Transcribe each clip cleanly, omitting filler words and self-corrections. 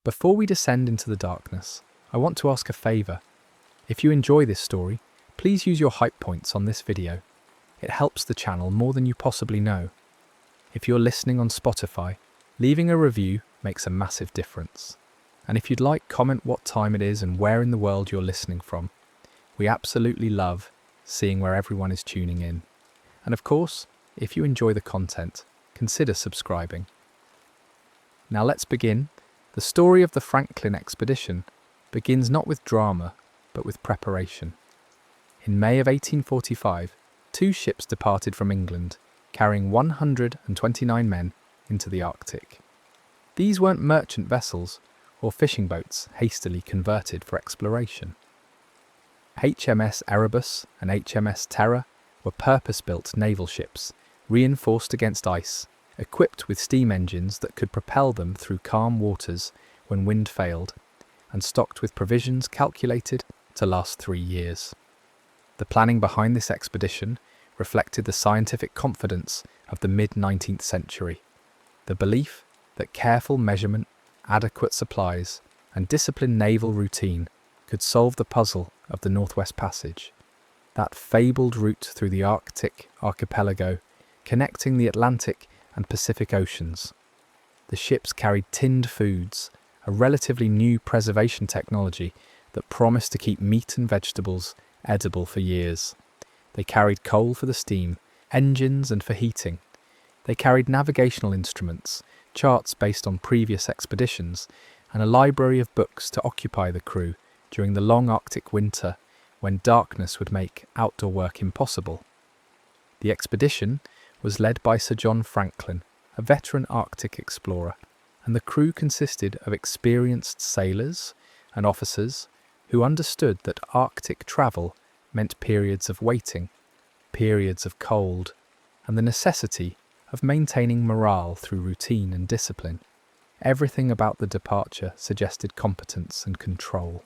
Before we descend into the darkness, I want to ask a favour. If you enjoy this story, please use your hype points on this video. It helps the channel more than you possibly know. If you're listening on Spotify, leaving a review makes a massive difference. And if you'd like, comment what time it is and where in the world you're listening from. We absolutely love seeing where everyone is tuning in. And of course, if you enjoy the content, consider subscribing. Now let's begin. The story of the Franklin expedition begins not with drama, but with preparation. In May of 1845, 2 ships departed from England, carrying 129 men into the Arctic. These weren't merchant vessels or fishing boats hastily converted for exploration. HMS Erebus and HMS Terror were purpose-built naval ships, reinforced against ice, equipped with steam engines that could propel them through calm waters when wind failed, and stocked with provisions calculated to last 3 years. The planning behind this expedition reflected the scientific confidence of the mid-19th century, the belief that careful measurement, adequate supplies, and disciplined naval routine could solve the puzzle of the Northwest Passage, that fabled route through the Arctic archipelago connecting the Atlantic and Pacific Oceans. The ships carried tinned foods, a relatively new preservation technology that promised to keep meat and vegetables edible for years. They carried coal for the steam, engines and for heating. They carried navigational instruments, charts based on previous expeditions, and a library of books to occupy the crew during the long Arctic winter when darkness would make outdoor work impossible. The expedition was led by Sir John Franklin, a veteran Arctic explorer, and the crew consisted of experienced sailors and officers who understood that Arctic travel meant periods of waiting, periods of cold, and the necessity of maintaining morale through routine and discipline. Everything about the departure suggested competence and control.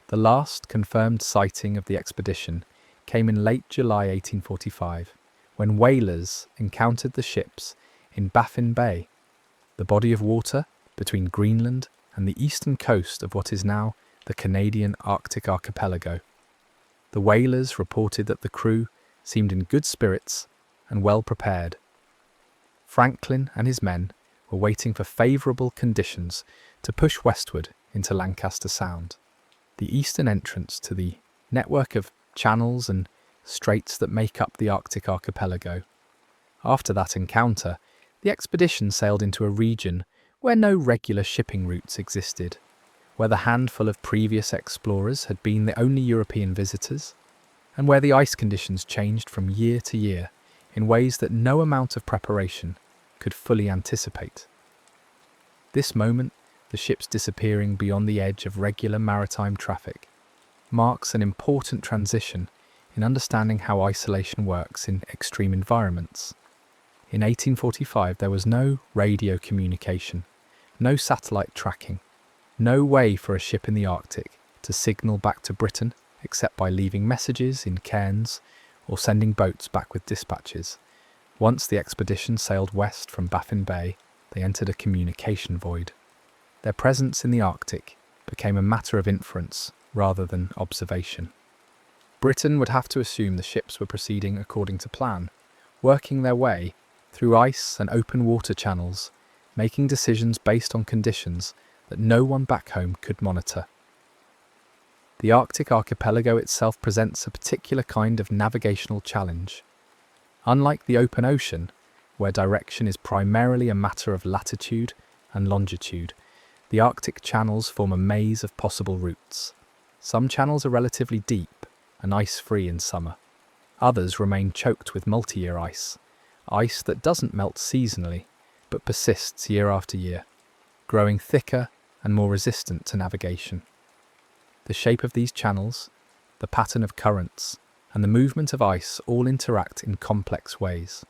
The last confirmed sighting of the expedition came in late July 1845, when whalers encountered the ships in Baffin Bay, the body of water between Greenland and the eastern coast of what is now the Canadian Arctic archipelago. The whalers reported that the crew seemed in good spirits and well prepared. Franklin and his men were waiting for favourable conditions to push westward into Lancaster Sound, the eastern entrance to the network of channels and straits that make up the Arctic archipelago. After that encounter, the expedition sailed into a region where no regular shipping routes existed, where the handful of previous explorers had been the only European visitors, and where the ice conditions changed from year to year in ways that no amount of preparation could fully anticipate. This moment, the ships disappearing beyond the edge of regular maritime traffic, marks an important transition in understanding how isolation works in extreme environments. In 1845, there was no radio communication, no satellite tracking, no way for a ship in the Arctic to signal back to Britain except by leaving messages in cairns or sending boats back with dispatches. Once the expedition sailed west from Baffin Bay, they entered a communication void. Their presence in the Arctic became a matter of inference rather than observation. Britain would have to assume the ships were proceeding according to plan, working their way through ice and open water channels, making decisions based on conditions that no one back home could monitor. The Arctic archipelago itself presents a particular kind of navigational challenge. Unlike the open ocean, where direction is primarily a matter of latitude and longitude, the Arctic channels form a maze of possible routes. Some channels are relatively deep and ice-free in summer. Others remain choked with multi-year ice that doesn't melt seasonally, but persists year after year, growing thicker and more resistant to navigation. The shape of these channels, the pattern of currents, and the movement of ice all interact in complex ways.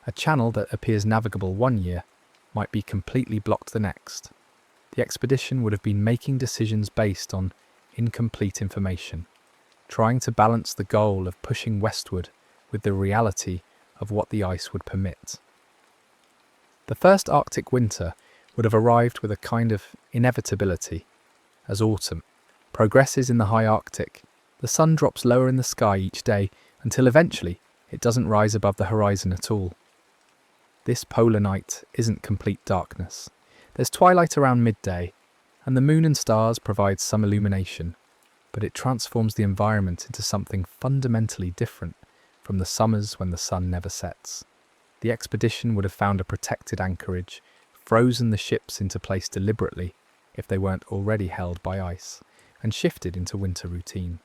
A channel that appears navigable one year might be completely blocked the next. The expedition would have been making decisions based on incomplete information, trying to balance the goal of pushing westward with the reality of what the ice would permit. The first Arctic winter would have arrived with a kind of inevitability. As autumn progresses in the high Arctic, the sun drops lower in the sky each day until eventually it doesn't rise above the horizon at all. This polar night isn't complete darkness. There's twilight around midday, and the moon and stars provide some illumination, but it transforms the environment into something fundamentally different from the summers when the sun never sets. The expedition would have found a protected anchorage, frozen the ships into place deliberately if they weren't already held by ice, and shifted into winter routine.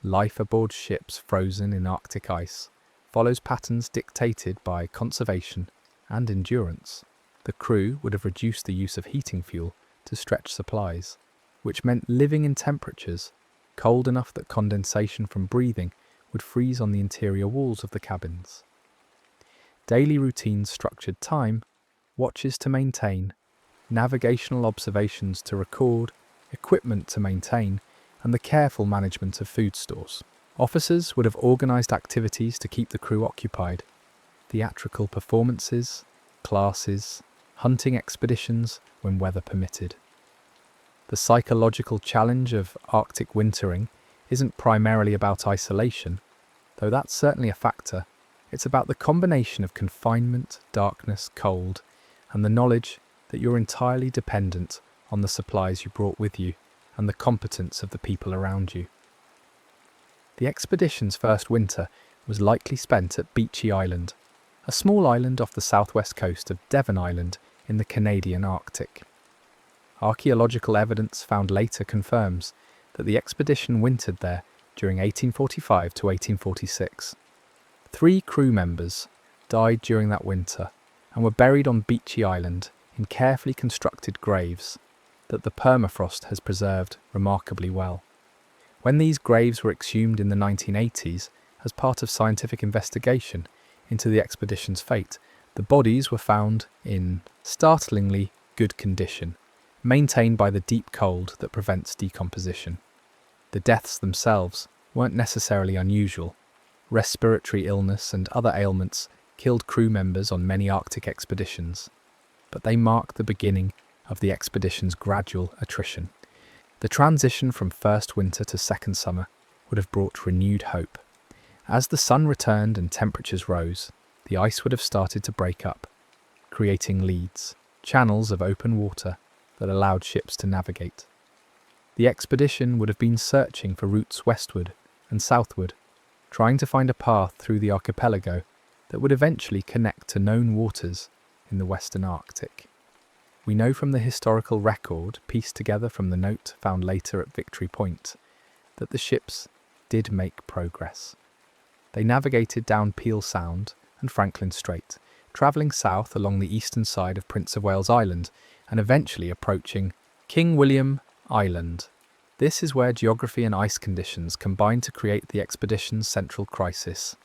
Life aboard ships frozen in Arctic ice follows patterns dictated by conservation and endurance. The crew would have reduced the use of heating fuel to stretch supplies, which meant living in temperatures cold enough that condensation from breathing would freeze on the interior walls of the cabins. Daily routines structured time, watches to maintain, navigational observations to record, equipment to maintain, and the careful management of food stores. Officers would have organised activities to keep the crew occupied: theatrical performances, classes, hunting expeditions when weather permitted. The psychological challenge of Arctic wintering isn't primarily about isolation, though that's certainly a factor. It's about the combination of confinement, darkness, cold, and the knowledge that you're entirely dependent on the supplies you brought with you and the competence of the people around you. The expedition's first winter was likely spent at Beechey Island, a small island off the southwest coast of Devon Island in the Canadian Arctic. Archaeological evidence found later confirms that the expedition wintered there during 1845 to 1846. 3 crew members died during that winter and were buried on Beechey Island in carefully constructed graves that the permafrost has preserved remarkably well. When these graves were exhumed in the 1980s as part of scientific investigation into the expedition's fate, the bodies were found in startlingly good condition, maintained by the deep cold that prevents decomposition. The deaths themselves weren't necessarily unusual. Respiratory illness and other ailments killed crew members on many Arctic expeditions, but they marked the beginning of the expedition's gradual attrition. The transition from first winter to second summer would have brought renewed hope. As the sun returned and temperatures rose, the ice would have started to break up, creating leads, channels of open water that allowed ships to navigate. The expedition would have been searching for routes westward and southward, trying to find a path through the archipelago that would eventually connect to known waters in the western Arctic. We know from the historical record, pieced together from the note found later at Victory Point, that the ships did make progress. They navigated down Peel Sound and Franklin Strait, travelling south along the eastern side of Prince of Wales Island and eventually approaching King William Island. This is where geography and ice conditions combine to create the expedition's central crisis.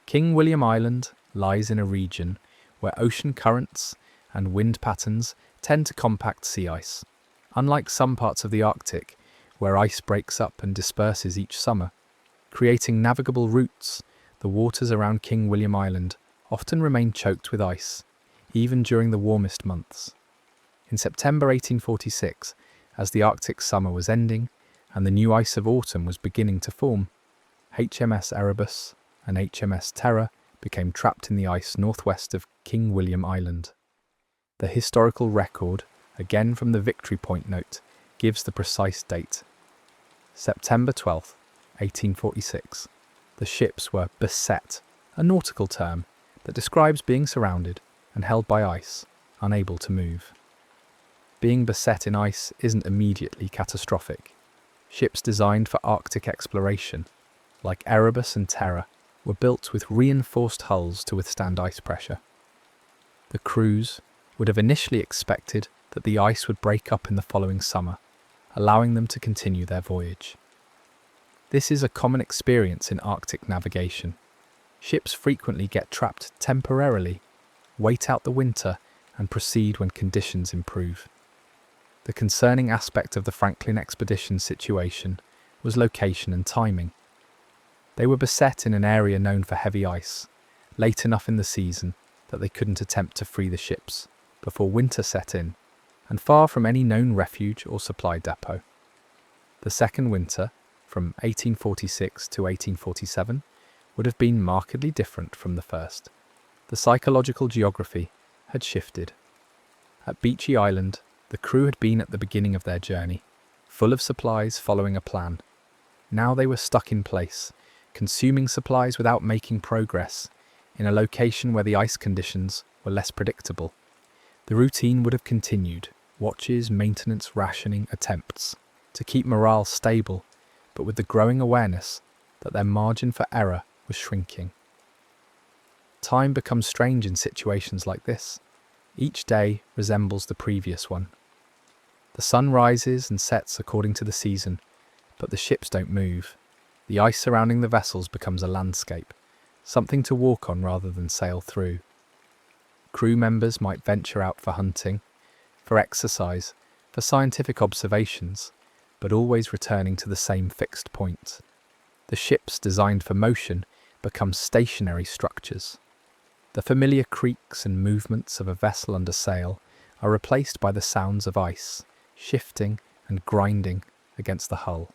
King William Island lies in a region where ocean currents and wind patterns tend to compact sea ice. Unlike some parts of the Arctic, where ice breaks up and disperses each summer, creating navigable routes, the waters around King William Island often remain choked with ice, even during the warmest months. In September 1846, as the Arctic summer was ending and the new ice of autumn was beginning to form, HMS Erebus and HMS Terror became trapped in the ice northwest of King William Island. The historical record, again from the Victory Point note, gives the precise date. September 12, 1846. The ships were beset, a nautical term that describes being surrounded and held by ice, unable to move. Being beset in ice isn't immediately catastrophic. Ships designed for Arctic exploration, like Erebus and Terror, were built with reinforced hulls to withstand ice pressure. The crews would have initially expected that the ice would break up in the following summer, allowing them to continue their voyage. This is a common experience in Arctic navigation. Ships frequently get trapped temporarily, wait out the winter, and proceed when conditions improve. The concerning aspect of the Franklin expedition situation was location and timing. They were beset in an area known for heavy ice, late enough in the season that they couldn't attempt to free the ships, before winter set in, and far from any known refuge or supply depot. The second winter, from 1846 to 1847, would have been markedly different from the first. The psychological geography had shifted. At Beechey Island, the crew had been at the beginning of their journey, full of supplies following a plan. Now they were stuck in place, consuming supplies without making progress, in a location where the ice conditions were less predictable. The routine would have continued, watches, maintenance, rationing, attempts, to keep morale stable, but with the growing awareness that their margin for error was shrinking. Time becomes strange in situations like this. Each day resembles the previous one. The sun rises and sets according to the season, but the ships don't move. The ice surrounding the vessels becomes a landscape, something to walk on rather than sail through. Crew members might venture out for hunting, for exercise, for scientific observations, but always returning to the same fixed point. The ships designed for motion become stationary structures. The familiar creaks and movements of a vessel under sail are replaced by the sounds of ice, shifting and grinding against the hull,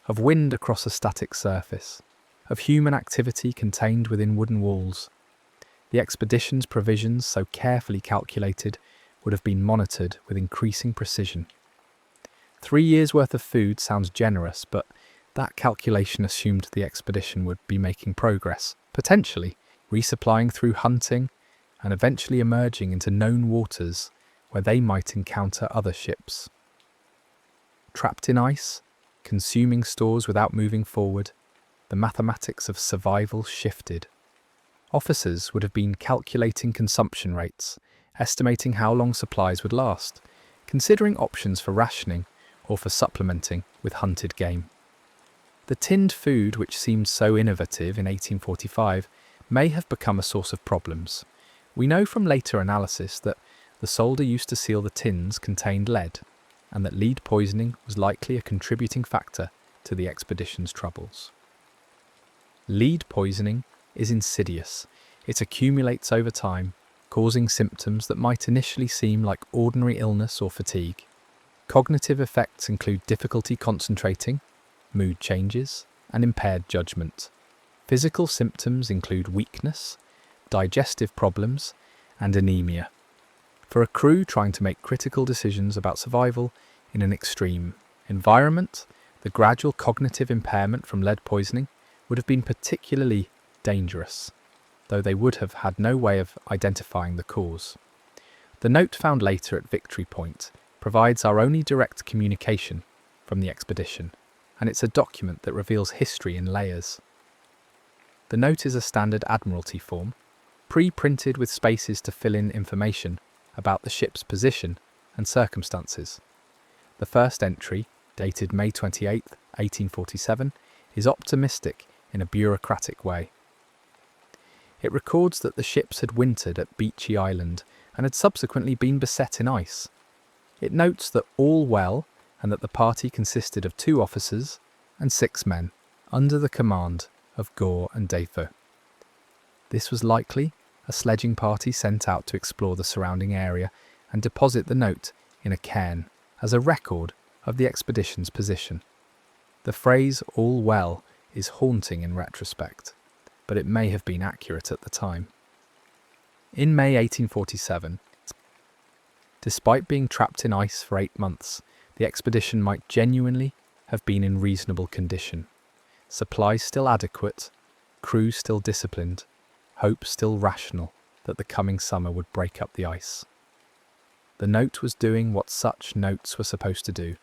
of wind across a static surface, of human activity contained within wooden walls. The expedition's provisions, so carefully calculated, would have been monitored with increasing precision. 3 years' worth of food sounds generous, but that calculation assumed the expedition would be making progress, potentially resupplying through hunting and eventually emerging into known waters where they might encounter other ships. Trapped in ice, consuming stores without moving forward, the mathematics of survival shifted. Officers would have been calculating consumption rates, estimating how long supplies would last, considering options for rationing or for supplementing with hunted game. The tinned food, which seemed so innovative in 1845, may have become a source of problems. We know from later analysis that the solder used to seal the tins contained lead, and that lead poisoning was likely a contributing factor to the expedition's troubles. Lead poisoning is insidious. It accumulates over time, causing symptoms that might initially seem like ordinary illness or fatigue. Cognitive effects include difficulty concentrating, mood changes, and impaired judgment. Physical symptoms include weakness, digestive problems, and anemia. For a crew trying to make critical decisions about survival in an extreme environment, the gradual cognitive impairment from lead poisoning would have been particularly dangerous, though they would have had no way of identifying the cause. The note found later at Victory Point provides our only direct communication from the expedition, and it's a document that reveals history in layers. The note is a standard Admiralty form, pre-printed with spaces to fill in information about the ship's position and circumstances. The first entry, dated May 28, 1847, is optimistic in a bureaucratic way. It records that the ships had wintered at Beechey Island and had subsequently been beset in ice. It notes that all well and that the party consisted of 2 officers and 6 men, under the command of Gore and Defoe. This was likely a sledging party sent out to explore the surrounding area and deposit the note in a cairn as a record of the expedition's position. The phrase "all well" is haunting in retrospect, but it may have been accurate at the time. In May 1847, despite being trapped in ice for 8 months, the expedition might genuinely have been in reasonable condition. Supplies still adequate, crew still disciplined, hope still rational that the coming summer would break up the ice. The note was doing what such notes were supposed to do,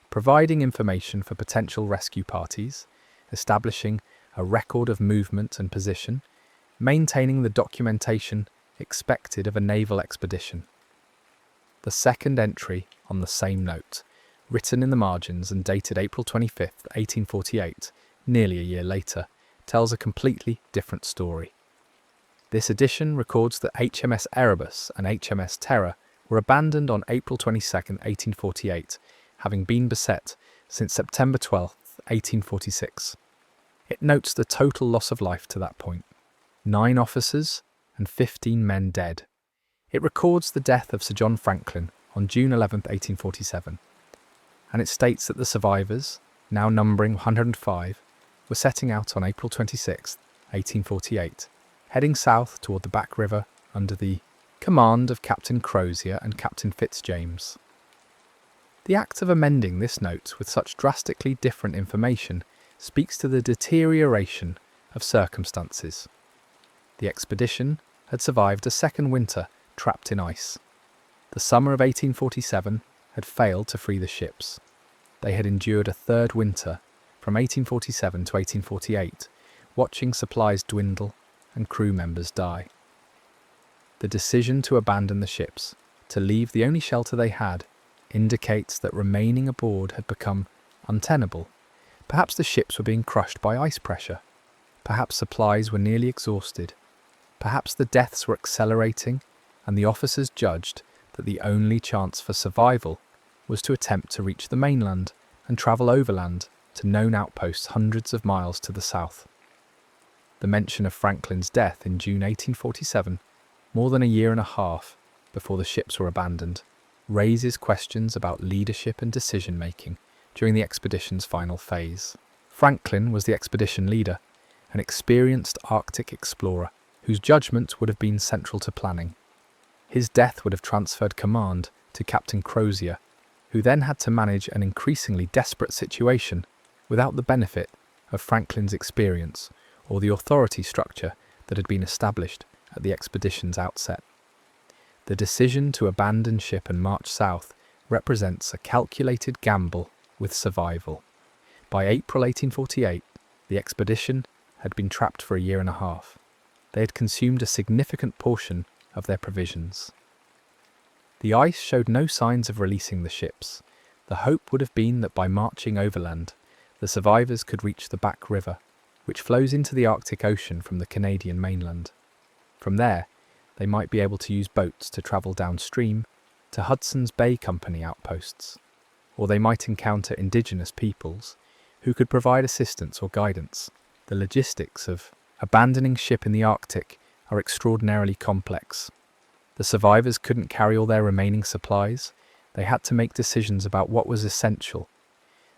providing information for potential rescue parties, establishing a record of movement and position, maintaining the documentation expected of a naval expedition. The second entry on the same note, written in the margins and dated April 25, 1848, nearly a year later, tells a completely different story. This edition records that HMS Erebus and HMS Terror were abandoned on April 22, 1848, having been beset since September 12, 1846. It notes the total loss of life to that point: 9 officers and 15 men dead. It records the death of Sir John Franklin on June 11, 1847, and it states that the survivors, now numbering 105, were setting out on April 26, 1848, heading south toward the Back River under the command of Captain Crozier and Captain Fitzjames. The act of amending this note with such drastically different information speaks to the deterioration of circumstances. The expedition had survived a second winter trapped in ice. The summer of 1847 had failed to free the ships. They had endured a third winter from 1847 to 1848, watching supplies dwindle and crew members die. The decision to abandon the ships, to leave the only shelter they had, indicates that remaining aboard had become untenable. Perhaps the ships were being crushed by ice pressure. Perhaps supplies were nearly exhausted. Perhaps the deaths were accelerating, and the officers judged that the only chance for survival was to attempt to reach the mainland and travel overland to known outposts hundreds of miles to the south. The mention of Franklin's death in June 1847, more than a year and a half before the ships were abandoned, raises questions about leadership and decision-making during the expedition's final phase. Franklin was the expedition leader, an experienced Arctic explorer whose judgment would have been central to planning. His death would have transferred command to Captain Crozier, who then had to manage an increasingly desperate situation without the benefit of Franklin's experience or the authority structure that had been established at the expedition's outset. The decision to abandon ship and march south represents a calculated gamble with survival. By April 1848, the expedition had been trapped for a year and a half. They had consumed a significant portion of their provisions. The ice showed no signs of releasing the ships. The hope would have been that by marching overland, the survivors could reach the Back River, which flows into the Arctic Ocean from the Canadian mainland. From there, they might be able to use boats to travel downstream to Hudson's Bay Company outposts, or they might encounter indigenous peoples who could provide assistance or guidance. The logistics of abandoning ship in the Arctic are extraordinarily complex. The survivors couldn't carry all their remaining supplies. They had to make decisions about what was essential.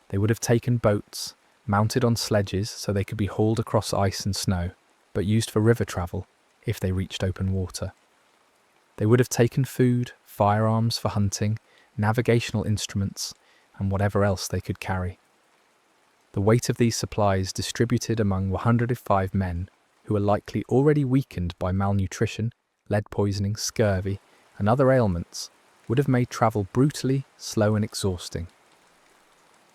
They would have taken boats, mounted on sledges so they could be hauled across ice and snow, but used for river travel if they reached open water. They would have taken food, firearms for hunting, navigational instruments, and whatever else they could carry. The weight of these supplies distributed among 105 men who were likely already weakened by malnutrition, lead poisoning, scurvy, and other ailments would have made travel brutally slow and exhausting.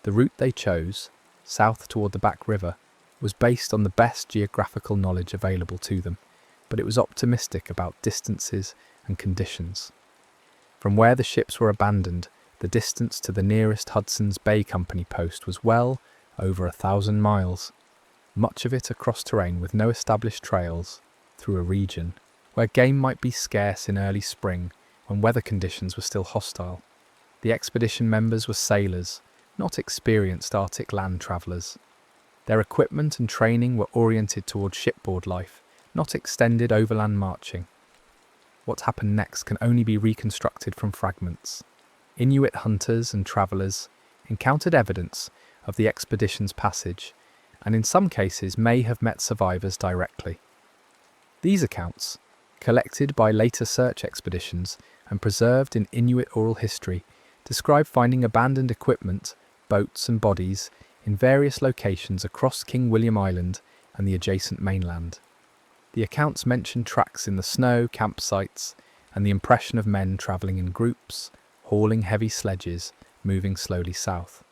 The route they chose, south toward the Back River, was based on the best geographical knowledge available to them, but it was optimistic about distances and conditions. From where the ships were abandoned, the distance to the nearest Hudson's Bay Company post was well over 1,000 miles, much of it across terrain with no established trails through a region where game might be scarce in early spring when weather conditions were still hostile. The expedition members were sailors, not experienced Arctic land travellers. Their equipment and training were oriented towards shipboard life, not extended overland marching. What happened next can only be reconstructed from fragments. Inuit hunters and travellers encountered evidence of the expedition's passage, and in some cases may have met survivors directly. These accounts, collected by later search expeditions and preserved in Inuit oral history, describe finding abandoned equipment, boats and bodies in various locations across King William Island and the adjacent mainland. The accounts mention tracks in the snow, campsites, and the impression of men travelling in groups, hauling heavy sledges, moving slowly south.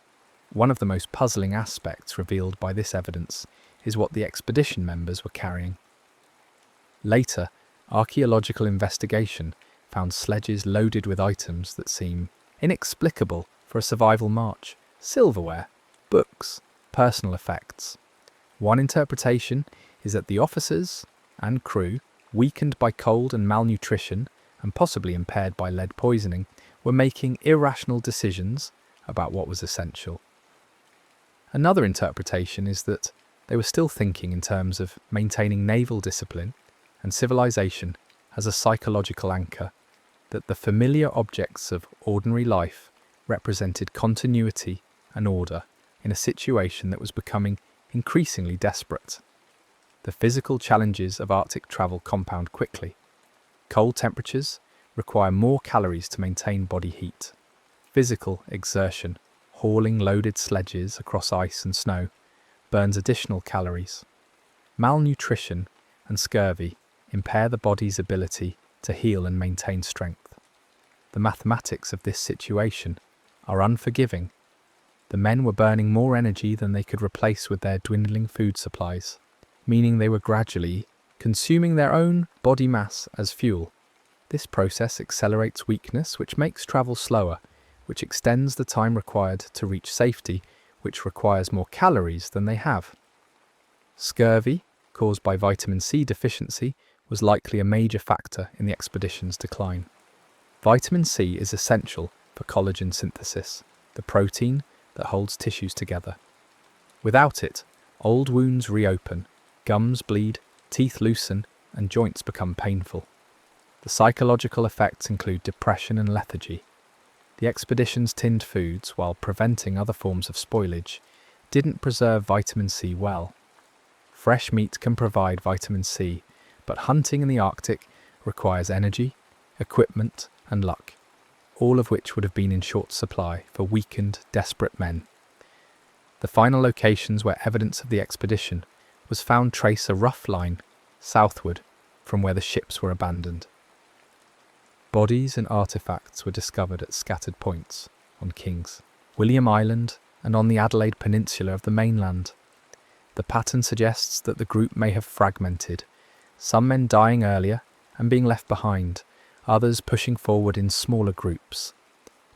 One of the most puzzling aspects revealed by this evidence is what the expedition members were carrying. Later, archaeological investigation found sledges loaded with items that seem inexplicable for a survival march: silverware, books, personal effects. One interpretation is that the officers and crew, weakened by cold and malnutrition and possibly impaired by lead poisoning, were making irrational decisions about what was essential. Another interpretation is that they were still thinking in terms of maintaining naval discipline and civilization as a psychological anchor, that the familiar objects of ordinary life represented continuity and order in a situation that was becoming increasingly desperate. The physical challenges of Arctic travel compound quickly. Cold temperatures require more calories to maintain body heat. Physical exertion, hauling loaded sledges across ice and snow, burns additional calories. Malnutrition and scurvy impair the body's ability to heal and maintain strength. The mathematics of this situation are unforgiving. The men were burning more energy than they could replace with their dwindling food supplies, meaning they were gradually consuming their own body mass as fuel. This process accelerates weakness, which makes travel slower, which extends the time required to reach safety, which requires more calories than they have. Scurvy, caused by vitamin C deficiency, was likely a major factor in the expedition's decline. Vitamin C is essential for collagen synthesis, the protein that holds tissues together. Without it, old wounds reopen, gums bleed, teeth loosen, and joints become painful. The psychological effects include depression and lethargy. The expedition's tinned foods, while preventing other forms of spoilage, didn't preserve vitamin C well. Fresh meat can provide vitamin C, but hunting in the Arctic requires energy, equipment, and luck, all of which would have been in short supply for weakened, desperate men. The final locations where evidence of the expedition was found trace a rough line southward from where the ships were abandoned. Bodies and artefacts were discovered at scattered points on Kings, William Island, and on the Adelaide Peninsula of the mainland. The pattern suggests that the group may have fragmented, some men dying earlier and being left behind, others pushing forward in smaller groups.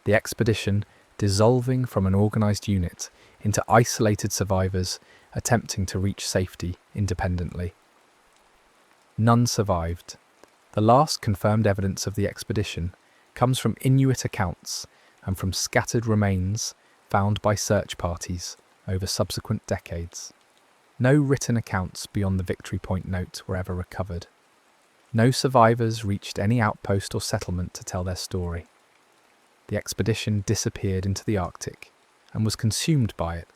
The expedition dissolving from an organised unit into isolated survivors attempting to reach safety independently. None survived. The last confirmed evidence of the expedition comes from Inuit accounts and from scattered remains found by search parties over subsequent decades. No written accounts beyond the Victory Point note were ever recovered. No survivors reached any outpost or settlement to tell their story. The expedition disappeared into the Arctic and was consumed by it,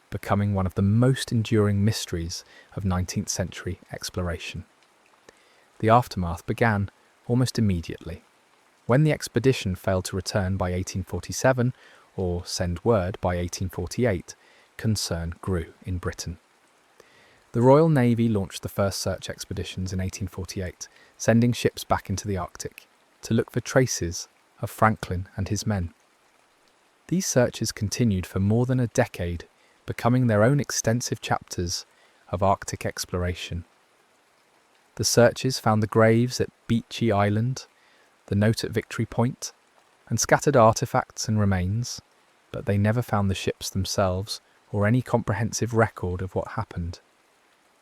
becoming one of the most enduring mysteries of 19th century exploration. The aftermath began almost immediately. When the expedition failed to return by 1847, or send word by 1848, concern grew in Britain. The Royal Navy launched the first search expeditions in 1848, sending ships back into the Arctic to look for traces of Franklin and his men. These searches continued for more than a decade, becoming their own extensive chapters of Arctic exploration. The searches found the graves at Beechey Island, the note at Victory Point, and scattered artefacts and remains, but they never found the ships themselves or any comprehensive record of what happened.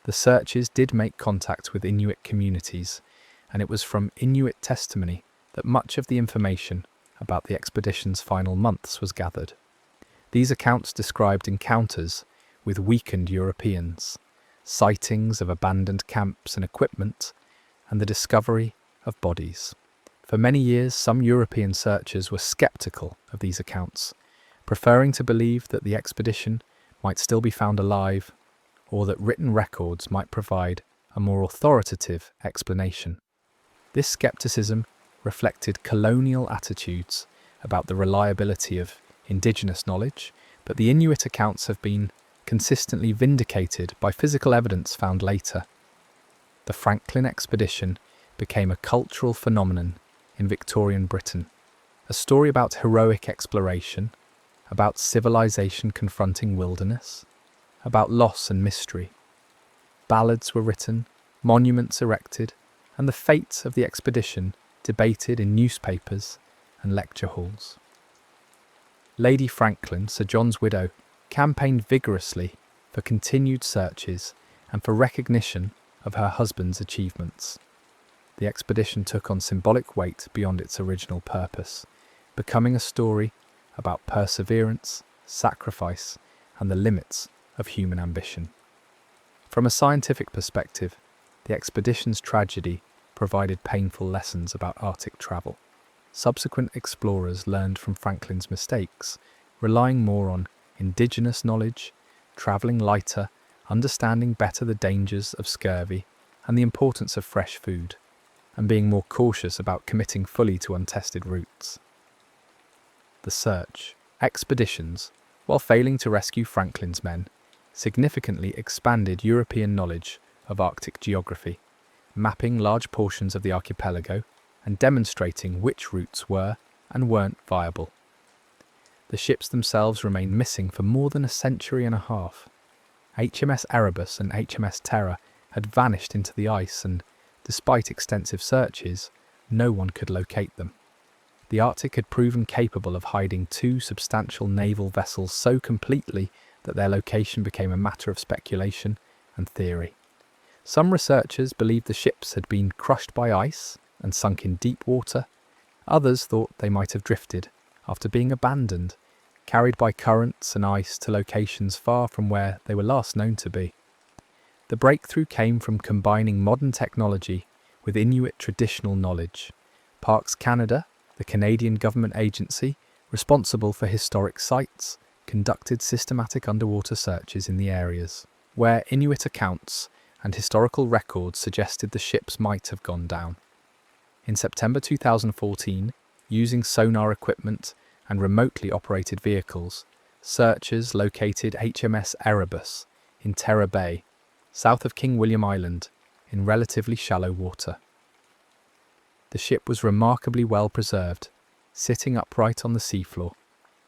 The searches did make contact with Inuit communities, and it was from Inuit testimony that much of the information about the expedition's final months was gathered. These accounts described encounters with weakened Europeans, sightings of abandoned camps and equipment, and the discovery of bodies. For many years, some European searchers were sceptical of these accounts, preferring to believe that the expedition might still be found alive, or that written records might provide a more authoritative explanation. This scepticism reflected colonial attitudes about the reliability of indigenous knowledge, but the Inuit accounts have been consistently vindicated by physical evidence found later. The Franklin expedition became a cultural phenomenon in Victorian Britain, a story about heroic exploration, about civilization confronting wilderness, about loss and mystery. Ballads were written, monuments erected, and the fate of the expedition debated in newspapers and lecture halls. Lady Franklin, Sir John's widow, campaigned vigorously for continued searches and for recognition of her husband's achievements. The expedition took on symbolic weight beyond its original purpose, becoming a story about perseverance, sacrifice, and the limits of human ambition. From a scientific perspective, the expedition's tragedy provided painful lessons about Arctic travel. subsequent explorers learned from Franklin's mistakes, relying more on indigenous knowledge, travelling lighter, understanding better the dangers of scurvy and the importance of fresh food, and being more cautious about committing fully to untested routes. The search expeditions, while failing to rescue Franklin's men, significantly expanded European knowledge of Arctic geography, mapping large portions of the archipelago and demonstrating which routes were and weren't viable. The ships themselves remained missing for more than a century and a half. HMS Erebus and HMS Terror had vanished into the ice and, despite extensive searches, no one could locate them. The Arctic had proven capable of hiding two substantial naval vessels so completely that their location became a matter of speculation and theory. Some researchers believed the ships had been crushed by ice and sunk in deep water. Others thought they might have drifted after being abandoned, carried by currents and ice to locations far from where they were last known to be. The breakthrough came from combining modern technology with Inuit traditional knowledge. Parks Canada, the Canadian government agency responsible for historic sites, conducted systematic underwater searches in the areas where Inuit accounts and historical records suggested the ships might have gone down. In September 2014, using sonar equipment and remotely operated vehicles, searchers located HMS Erebus in Terror Bay, south of King William Island, in relatively shallow water. The ship was remarkably well preserved, sitting upright on the seafloor,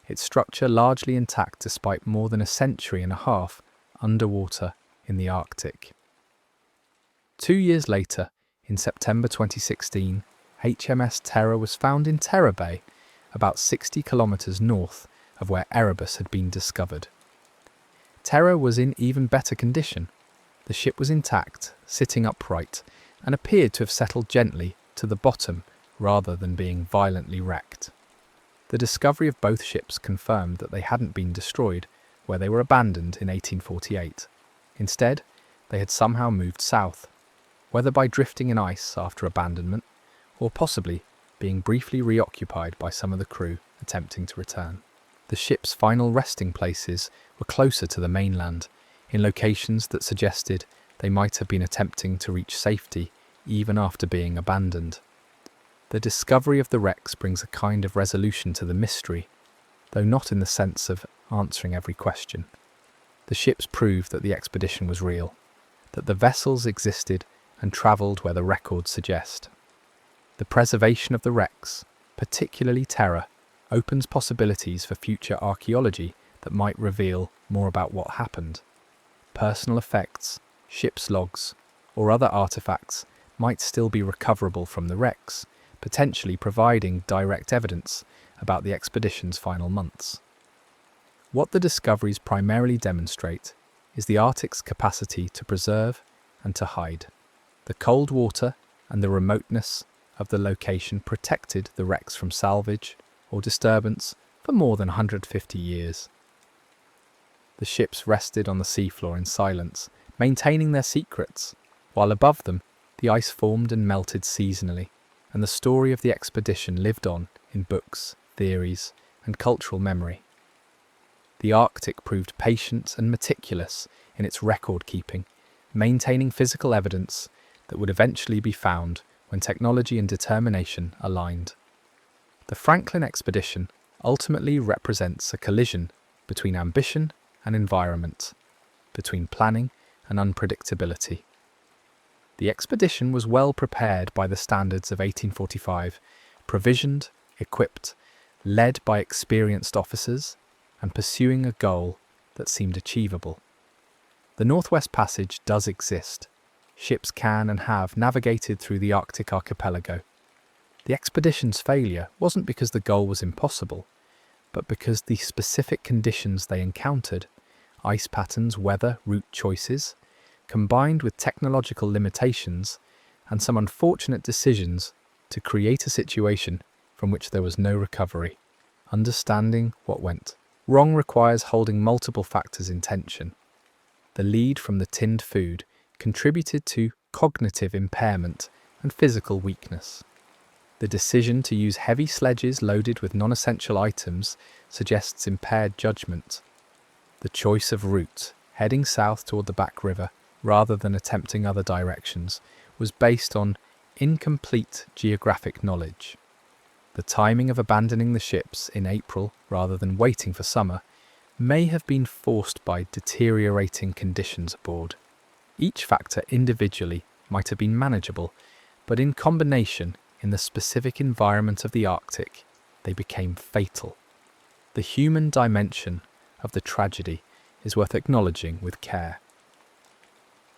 its structure largely intact despite more than a century and a half underwater in the Arctic. 2 years later, in September 2016, HMS Terror was found in Terror Bay, about 60 kilometres north of where Erebus had been discovered. Terror was in even better condition. The ship was intact, sitting upright, and appeared to have settled gently to the bottom rather than being violently wrecked. The discovery of both ships confirmed that they hadn't been destroyed where they were abandoned in 1848. Instead, they had somehow moved south, whether by drifting in ice after abandonment or possibly being briefly reoccupied by some of the crew attempting to return. The ship's final resting places were closer to the mainland, in locations that suggested they might have been attempting to reach safety even after being abandoned. The discovery of the wrecks brings a kind of resolution to the mystery, though not in the sense of answering every question. The ships proved that the expedition was real, that the vessels existed and travelled where the records suggest. The preservation of the wrecks, particularly Terror, opens possibilities for future archaeology that might reveal more about what happened. Personal effects, ship's logs, or other artefacts might still be recoverable from the wrecks, potentially providing direct evidence about the expedition's final months. What the discoveries primarily demonstrate is the Arctic's capacity to preserve and to hide. The cold water and the remoteness of the location protected the wrecks from salvage or disturbance for more than 150 years. The ships rested on the seafloor in silence, maintaining their secrets, while above them the ice formed and melted seasonally, and the story of the expedition lived on in books, theories, and cultural memory. The Arctic proved patient and meticulous in its record-keeping, maintaining physical evidence that would eventually be found when technology and determination aligned. The Franklin expedition ultimately represents a collision between ambition and environment, between planning and unpredictability. The expedition was well prepared by the standards of 1845, provisioned, equipped, led by experienced officers, and pursuing a goal that seemed achievable. The Northwest Passage does exist. Ships can and have navigated through the Arctic archipelago. The expedition's failure wasn't because the goal was impossible, but because the specific conditions they encountered, ice patterns, weather, route choices, combined with technological limitations and some unfortunate decisions to create a situation from which there was no recovery. Understanding what went wrong requires holding multiple factors in tension. The lead from the tinned food contributed to cognitive impairment and physical weakness. The decision to use heavy sledges loaded with non-essential items suggests impaired judgment. The choice of route, heading south toward the Back River rather than attempting other directions, was based on incomplete geographic knowledge. The timing of abandoning the ships in April rather than waiting for summer may have been forced by deteriorating conditions aboard. Each factor individually might have been manageable, but in combination, in the specific environment of the Arctic, they became fatal. The human dimension of the tragedy is worth acknowledging with care.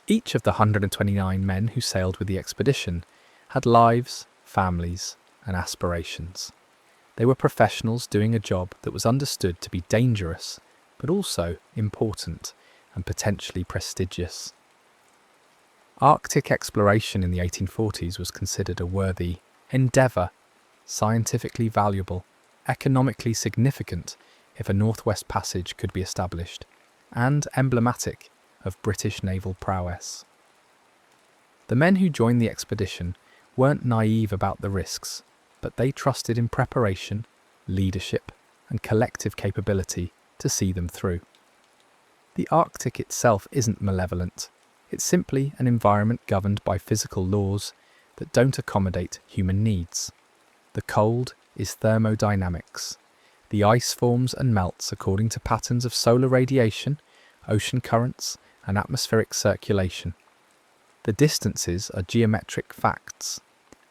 Each of the 129 men who sailed with the expedition had lives, families, and aspirations. They were professionals doing a job that was understood to be dangerous, but also important and potentially prestigious. Arctic exploration in the 1840s was considered a worthy endeavour, scientifically valuable, economically significant if a Northwest Passage could be established, and emblematic of British naval prowess. The men who joined the expedition weren't naive about the risks, but they trusted in preparation, leadership, and collective capability to see them through. The Arctic itself isn't malevolent. It's simply an environment governed by physical laws that don't accommodate human needs. The cold is thermodynamics. The ice forms and melts according to patterns of solar radiation, ocean currents, and atmospheric circulation. The distances are geometric facts.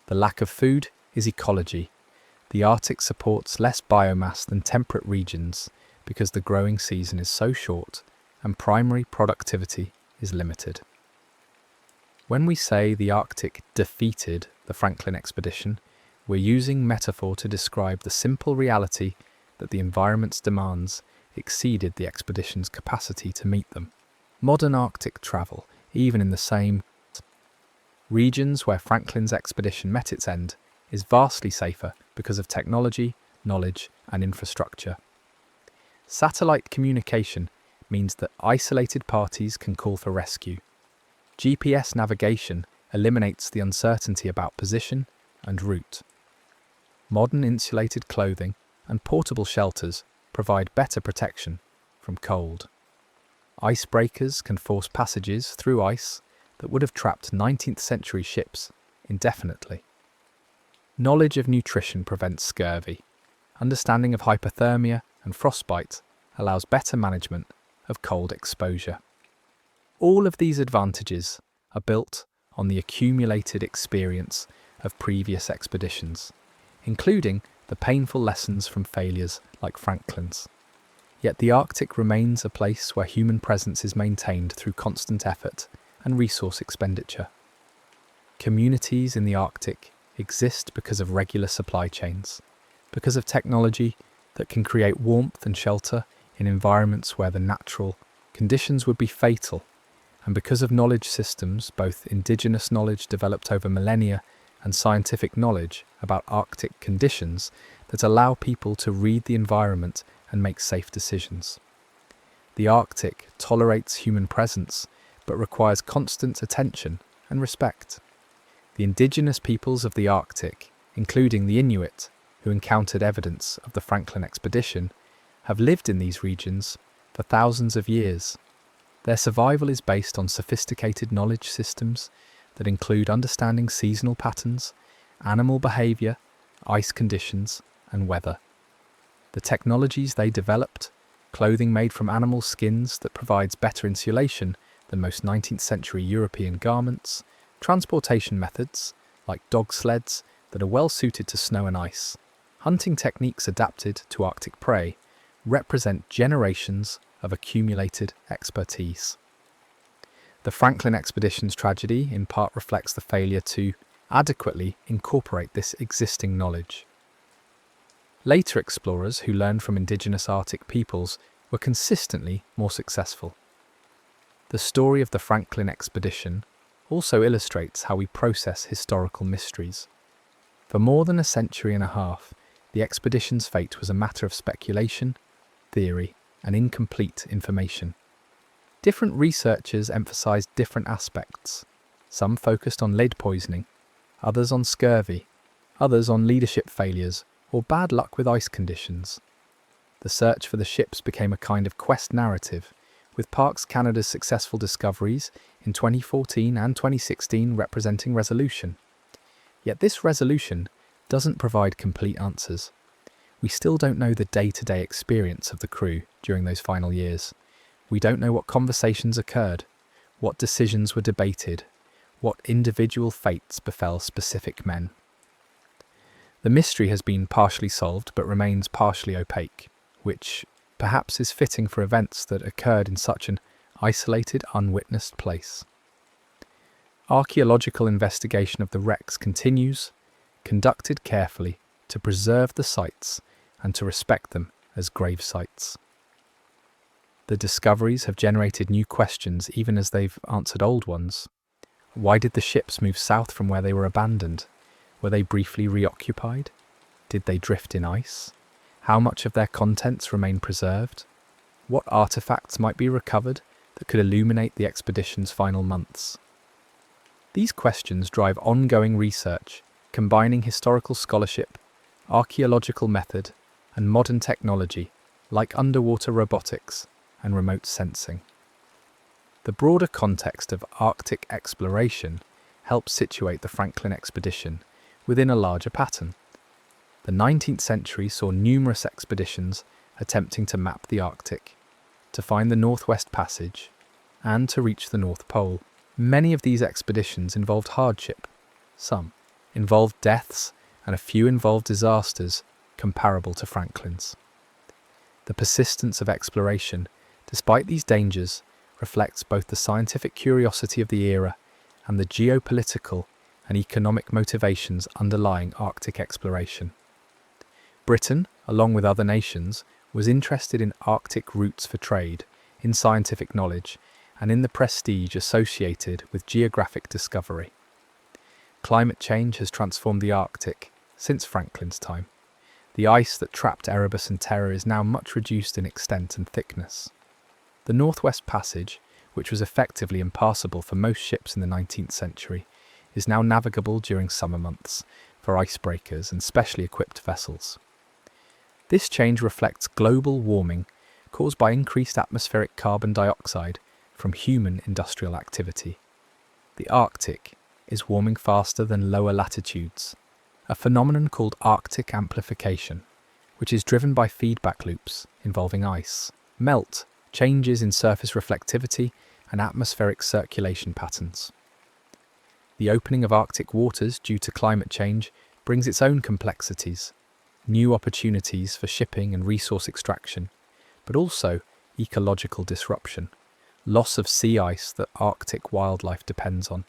The lack of food is ecology. The Arctic supports less biomass than temperate regions because the growing season is so short and primary productivity is limited. When we say the Arctic defeated the Franklin expedition, we're using metaphor to describe the simple reality that the environment's demands exceeded the expedition's capacity to meet them. Modern Arctic travel, even in the same regions where Franklin's expedition met its end, is vastly safer because of technology, knowledge, and infrastructure. Satellite communication means that isolated parties can call for rescue. GPS navigation eliminates the uncertainty about position and route. Modern insulated clothing and portable shelters provide better protection from cold. Icebreakers can force passages through ice that would have trapped 19th century ships indefinitely. Knowledge of nutrition prevents scurvy. Understanding of hypothermia and frostbite allows better management of cold exposure. All of these advantages are built on the accumulated experience of previous expeditions, including the painful lessons from failures like Franklin's. Yet the Arctic remains a place where human presence is maintained through constant effort and resource expenditure. Communities in the Arctic exist because of regular supply chains, because of technology that can create warmth and shelter in environments where the natural conditions would be fatal, and because of knowledge systems, both indigenous knowledge developed over millennia and scientific knowledge about Arctic conditions that allow people to read the environment and make safe decisions. The Arctic tolerates human presence, but requires constant attention and respect. The indigenous peoples of the Arctic, including the Inuit, who encountered evidence of the Franklin expedition, have lived in these regions for thousands of years. Their survival is based on sophisticated knowledge systems that include understanding seasonal patterns, animal behaviour, ice conditions, and weather. The technologies they developed, clothing made from animal skins that provides better insulation than most 19th century European garments, transportation methods, like dog sleds that are well suited to snow and ice, hunting techniques adapted to Arctic prey, represent generations of accumulated expertise. The Franklin expedition's tragedy in part reflects the failure to adequately incorporate this existing knowledge. Later explorers who learned from indigenous Arctic peoples were consistently more successful. The story of the Franklin expedition also illustrates how we process historical mysteries. For more than a century and a half, the expedition's fate was a matter of speculation, theory, and incomplete information. Different researchers emphasized different aspects. Some focused on lead poisoning, others on scurvy, others on leadership failures or bad luck with ice conditions. The search for the ships became a kind of quest narrative, with Parks Canada's successful discoveries in 2014 and 2016 representing resolution. Yet this resolution doesn't provide complete answers. We still don't know the day-to-day experience of the crew during those final years. We don't know what conversations occurred, what decisions were debated, what individual fates befell specific men. The mystery has been partially solved but remains partially opaque, which perhaps is fitting for events that occurred in such an isolated, unwitnessed place. Archaeological investigation of the wrecks continues, conducted carefully to preserve the sites and to respect them as grave sites. The discoveries have generated new questions even as they've answered old ones. Why did the ships move south from where they were abandoned? Were they briefly reoccupied? Did they drift in ice? How much of their contents remain preserved? What artifacts might be recovered that could illuminate the expedition's final months? These questions drive ongoing research, combining historical scholarship, archaeological method, and modern technology like underwater robotics and remote sensing. The broader context of Arctic exploration helps situate the Franklin expedition within a larger pattern. The 19th century saw numerous expeditions attempting to map the Arctic, to find the Northwest Passage, and to reach the North Pole. Many of these expeditions involved hardship. Some involved deaths, and a few involved disasters comparable to Franklin's. The persistence of exploration, despite these dangers, reflects both the scientific curiosity of the era and the geopolitical and economic motivations underlying Arctic exploration. Britain, along with other nations, was interested in Arctic routes for trade, in scientific knowledge, and in the prestige associated with geographic discovery. Climate change has transformed the Arctic since Franklin's time. The ice that trapped Erebus and Terror is now much reduced in extent and thickness. The Northwest Passage, which was effectively impassable for most ships in the 19th century, is now navigable during summer months for icebreakers and specially equipped vessels. This change reflects global warming caused by increased atmospheric carbon dioxide from human industrial activity. The Arctic is warming faster than lower latitudes, a phenomenon called Arctic amplification, which is driven by feedback loops involving ice, melt, changes in surface reflectivity, and atmospheric circulation patterns. The opening of Arctic waters due to climate change brings its own complexities, new opportunities for shipping and resource extraction, but also ecological disruption, loss of sea ice that Arctic wildlife depends on,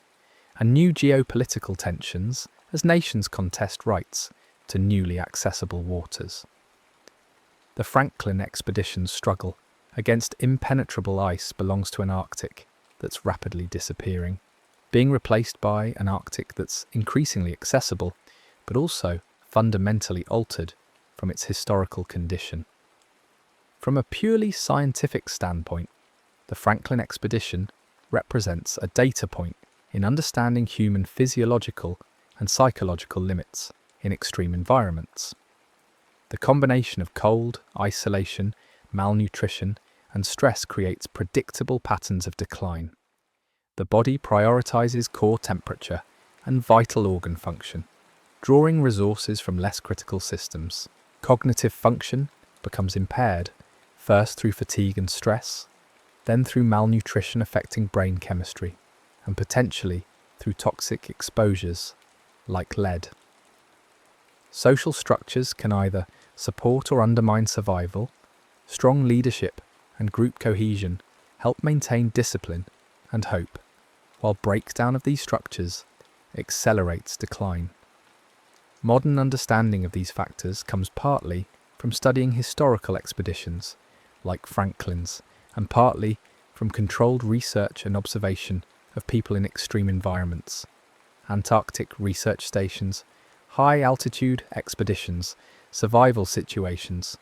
and new geopolitical tensions as nations contest rights to newly accessible waters. The Franklin expedition's struggle against impenetrable ice belongs to an Arctic that's rapidly disappearing, being replaced by an Arctic that's increasingly accessible, but also fundamentally altered from its historical condition. From a purely scientific standpoint, the Franklin expedition represents a data point in understanding human physiological and psychological limits in extreme environments. The combination of cold, isolation, malnutrition, and stress creates predictable patterns of decline. The body prioritizes core temperature and vital organ function, drawing resources from less critical systems. Cognitive function becomes impaired, first through fatigue and stress, then through malnutrition affecting brain chemistry, and potentially through toxic exposures like lead. Social structures can either support or undermine survival. Strong leadership and group cohesion help maintain discipline and hope, while breakdown of these structures accelerates decline. Modern understanding of these factors comes partly from studying historical expeditions, like Franklin's, and partly from controlled research and observation of people in extreme environments, Antarctic research stations, high-altitude expeditions, survival situations.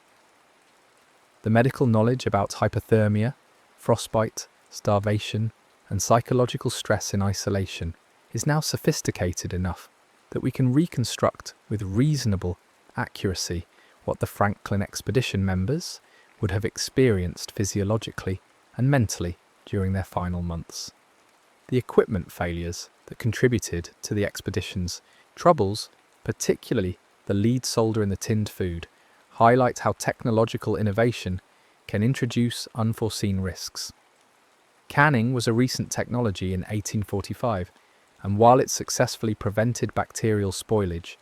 The medical knowledge about hypothermia, frostbite, starvation, and psychological stress in isolation is now sophisticated enough that we can reconstruct with reasonable accuracy what the Franklin expedition members would have experienced physiologically and mentally during their final months. The equipment failures that contributed to the expedition's troubles, particularly the lead solder in the tinned food, highlight how technological innovation can introduce unforeseen risks. Canning was a recent technology in 1845, and while it successfully prevented bacterial spoilage,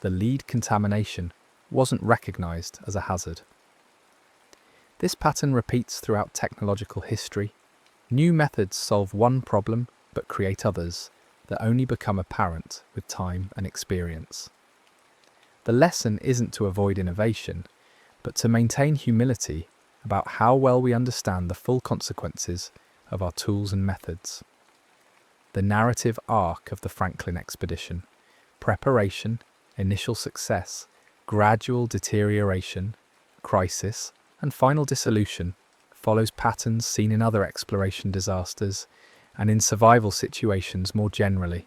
the lead contamination wasn't recognized as a hazard. This pattern repeats throughout technological history. New methods solve one problem but create others that only become apparent with time and experience. The lesson isn't to avoid innovation, but to maintain humility about how well we understand the full consequences of our tools and methods. The narrative arc of the Franklin expedition: preparation, initial success, gradual deterioration, crisis, and final dissolution, follows patterns seen in other exploration disasters and in survival situations more generally.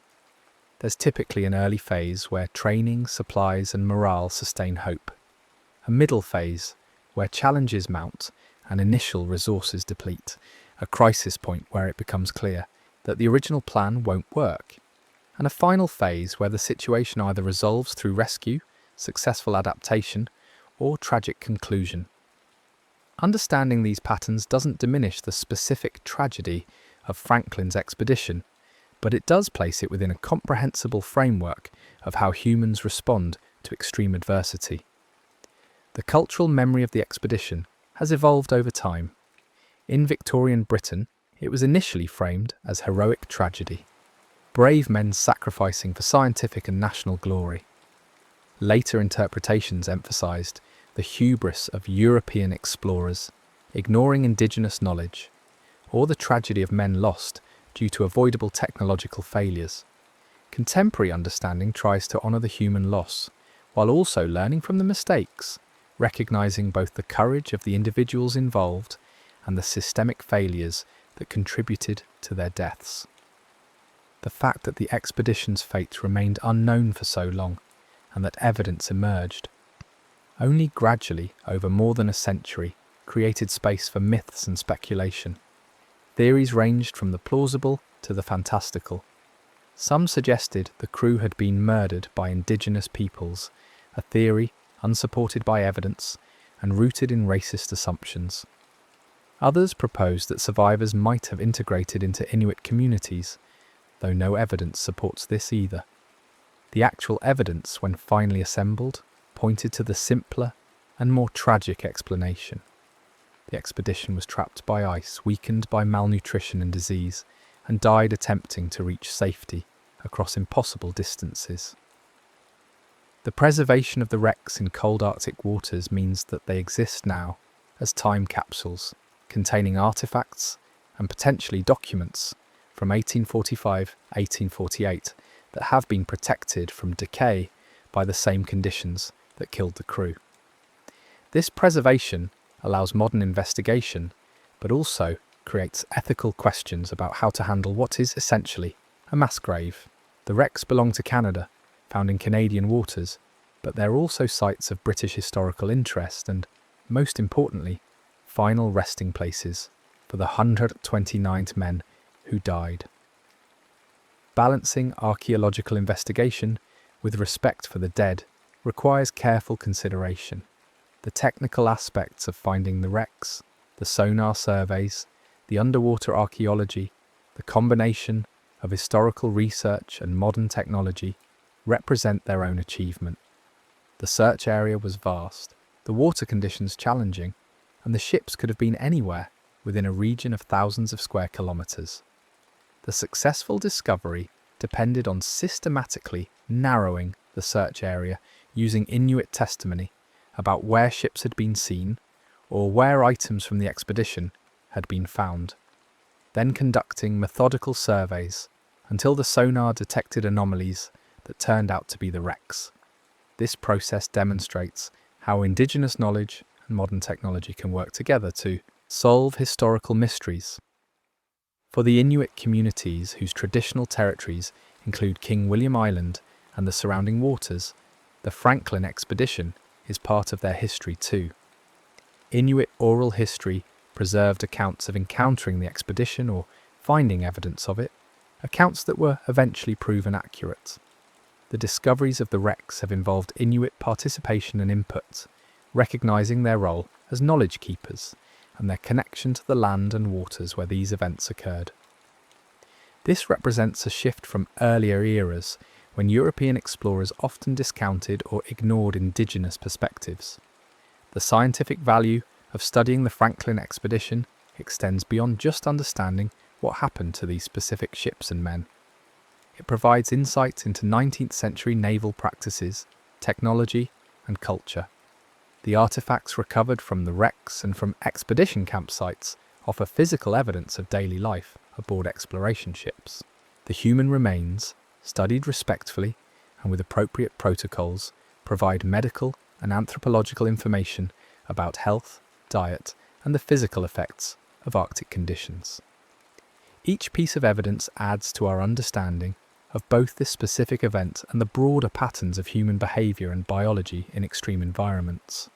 There's typically an early phase where training, supplies, and morale sustain hope. A middle phase where challenges mount and initial resources deplete. A crisis point where it becomes clear that the original plan won't work. And a final phase where the situation either resolves through rescue, successful adaptation, or tragic conclusion. Understanding these patterns doesn't diminish the specific tragedy of Franklin's expedition, but it does place it within a comprehensible framework of how humans respond to extreme adversity. The cultural memory of the expedition has evolved over time. In Victorian Britain, it was initially framed as heroic tragedy, brave men sacrificing for scientific and national glory. Later interpretations emphasised the hubris of European explorers, ignoring indigenous knowledge, or the tragedy of men lost due to avoidable technological failures. Contemporary understanding tries to honour the human loss, while also learning from the mistakes, recognising both the courage of the individuals involved and the systemic failures that contributed to their deaths. The fact that the expedition's fate remained unknown for so long, and that evidence emerged only gradually over more than a century, created space for myths and speculation. Theories ranged from the plausible to the fantastical. Some suggested the crew had been murdered by indigenous peoples, a theory unsupported by evidence and rooted in racist assumptions. Others proposed that survivors might have integrated into Inuit communities, though no evidence supports this either. The actual evidence, when finally assembled, pointed to the simpler and more tragic explanation. The expedition was trapped by ice, weakened by malnutrition and disease, and died attempting to reach safety across impossible distances. The preservation of the wrecks in cold Arctic waters means that they exist now as time capsules, containing artefacts and potentially documents from 1845-1848 that have been protected from decay by the same conditions that killed the crew. This preservation allows modern investigation, but also creates ethical questions about how to handle what is essentially a mass grave. The wrecks belong to Canada, found in Canadian waters, but they're also sites of British historical interest and, most importantly, final resting places for the 129 men who died. Balancing archaeological investigation with respect for the dead requires careful consideration. The technical aspects of finding the wrecks, the sonar surveys, the underwater archaeology, the combination of historical research and modern technology represent their own achievement. The search area was vast, the water conditions challenging, and the ships could have been anywhere within a region of thousands of square kilometres. The successful discovery depended on systematically narrowing the search area using Inuit testimony about where ships had been seen or where items from the expedition had been found, then conducting methodical surveys until the sonar detected anomalies that turned out to be the wrecks. This process demonstrates how indigenous knowledge and modern technology can work together to solve historical mysteries. For the Inuit communities whose traditional territories include King William Island and the surrounding waters, the Franklin expedition is part of their history too. Inuit oral history preserved accounts of encountering the expedition or finding evidence of it, accounts that were eventually proven accurate. The discoveries of the wrecks have involved Inuit participation and input, recognising their role as knowledge keepers and their connection to the land and waters where these events occurred. This represents a shift from earlier eras when European explorers often discounted or ignored indigenous perspectives. The scientific value of studying the Franklin expedition extends beyond just understanding what happened to these specific ships and men. It provides insight into 19th century naval practices, technology, and culture. The artifacts recovered from the wrecks and from expedition campsites offer physical evidence of daily life aboard exploration ships. The human remains, studied respectfully and with appropriate protocols, provide medical and anthropological information about health, diet, and the physical effects of Arctic conditions. Each piece of evidence adds to our understanding of both this specific event and the broader patterns of human behaviour and biology in extreme environments.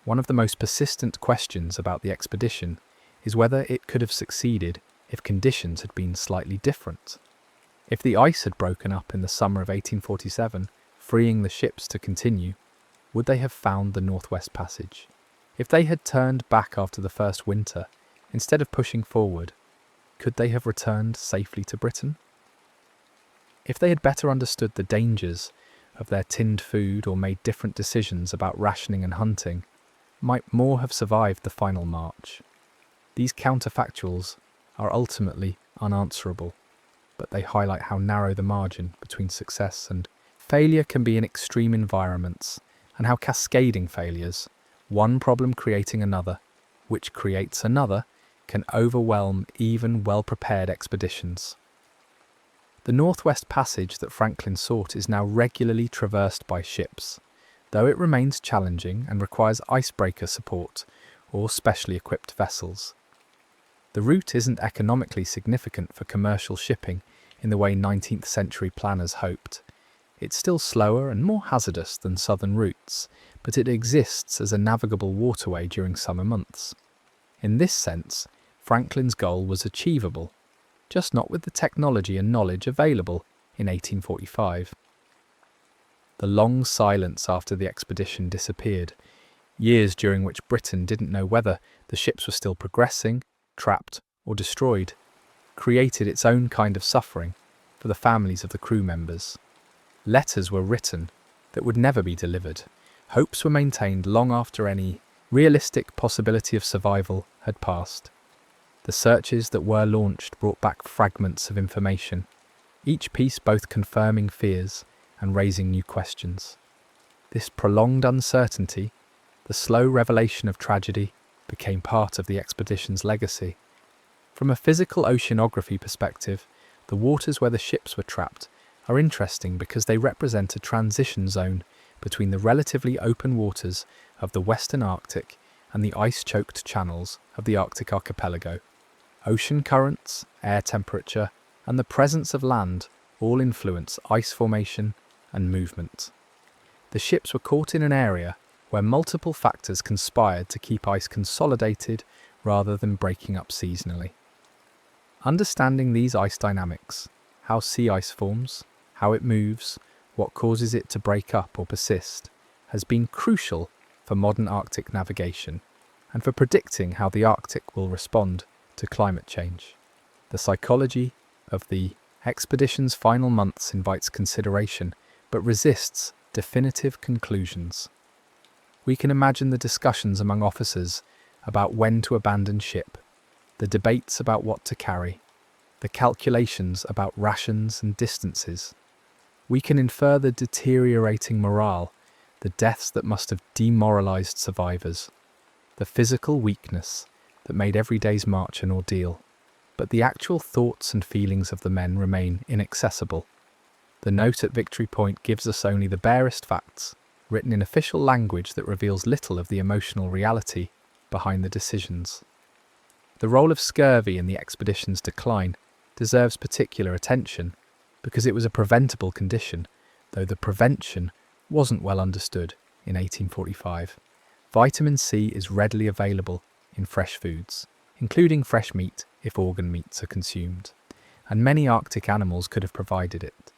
One of the most persistent questions about the expedition is whether it could have succeeded if conditions had been slightly different. If the ice had broken up in the summer of 1847, freeing the ships to continue, would they have found the Northwest Passage? If they had turned back after the first winter, instead of pushing forward, could they have returned safely to Britain? If they had better understood the dangers of their tinned food or made different decisions about rationing and hunting, might more have survived the final march? These counterfactuals are ultimately unanswerable, but they highlight how narrow the margin between success and failure can be in extreme environments, and how cascading failures, one problem creating another, which creates another, can overwhelm even well-prepared expeditions. The Northwest Passage that Franklin sought is now regularly traversed by ships, though it remains challenging and requires icebreaker support or specially equipped vessels. The route isn't economically significant for commercial shipping in the way 19th century planners hoped. It's still slower and more hazardous than southern routes, but it exists as a navigable waterway during summer months. In this sense, Franklin's goal was achievable, just not with the technology and knowledge available in 1845. The long silence after the expedition disappeared, years during which Britain didn't know whether the ships were still progressing, trapped, or destroyed, created its own kind of suffering for the families of the crew members. Letters were written that would never be delivered. Hopes were maintained long after any realistic possibility of survival had passed. The searches that were launched brought back fragments of information, each piece both confirming fears and raising new questions. This prolonged uncertainty, the slow revelation of tragedy, became part of the expedition's legacy. From a physical oceanography perspective, the waters where the ships were trapped are interesting because they represent a transition zone between the relatively open waters of the Western Arctic and the ice-choked channels of the Arctic archipelago. Ocean currents, air temperature, and the presence of land all influence ice formation and movement. The ships were caught in an area where multiple factors conspired to keep ice consolidated rather than breaking up seasonally. Understanding these ice dynamics, how sea ice forms, how it moves, what causes it to break up or persist, has been crucial for modern Arctic navigation and for predicting how the Arctic will respond to climate change. The psychology of the expedition's final months invites consideration, but resists definitive conclusions. We can imagine the discussions among officers about when to abandon ship, the debates about what to carry, the calculations about rations and distances. We can infer the deteriorating morale, the deaths that must have demoralised survivors, the physical weakness that made every day's march an ordeal. But the actual thoughts and feelings of the men remain inaccessible. The note at Victory Point gives us only the barest facts, written in official language that reveals little of the emotional reality behind the decisions. The role of scurvy in the expedition's decline deserves particular attention because it was a preventable condition though the prevention wasn't well understood in 1845. Vitamin C is readily available in fresh foods, including fresh meat if organ meats are consumed, and many Arctic animals could have provided it.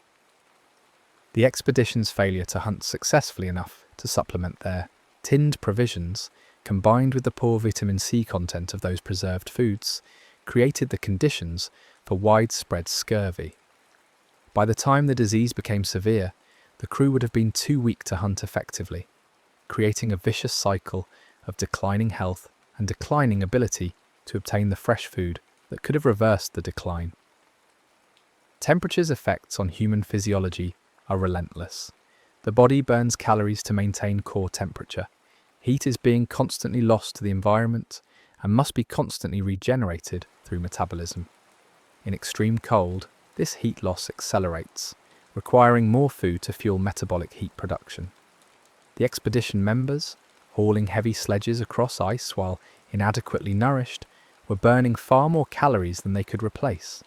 The expedition's failure to hunt successfully enough to supplement their tinned provisions, combined with the poor vitamin C content of those preserved foods, created the conditions for widespread scurvy. By the time the disease became severe, the crew would have been too weak to hunt effectively, creating a vicious cycle of declining health and declining ability to obtain the fresh food that could have reversed the decline. Temperature's effects on human physiology are relentless. The body burns calories to maintain core temperature. Heat is being constantly lost to the environment and must be constantly regenerated through metabolism. In extreme cold, this heat loss accelerates, requiring more food to fuel metabolic heat production. The expedition members, hauling heavy sledges across ice while inadequately nourished, were burning far more calories than they could replace,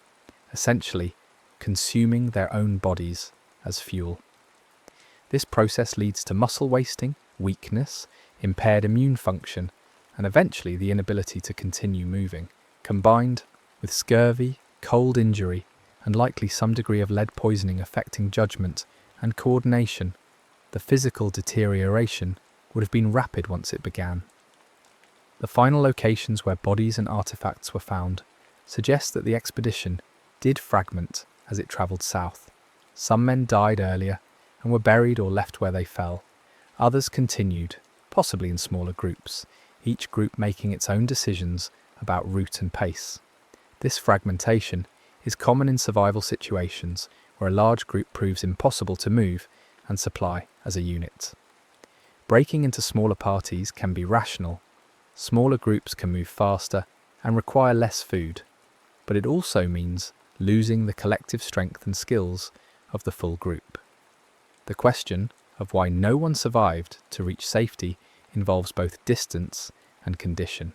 essentially consuming their own bodies as fuel. This process leads to muscle wasting, weakness, impaired immune function, and eventually the inability to continue moving, combined with scurvy, cold injury, and likely some degree of lead poisoning affecting judgment and coordination. The physical deterioration would have been rapid once it began. The final locations where bodies and artifacts were found suggest that the expedition did fragment as it travelled south. Some men died earlier and were buried or left where they fell. Others continued, possibly in smaller groups, each group making its own decisions about route and pace. This fragmentation is common in survival situations where a large group proves impossible to move and supply as a unit. Breaking into smaller parties can be rational. Smaller groups can move faster and require less food, but it also means losing the collective strength and skills of the full group. The question of why no one survived to reach safety involves both distance and condition.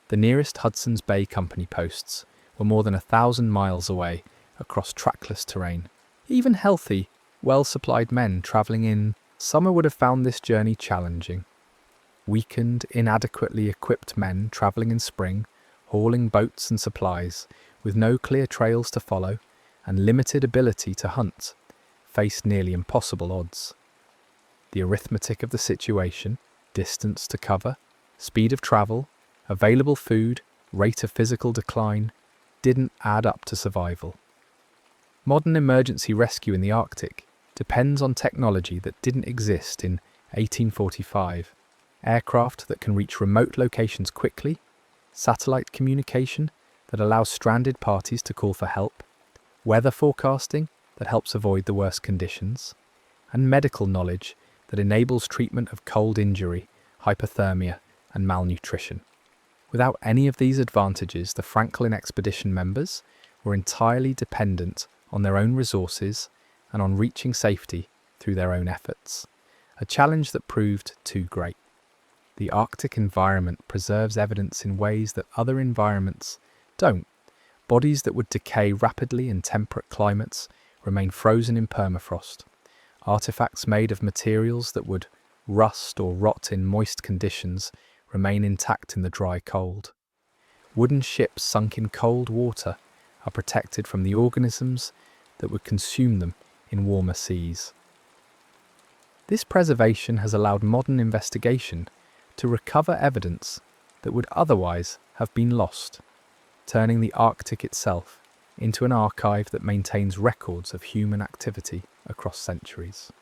The nearest Hudson's Bay Company posts were more than 1,000 miles away across trackless terrain. Even healthy, well-supplied men travelling in summer would have found this journey challenging. Weakened, inadequately equipped men travelling in spring, hauling boats and supplies, with no clear trails to follow and limited ability to hunt, faced nearly impossible odds. The arithmetic of the situation, distance to cover, speed of travel, available food, rate of physical decline, didn't add up to survival. Modern emergency rescue in the Arctic depends on technology that didn't exist in 1845. Aircraft that can reach remote locations quickly, satellite communication that allows stranded parties to call for help, weather forecasting that helps avoid the worst conditions, and medical knowledge that enables treatment of cold injury, hypothermia, and malnutrition. Without any of these advantages, the Franklin expedition members were entirely dependent on their own resources and on reaching safety through their own efforts, a challenge that proved too great. The Arctic environment preserves evidence in ways that other environments don't. Bodies that would decay rapidly in temperate climates remain frozen in permafrost. Artifacts made of materials that would rust or rot in moist conditions remain intact in the dry cold. Wooden ships sunk in cold water are protected from the organisms that would consume them in warmer seas. This preservation has allowed modern investigation to recover evidence that would otherwise have been lost, turning the Arctic itself into an archive that maintains records of human activity across centuries.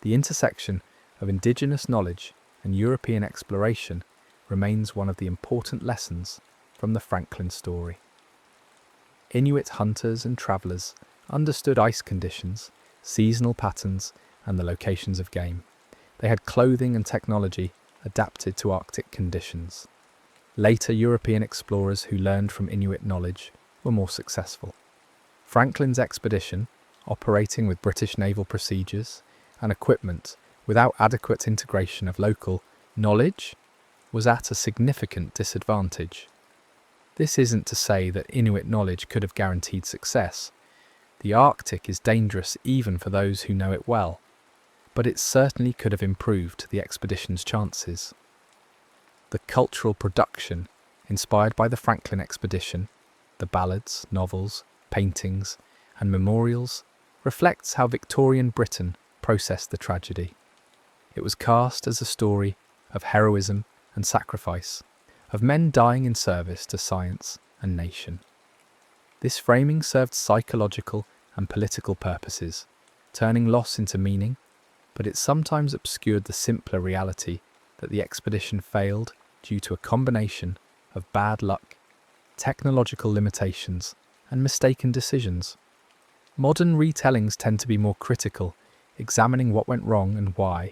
The intersection of indigenous knowledge and European exploration remains one of the important lessons from the Franklin story. Inuit hunters and travellers understood ice conditions, seasonal patterns, and the locations of game. They had clothing and technology adapted to Arctic conditions. Later European explorers who learned from Inuit knowledge were more successful. Franklin's expedition, operating with British naval procedures and equipment without adequate integration of local knowledge, was at a significant disadvantage. This isn't to say that Inuit knowledge could have guaranteed success. The Arctic is dangerous even for those who know it well, but it certainly could have improved the expedition's chances. The cultural production inspired by the Franklin expedition, the ballads, novels, paintings, and memorials, reflects how Victorian Britain processed the tragedy. It was cast as a story of heroism and sacrifice, of men dying in service to science and nation. This framing served psychological and political purposes, turning loss into meaning, but it sometimes obscured the simpler reality that the expedition failed due to a combination of bad luck, technological limitations, and mistaken decisions. Modern retellings tend to be more critical, examining what went wrong and why,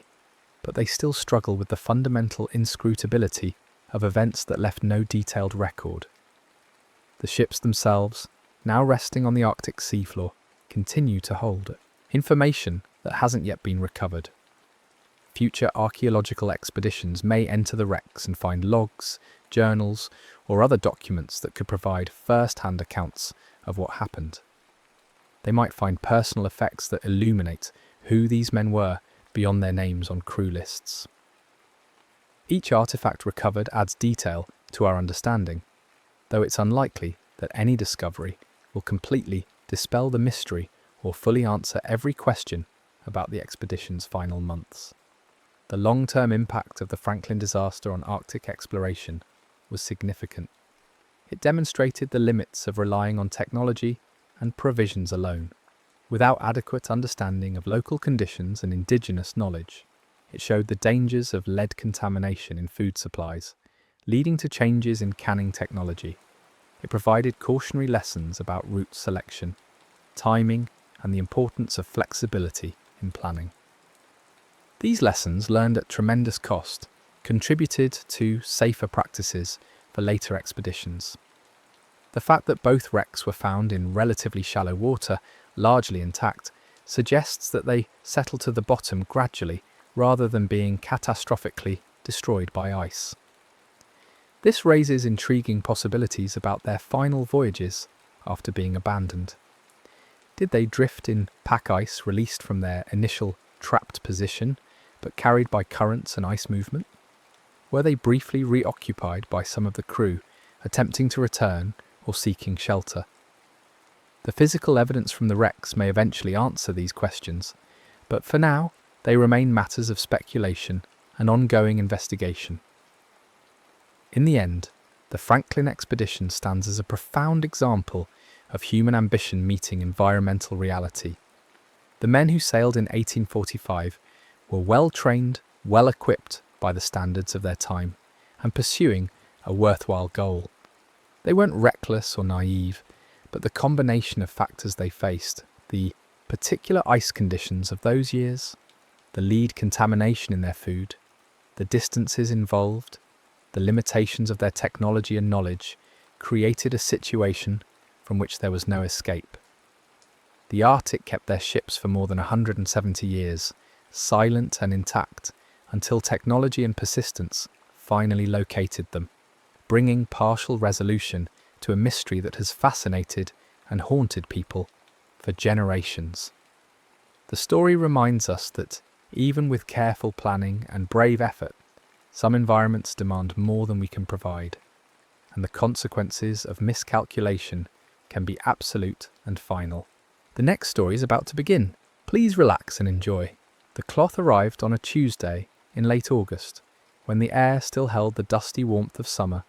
but they still struggle with the fundamental inscrutability of events that left no detailed record. The ships themselves, now resting on the Arctic seafloor, continue to hold information that hasn't yet been recovered. Future archaeological expeditions may enter the wrecks and find logs, journals, or other documents that could provide first-hand accounts of what happened. They might find personal effects that illuminate who these men were beyond their names on crew lists. Each artifact recovered adds detail to our understanding, though it's unlikely that any discovery will completely dispel the mystery or fully answer every question about the expedition's final months. The long-term impact of the Franklin disaster on Arctic exploration was significant. It demonstrated the limits of relying on technology and provisions alone. Without adequate understanding of local conditions and indigenous knowledge, it showed the dangers of lead contamination in food supplies, leading to changes in canning technology. It provided cautionary lessons about route selection, timing, and the importance of flexibility in planning. These lessons, learned at tremendous cost, contributed to safer practices for later expeditions. The fact that both wrecks were found in relatively shallow water, largely intact, suggests that they settled to the bottom gradually rather than being catastrophically destroyed by ice. This raises intriguing possibilities about their final voyages after being abandoned. Did they drift in pack ice released from their initial trapped position, but carried by currents and ice movement? Were they briefly reoccupied by some of the crew, attempting to return or seeking shelter? The physical evidence from the wrecks may eventually answer these questions, but for now, they remain matters of speculation and ongoing investigation. In the end, the Franklin expedition stands as a profound example of human ambition meeting environmental reality. The men who sailed in 1845 were well-trained, well-equipped by the standards of their time, and pursuing a worthwhile goal. They weren't reckless or naive, but the combination of factors they faced, the particular ice conditions of those years, the lead contamination in their food, the distances involved, the limitations of their technology and knowledge, created a situation from which there was no escape. The Arctic kept their ships for more than 170 years, silent and intact, until technology and persistence finally located them, bringing partial resolution to a mystery that has fascinated and haunted people for generations. The story reminds us that, even with careful planning and brave effort, some environments demand more than we can provide, and the consequences of miscalculation can be absolute and final. The next story is about to begin. Please relax and enjoy. The cloth arrived on a Tuesday in late August, when the air still held the dusty warmth of summer,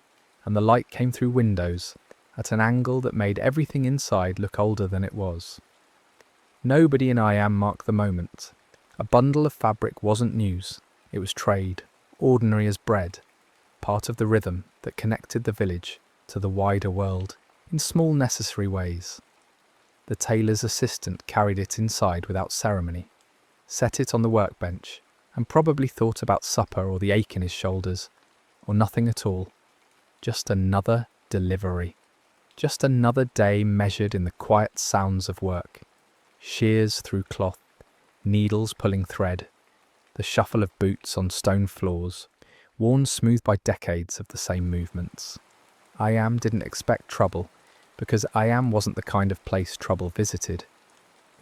and the light came through windows at an angle that made everything inside look older than it was. Nobody in Iam marked the moment. A bundle of fabric wasn't news, it was trade, ordinary as bread, part of the rhythm that connected the village to the wider world in small necessary ways. The tailor's assistant carried it inside without ceremony, set it on the workbench, and probably thought about supper or the ache in his shoulders, or nothing at all. Just another delivery. Just another day measured in the quiet sounds of work. Shears through cloth, needles pulling thread, the shuffle of boots on stone floors, worn smooth by decades of the same movements. Iam didn't expect trouble, because Iam wasn't the kind of place trouble visited.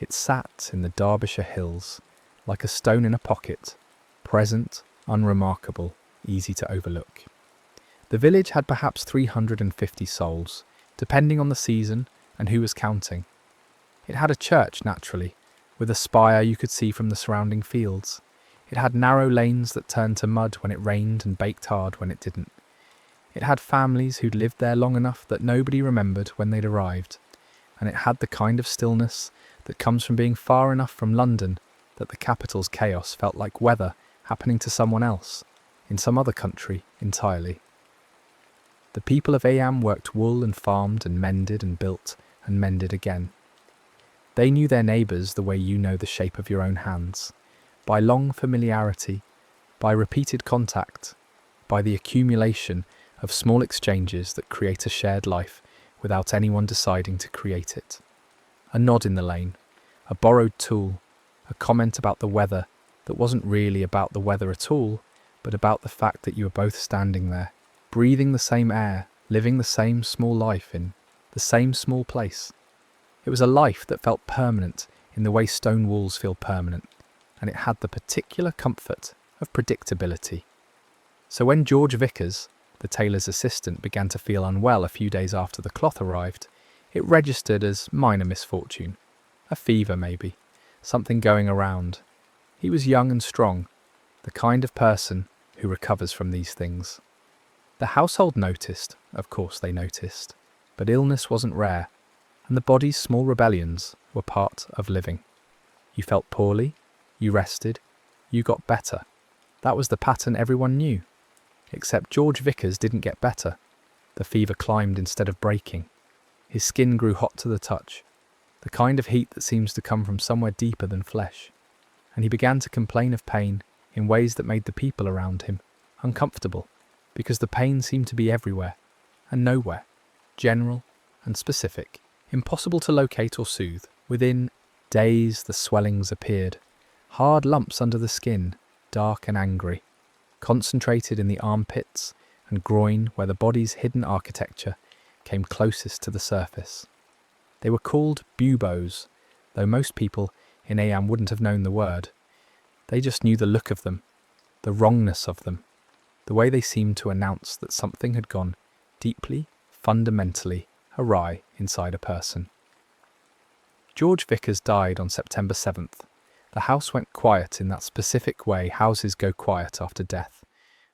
It sat in the Derbyshire hills, like a stone in a pocket, present, unremarkable, easy to overlook. The village had perhaps 350 souls, depending on the season and who was counting. It had a church, naturally, with a spire you could see from the surrounding fields. It had narrow lanes that turned to mud when it rained and baked hard when it didn't. It had families who'd lived there long enough that nobody remembered when they'd arrived, and it had the kind of stillness that comes from being far enough from London that the capital's chaos felt like weather happening to someone else, in some other country entirely. The people of Eyam worked wool and farmed and mended and built and mended again. They knew their neighbours the way you know the shape of your own hands, by long familiarity, by repeated contact, by the accumulation of small exchanges that create a shared life without anyone deciding to create it. A nod in the lane, a borrowed tool, a comment about the weather that wasn't really about the weather at all, but about the fact that you were both standing there, breathing the same air, living the same small life in the same small place. It was a life that felt permanent in the way stone walls feel permanent, and it had the particular comfort of predictability. So when George Vickers, the tailor's assistant, began to feel unwell a few days after the cloth arrived, it registered as minor misfortune. A fever, maybe. Something going around. He was young and strong, the kind of person who recovers from these things. The household noticed, of course they noticed, but illness wasn't rare, and the body's small rebellions were part of living. You felt poorly, you rested, you got better. That was the pattern everyone knew. Except George Vickers didn't get better. The fever climbed instead of breaking. His skin grew hot to the touch, the kind of heat that seems to come from somewhere deeper than flesh, and he began to complain of pain in ways that made the people around him uncomfortable, because the pain seemed to be everywhere and nowhere, general and specific, impossible to locate or soothe. Within days the swellings appeared, hard lumps under the skin, dark and angry, concentrated in the armpits and groin where the body's hidden architecture came closest to the surface. They were called buboes, though most people in Eyam wouldn't have known the word. They just knew the look of them, the wrongness of them, the way they seemed to announce that something had gone deeply, fundamentally awry inside a person. George Vickers died on September 7th. The house went quiet in that specific way houses go quiet after death,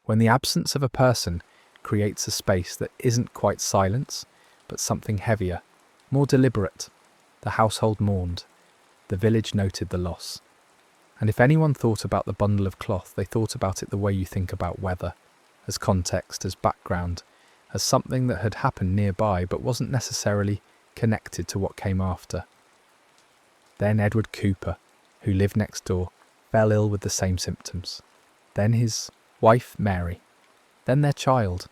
when the absence of a person creates a space that isn't quite silence, but something heavier, more deliberate. The household mourned. The village noted the loss. And if anyone thought about the bundle of cloth, they thought about it the way you think about weather, as context, as background, as something that had happened nearby but wasn't necessarily connected to what came after. Then Edward Cooper, who lived next door, fell ill with the same symptoms. Then his wife, Mary. Then their child.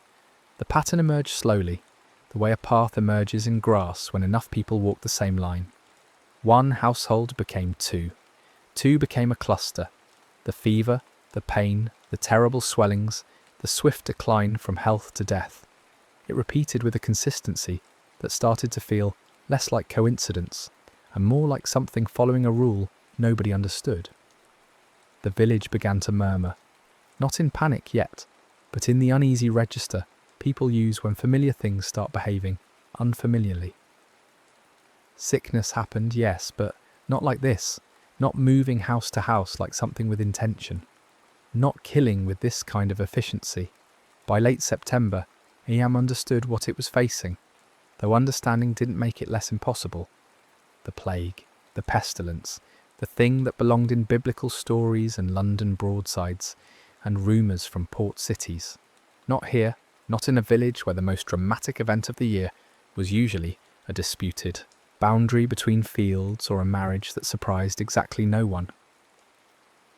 The pattern emerged slowly, the way a path emerges in grass when enough people walk the same line. One household became two. Two became a cluster. The fever, the pain, the terrible swellings, the swift decline from health to death. It repeated with a consistency that started to feel less like coincidence and more like something following a rule nobody understood. The village began to murmur, not in panic yet, but in the uneasy register people use when familiar things start behaving unfamiliarly. Sickness happened, yes, but not like this, not moving house to house like something with intention, not killing with this kind of efficiency. By late September, Eyam understood what it was facing, though understanding didn't make it less impossible. The plague, the pestilence, the thing that belonged in biblical stories and London broadsides and rumours from port cities. Not here, not in a village where the most dramatic event of the year was usually a disputed boundary between fields or a marriage that surprised exactly no one.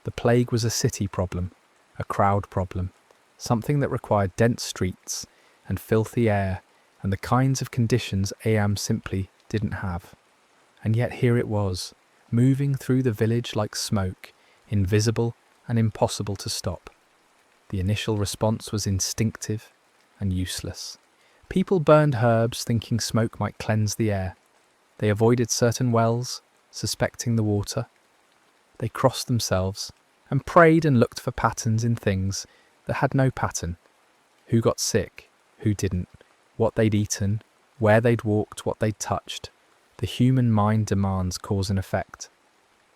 The plague was a city problem, a crowd problem, something that required dense streets and filthy air and the kinds of conditions Eyam simply didn't have. And yet here it was, moving through the village like smoke, invisible and impossible to stop. The initial response was instinctive and useless. People burned herbs thinking smoke might cleanse the air. They avoided certain wells, suspecting the water. They crossed themselves and prayed and looked for patterns in things that had no pattern. Who got sick, who didn't, what they'd eaten, where they'd walked, what they'd touched. The human mind demands cause and effect,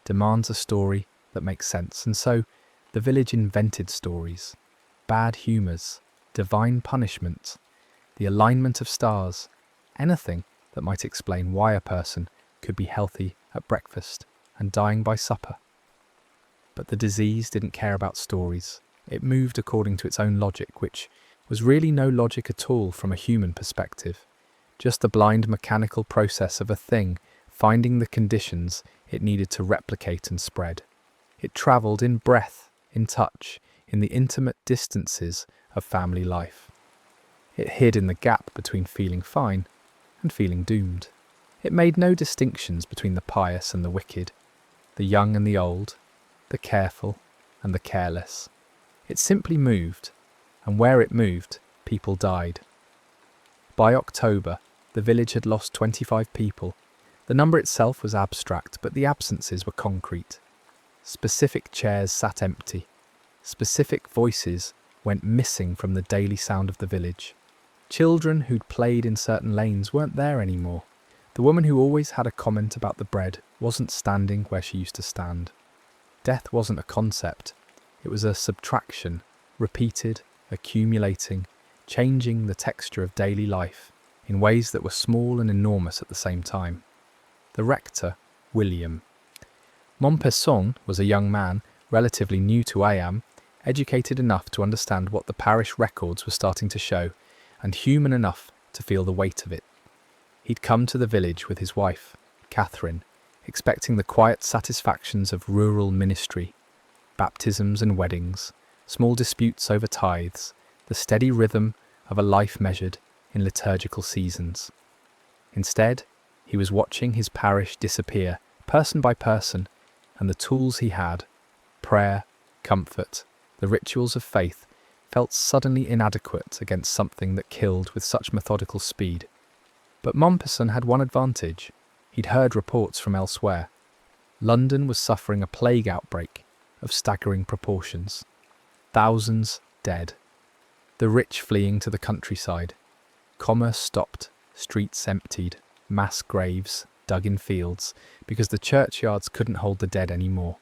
demands a story that makes sense, and so the village invented stories, bad humours, divine punishment, the alignment of stars, anything that might explain why a person could be healthy at breakfast and dying by supper. But the disease didn't care about stories. It moved according to its own logic, which was really no logic at all from a human perspective, just the blind mechanical process of a thing finding the conditions it needed to replicate and spread. It travelled in breath, in touch, in the intimate distances of family life. It hid in the gap between feeling fine and feeling doomed. It made no distinctions between the pious and the wicked, the young and the old, the careful and the careless. It simply moved, and where it moved, people died. By October, the village had lost 25 people. The number itself was abstract, but the absences were concrete. Specific chairs sat empty. Specific voices went missing from the daily sound of the village. Children who'd played in certain lanes weren't there anymore. The woman who always had a comment about the bread wasn't standing where she used to stand. Death wasn't a concept. It was a subtraction, repeated, accumulating, changing the texture of daily life in ways that were small and enormous at the same time. The rector, William. Montpesson was a young man, relatively new to Ayam, educated enough to understand what the parish records were starting to show, and human enough to feel the weight of it. He'd come to the village with his wife, Catherine, expecting the quiet satisfactions of rural ministry, baptisms and weddings, small disputes over tithes, the steady rhythm of a life measured in liturgical seasons. Instead, he was watching his parish disappear, person by person, and the tools he had, prayer, comfort, the rituals of faith, felt suddenly inadequate against something that killed with such methodical speed. But Montpesson had one advantage. He'd heard reports from elsewhere. London was suffering a plague outbreak of staggering proportions. Thousands dead. The rich fleeing to the countryside. Commerce stopped, streets emptied, mass graves dug in fields, because the churchyards couldn't hold the dead anymore.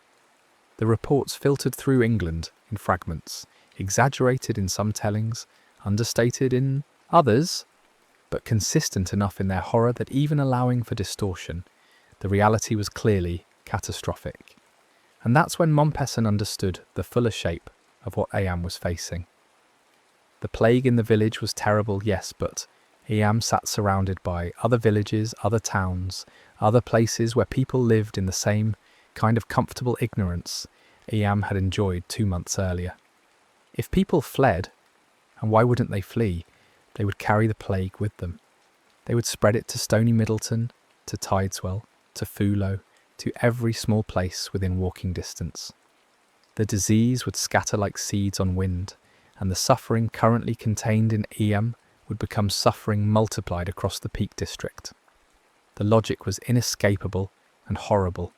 The reports filtered through England in fragments, exaggerated in some tellings, understated in others, but consistent enough in their horror that even allowing for distortion, the reality was clearly catastrophic. And that's when Montpesson understood the fuller shape of what Ayam was facing. The plague in the village was terrible, yes, but Ayam sat surrounded by other villages, other towns, other places where people lived in the same kind of comfortable ignorance Ayam had enjoyed 2 months earlier. If people fled, and why wouldn't they flee, they would carry the plague with them. They would spread it to Stony Middleton, to Tideswell, to Fullow, to every small place within walking distance. The disease would scatter like seeds on wind, and the suffering currently contained in Ayam would become suffering multiplied across the Peak District. The logic was inescapable and horrible.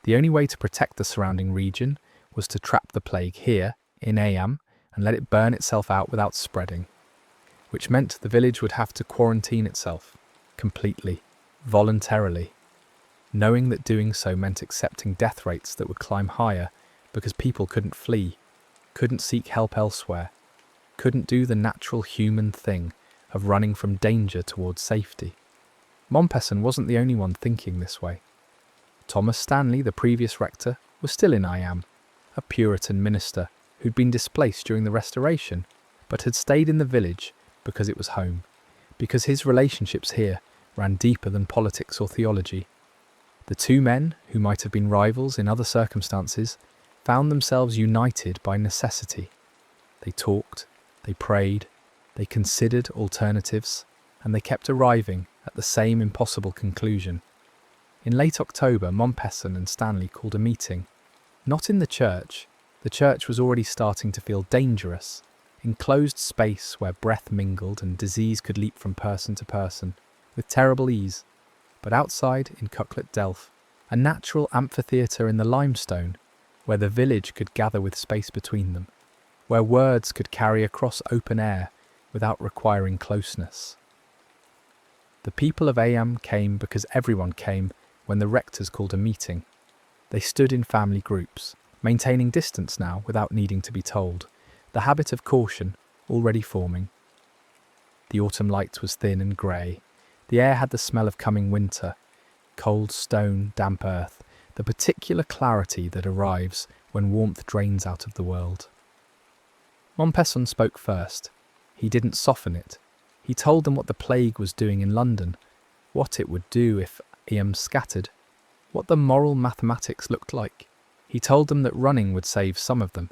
The only way to protect the surrounding region was to trap the plague here, in Ayam, and let it burn itself out without spreading, which meant the village would have to quarantine itself, completely, voluntarily, knowing that doing so meant accepting death rates that would climb higher because people couldn't flee, couldn't seek help elsewhere, couldn't do the natural human thing of running from danger towards safety. Montpesson wasn't the only one thinking this way. Thomas Stanley, the previous rector, was still in Ayam, a Puritan minister who'd been displaced during the Restoration, but had stayed in the village because it was home, because his relationships here ran deeper than politics or theology. The two men, who might have been rivals in other circumstances, found themselves united by necessity. They talked, they prayed, they considered alternatives, and they kept arriving at the same impossible conclusion. In late October, Montpesson and Stanley called a meeting. Not in the church was already starting to feel dangerous, enclosed space where breath mingled and disease could leap from person to person, with terrible ease. But outside, in Coquelet Delph, a natural amphitheatre in the limestone, where the village could gather with space between them, where words could carry across open air without requiring closeness. The people of Ayam came because everyone came when the rectors called a meeting. They stood in family groups, maintaining distance now without needing to be told, the habit of caution already forming. The autumn light was thin and grey. The air had the smell of coming winter, cold stone, damp earth, the particular clarity that arrives when warmth drains out of the world. Montpesson spoke first. He didn't soften it. He told them what the plague was doing in London, what it would do if Ayam scattered, what the moral mathematics looked like. He told them that running would save some of them,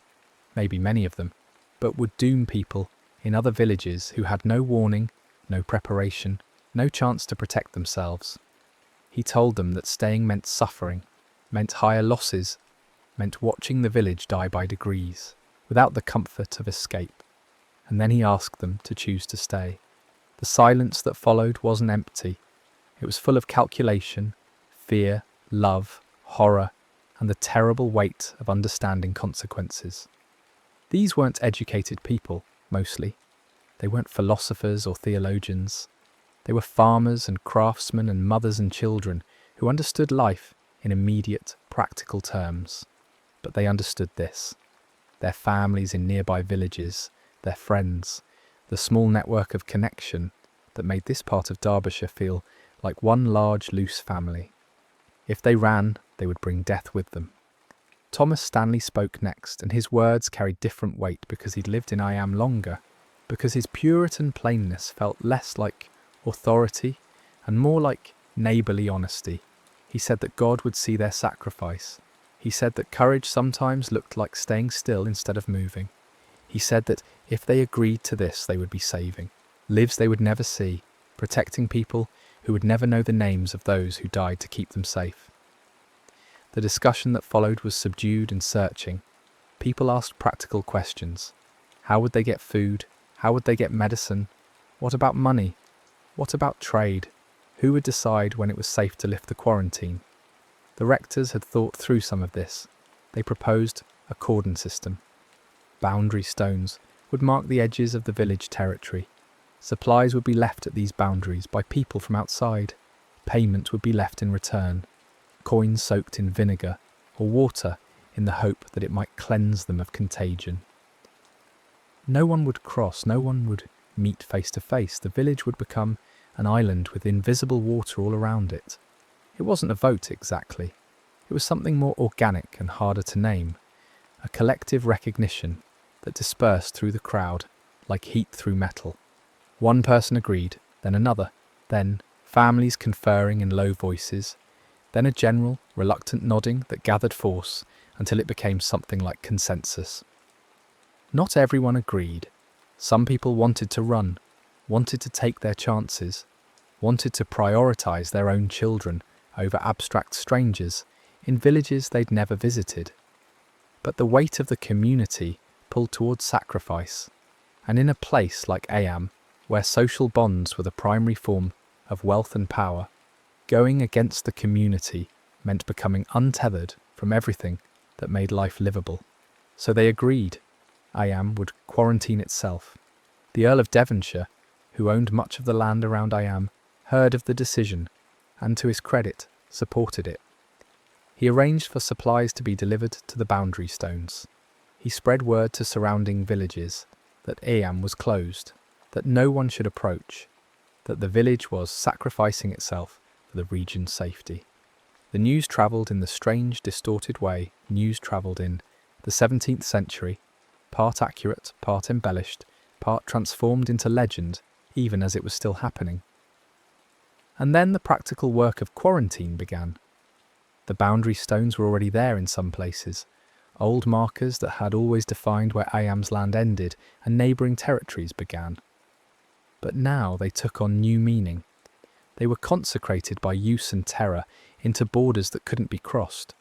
maybe many of them, but would doom people in other villages who had no warning, no preparation, no chance to protect themselves. He told them that staying meant suffering, meant higher losses, meant watching the village die by degrees, without the comfort of escape. And then he asked them to choose to stay. The silence that followed wasn't empty. It was full of calculation, fear, love, horror, and the terrible weight of understanding consequences. These weren't educated people, mostly. They weren't philosophers or theologians. They were farmers and craftsmen and mothers and children who understood life in immediate, practical terms. But they understood this. Their families in nearby villages, their friends, the small network of connection that made this part of Derbyshire feel like one large loose family. If they ran, they would bring death with them. Thomas Stanley spoke next, and his words carried different weight because he'd lived in Ayam longer, because his Puritan plainness felt less like authority and more like neighbourly honesty. He said that God would see their sacrifice. He said that courage sometimes looked like staying still instead of moving. He said that if they agreed to this, they would be saving lives they would never see, protecting people who would never know the names of those who died to keep them safe. The discussion that followed was subdued and searching. People asked practical questions. How would they get food? How would they get medicine? What about money? What about trade? Who would decide when it was safe to lift the quarantine? The rectors had thought through some of this. They proposed a cordon system. Boundary stones would mark the edges of the village territory. Supplies would be left at these boundaries by people from outside. Payment would be left in return. Coins soaked in vinegar or water in the hope that it might cleanse them of contagion. No one would cross, no one would meet face to face. The village would become an island with invisible water all around it. It wasn't a vote exactly. It was something more organic and harder to name. A collective recognition that dispersed through the crowd like heat through metal. One person agreed, then another, then families conferring in low voices, then a general, reluctant nodding that gathered force until it became something like consensus. Not everyone agreed. Some people wanted to run, wanted to take their chances, wanted to prioritise their own children over abstract strangers in villages they'd never visited. But the weight of the community pulled towards sacrifice, and in a place like Ayam, where social bonds were the primary form of wealth and power, going against the community meant becoming untethered from everything that made life livable. So they agreed. Ayam would quarantine itself. The Earl of Devonshire, who owned much of the land around Ayam, heard of the decision and, to his credit, supported it. He arranged for supplies to be delivered to the boundary stones. He spread word to surrounding villages that Ayam was closed, that no one should approach, that the village was sacrificing itself for the region's safety. The news travelled in the strange, distorted way news travelled in the 17th century, part accurate, part embellished, part transformed into legend, even as it was still happening. And then the practical work of quarantine began. The boundary stones were already there in some places, old markers that had always defined where Ayam's land ended and neighbouring territories began. But now they took on new meaning. They were consecrated by use and terror into borders that couldn't be crossed.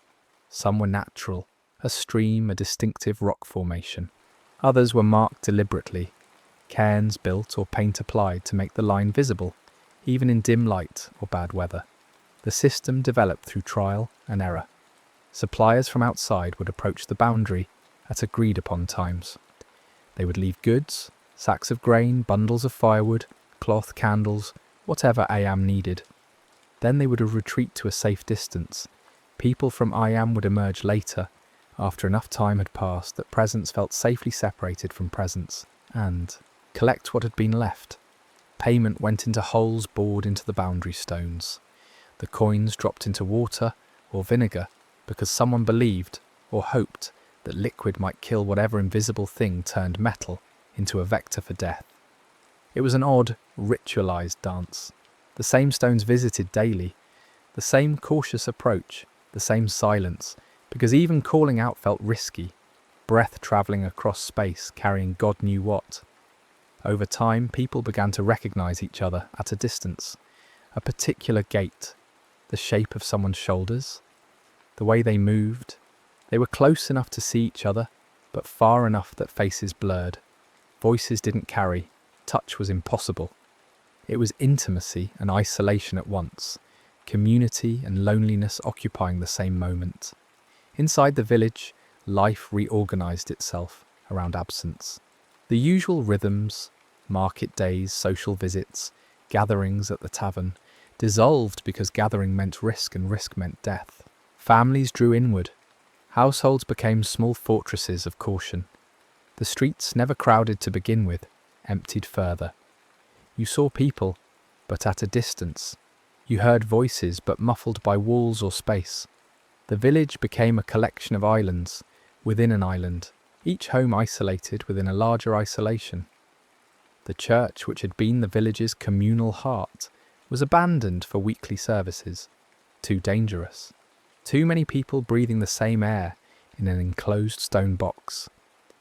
Some were natural, a stream, a distinctive rock formation. Others were marked deliberately, cairns built or paint applied to make the line visible, even in dim light or bad weather. The system developed through trial and error. Suppliers from outside would approach the boundary at agreed-upon times. They would leave goods, sacks of grain, bundles of firewood, cloth, candles, whatever Ayam needed. Then they would retreat to a safe distance. People from Ayam would emerge later, after enough time had passed that presence felt safely separated from presence, and collect what had been left. Payment went into holes bored into the boundary stones. The coins dropped into water or vinegar because someone believed or hoped that liquid might kill whatever invisible thing turned metal into a vector for death. It was an odd, ritualized dance. The same stones visited daily, the same cautious approach, the same silence, because even calling out felt risky, breath travelling across space carrying God knew what. Over time, people began to recognize each other at a distance. A particular gait, the shape of someone's shoulders, the way they moved. They were close enough to see each other, but far enough that faces blurred. Voices didn't carry. Touch was impossible. It was intimacy and isolation at once, community and loneliness occupying the same moment. Inside the village, life reorganized itself around absence. The usual rhythms, market days, social visits, gatherings at the tavern, dissolved because gathering meant risk and risk meant death. Families drew inward. Households became small fortresses of caution. The streets, never crowded to begin with, emptied further. You saw people, but at a distance. You heard voices, but muffled by walls or space. The village became a collection of islands within an island, each home isolated within a larger isolation. The church, which had been the village's communal heart, was abandoned for weekly services. Too dangerous. Too many people breathing the same air in an enclosed stone box.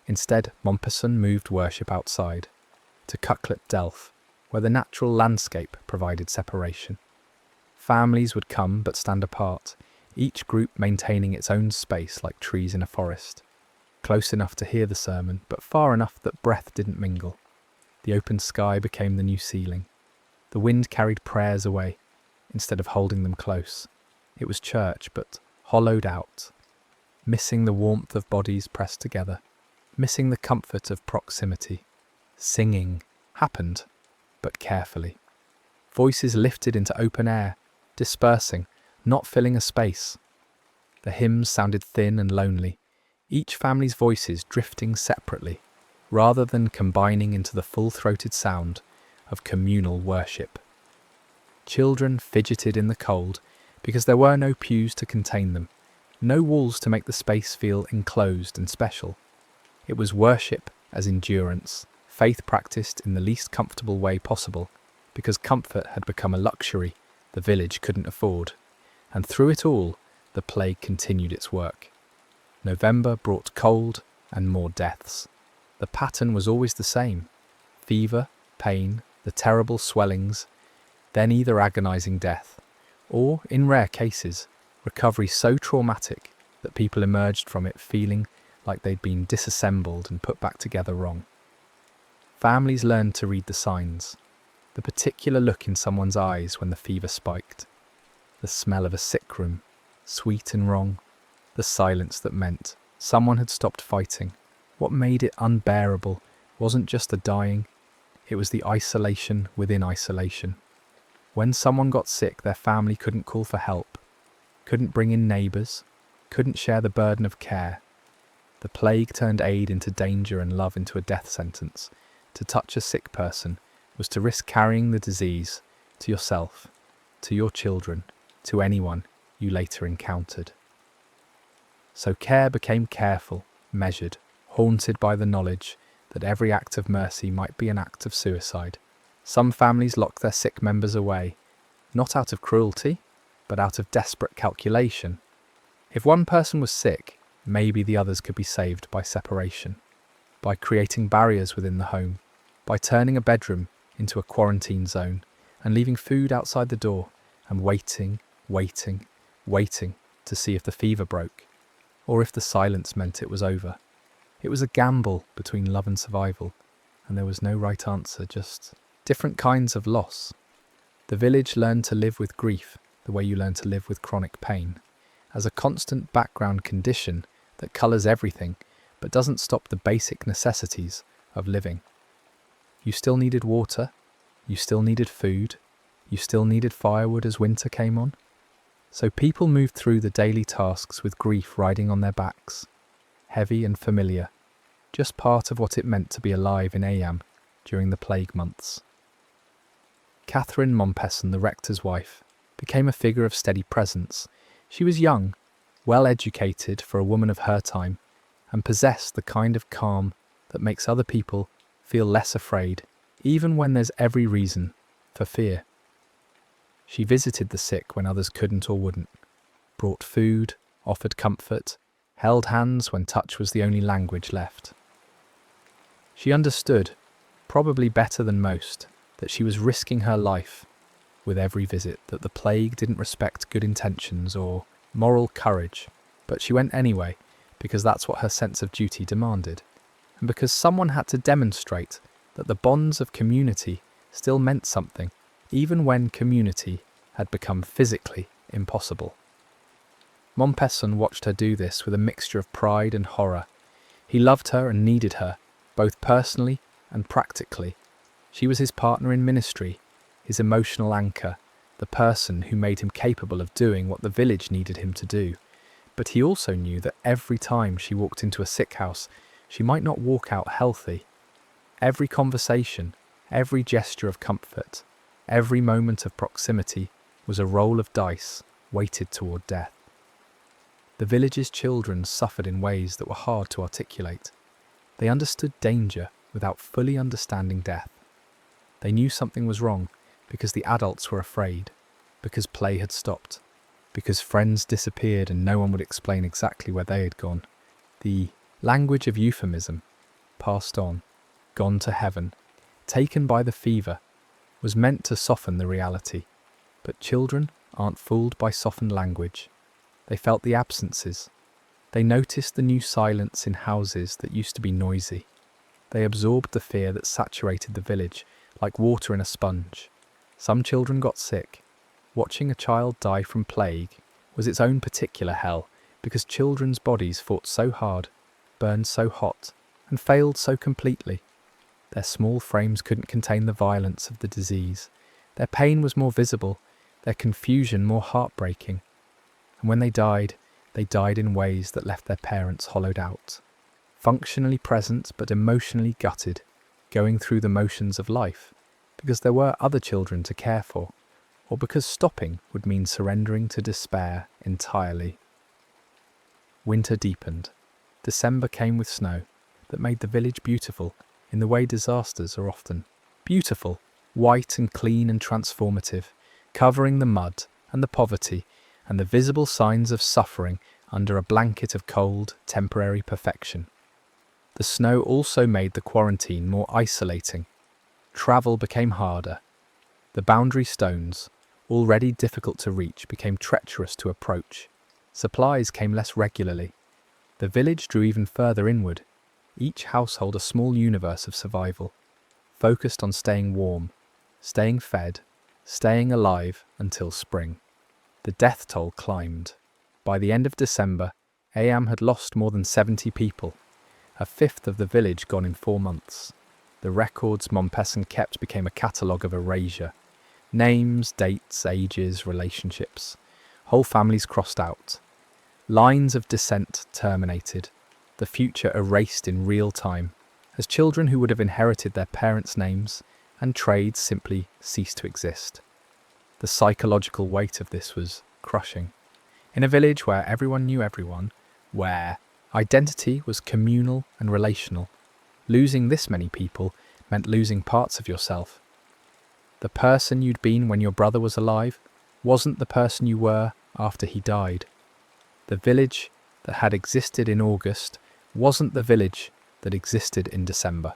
Instead, Mompesson moved worship outside, to Cucklet Delph, where the natural landscape provided separation. Families would come but stand apart, each group maintaining its own space like trees in a forest. Close enough to hear the sermon, but far enough that breath didn't mingle. The open sky became the new ceiling. The wind carried prayers away, instead of holding them close. It was church, but hollowed out, missing the warmth of bodies pressed together, missing the comfort of proximity. Singing happened, but carefully. Voices lifted into open air, dispersing, not filling a space. The hymns sounded thin and lonely, each family's voices drifting separately, rather than combining into the full-throated sound of communal worship. Children fidgeted in the cold because there were no pews to contain them, no walls to make the space feel enclosed and special. It was worship as endurance, faith practiced in the least comfortable way possible, because comfort had become a luxury the village couldn't afford. And through it all, the plague continued its work. November brought cold and more deaths. The pattern was always the same: fever, pain, the terrible swellings, then either agonizing death, or, in rare cases, recovery so traumatic that people emerged from it feeling like they'd been disassembled and put back together wrong. Families learned to read the signs, the particular look in someone's eyes when the fever spiked, the smell of a sick room, sweet and wrong, the silence that meant someone had stopped fighting. What made it unbearable wasn't just the dying, it was the isolation within isolation. When someone got sick, their family couldn't call for help, couldn't bring in neighbours, couldn't share the burden of care. The plague turned aid into danger and love into a death sentence. To touch a sick person was to risk carrying the disease to yourself, to your children, to anyone you later encountered. So care became careful, measured, haunted by the knowledge that every act of mercy might be an act of suicide. Some families locked their sick members away, not out of cruelty, but out of desperate calculation. If one person was sick, maybe the others could be saved by separation, by creating barriers within the home, by turning a bedroom into a quarantine zone and leaving food outside the door and waiting to see if the fever broke, or if the silence meant it was over. It was a gamble between love and survival, and there was no right answer, just different kinds of loss. The village learned to live with grief the way you learn to live with chronic pain, as a constant background condition that colours everything but doesn't stop the basic necessities of living. You still needed water, you still needed food, you still needed firewood as winter came on. So people moved through the daily tasks with grief riding on their backs, heavy and familiar, just part of what it meant to be alive in Ayam during the plague months. Catherine Mompesson, the rector's wife, became a figure of steady presence. She was young, well educated for a woman of her time, and possessed the kind of calm that makes other people feel less afraid, even when there's every reason for fear. She visited the sick when others couldn't or wouldn't, brought food, offered comfort, held hands when touch was the only language left. She understood, probably better than most, that she was risking her life with every visit, that the plague didn't respect good intentions or moral courage, but she went anyway because that's what her sense of duty demanded, and because someone had to demonstrate that the bonds of community still meant something, even when community had become physically impossible. Mompesson watched her do this with a mixture of pride and horror. He loved her and needed her, both personally and practically. She was his partner in ministry, his emotional anchor, the person who made him capable of doing what the village needed him to do. But he also knew that every time she walked into a sick house, she might not walk out healthy. Every conversation, every gesture of comfort, every moment of proximity was a roll of dice weighted toward death. The village's children suffered in ways that were hard to articulate. They understood danger without fully understanding death. They knew something was wrong because the adults were afraid, because play had stopped, because friends disappeared and no one would explain exactly where they had gone. The language of euphemism, passed on, gone to heaven, taken by the fever, was meant to soften the reality. But children aren't fooled by softened language. They felt the absences. They noticed the new silence in houses that used to be noisy. They absorbed the fear that saturated the village like water in a sponge. Some children got sick. Watching a child die from plague was its own particular hell, because children's bodies fought so hard, burned so hot, and failed so completely. Their small frames couldn't contain the violence of the disease. Their pain was more visible, their confusion more heartbreaking. And when they died in ways that left their parents hollowed out, functionally present but emotionally gutted, going through the motions of life, because there were other children to care for, or because stopping would mean surrendering to despair entirely. Winter deepened. December came with snow that made the village beautiful in the way disasters are often. Beautiful, white and clean and transformative, covering the mud and the poverty and the visible signs of suffering under a blanket of cold, temporary perfection. The snow also made the quarantine more isolating. Travel became harder. The boundary stones, already difficult to reach, became treacherous to approach. Supplies came less regularly. The village drew even further inward, each household a small universe of survival, focused on staying warm, staying fed, staying alive until spring. The death toll climbed. By the end of December, Ayam had lost more than 70 people, a fifth of the village gone in 4 months. The records Mompesson kept became a catalogue of erasure. Names, dates, ages, relationships. Whole families crossed out. Lines of descent terminated. The future erased in real time, as children who would have inherited their parents' names and trades simply ceased to exist. The psychological weight of this was crushing. In a village where everyone knew everyone, where identity was communal and relational, losing this many people meant losing parts of yourself. The person you'd been when your brother was alive wasn't the person you were after he died. The village that had existed in August wasn't the village that existed in December.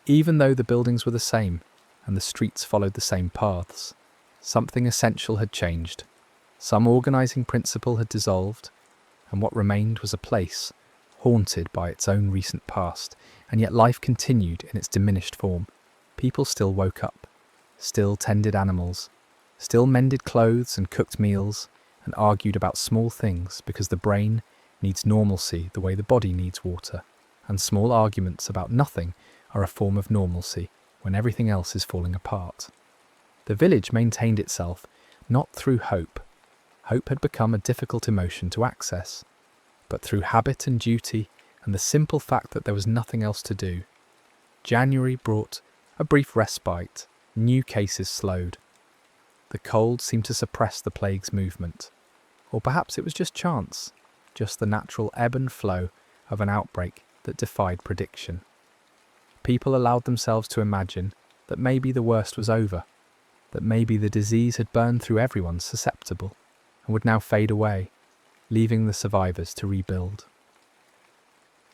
Even though the buildings were the same and the streets followed the same paths, something essential had changed. Some organising principle had dissolved, and what remained was a place haunted by its own recent past, and yet life continued in its diminished form. People still woke up, still tended animals, still mended clothes and cooked meals and argued about small things because the brain needs normalcy the way the body needs water, and small arguments about nothing are a form of normalcy when everything else is falling apart. The village maintained itself not through hope. Hope had become a difficult emotion to access, but through habit and duty and the simple fact that there was nothing else to do. January brought a brief respite. New cases slowed. The cold seemed to suppress the plague's movement. Or perhaps it was just chance, just the natural ebb and flow of an outbreak that defied prediction. People allowed themselves to imagine that maybe the worst was over, that maybe the disease had burned through everyone susceptible and would now fade away, leaving the survivors to rebuild.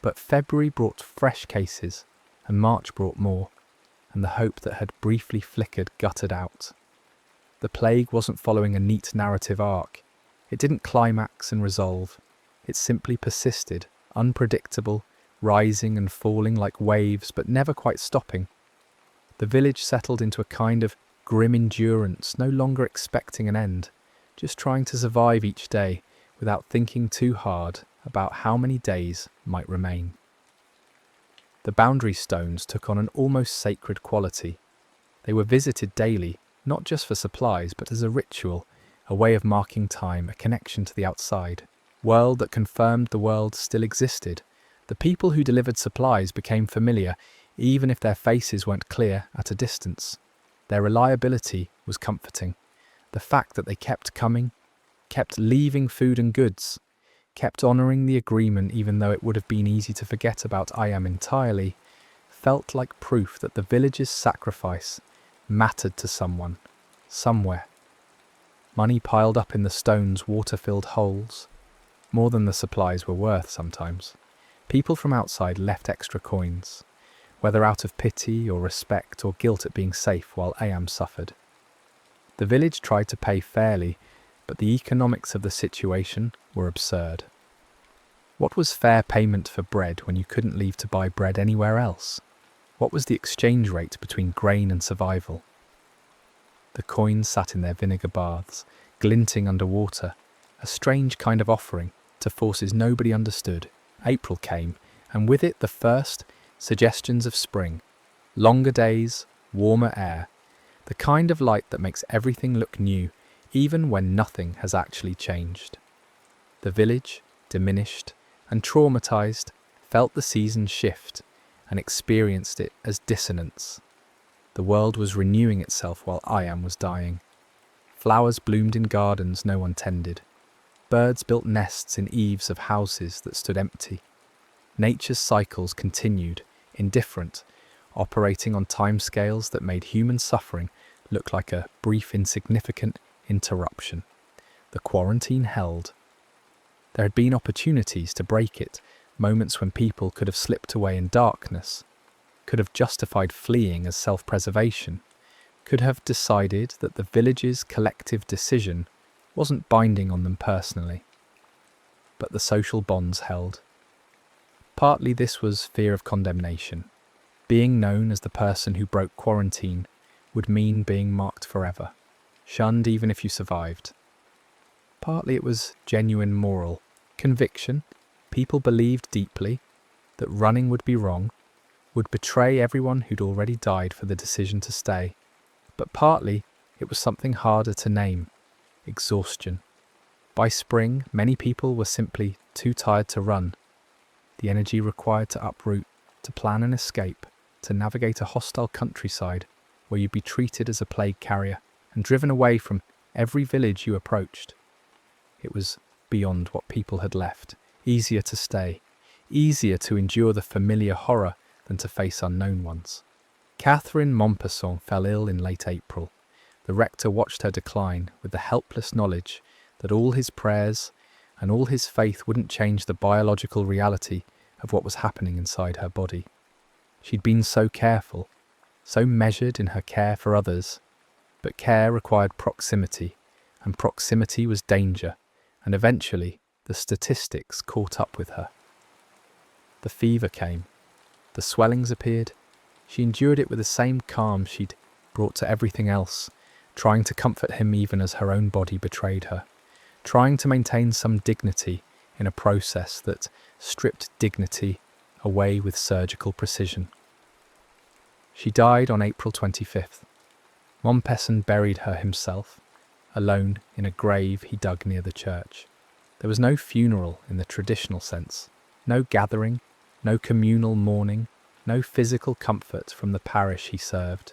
But February brought fresh cases, and March brought more, and the hope that had briefly flickered guttered out. The plague wasn't following a neat narrative arc. It didn't climax and resolve. It simply persisted, unpredictable, rising and falling like waves, but never quite stopping. The village settled into a kind of grim endurance, no longer expecting an end, just trying to survive each day without thinking too hard about how many days might remain. The boundary stones took on an almost sacred quality. They were visited daily, not just for supplies, but as a ritual, a way of marking time, a connection to the outside world that confirmed the world still existed. The people who delivered supplies became familiar, even if their faces weren't clear at a distance. Their reliability was comforting. The fact that they kept coming, kept leaving food and goods, kept honouring the agreement even though it would have been easy to forget about I am entirely, felt like proof that the village's sacrifice mattered to someone, somewhere. Money piled up in the stones' water-filled holes, more than the supplies were worth sometimes. People from outside left extra coins, whether out of pity or respect or guilt at being safe while Ayam suffered. The village tried to pay fairly, but the economics of the situation were absurd. What was fair payment for bread when you couldn't leave to buy bread anywhere else? What was the exchange rate between grain and survival? The coins sat in their vinegar baths, glinting under water, a strange kind of offering to forces nobody understood. April came, and with it the first suggestions of spring. Longer days, warmer air, the kind of light that makes everything look new, even when nothing has actually changed. The village, diminished and traumatized, felt the season shift and experienced it as dissonance. The world was renewing itself while Ayam was dying. Flowers bloomed in gardens no one tended. Birds built nests in eaves of houses that stood empty. Nature's cycles continued, indifferent, operating on timescales that made human suffering look like a brief, insignificant interruption. The quarantine held. There had been opportunities to break it, moments when people could have slipped away in darkness, could have justified fleeing as self-preservation, could have decided that the village's collective decision wasn't binding on them personally. But the social bonds held. Partly this was fear of condemnation. Being known as the person who broke quarantine would mean being marked forever, shunned even if you survived. Partly it was genuine moral conviction. People believed deeply that running would be wrong, would betray everyone who'd already died for the decision to stay. But partly it was something harder to name: exhaustion. By spring, many people were simply too tired to run. The energy required to uproot, to plan an escape, to navigate a hostile countryside where you'd be treated as a plague carrier and driven away from every village you approached. It was beyond what people had left, easier to stay, easier to endure the familiar horror than to face unknown ones. Catherine Montpesson fell ill in late April. The rector watched her decline with the helpless knowledge that all his prayers and all his faith wouldn't change the biological reality of what was happening inside her body. She'd been so careful, so measured in her care for others, but care required proximity, and proximity was danger, and eventually the statistics caught up with her. The fever came. The swellings appeared. She endured it with the same calm she'd brought to everything else, trying to comfort him even as her own body betrayed her, trying to maintain some dignity in a process that stripped dignity away with surgical precision. She died on April 25th. Mompesson buried her himself, alone in a grave he dug near the church. There was no funeral in the traditional sense, no gathering, no communal mourning, no physical comfort from the parish he served.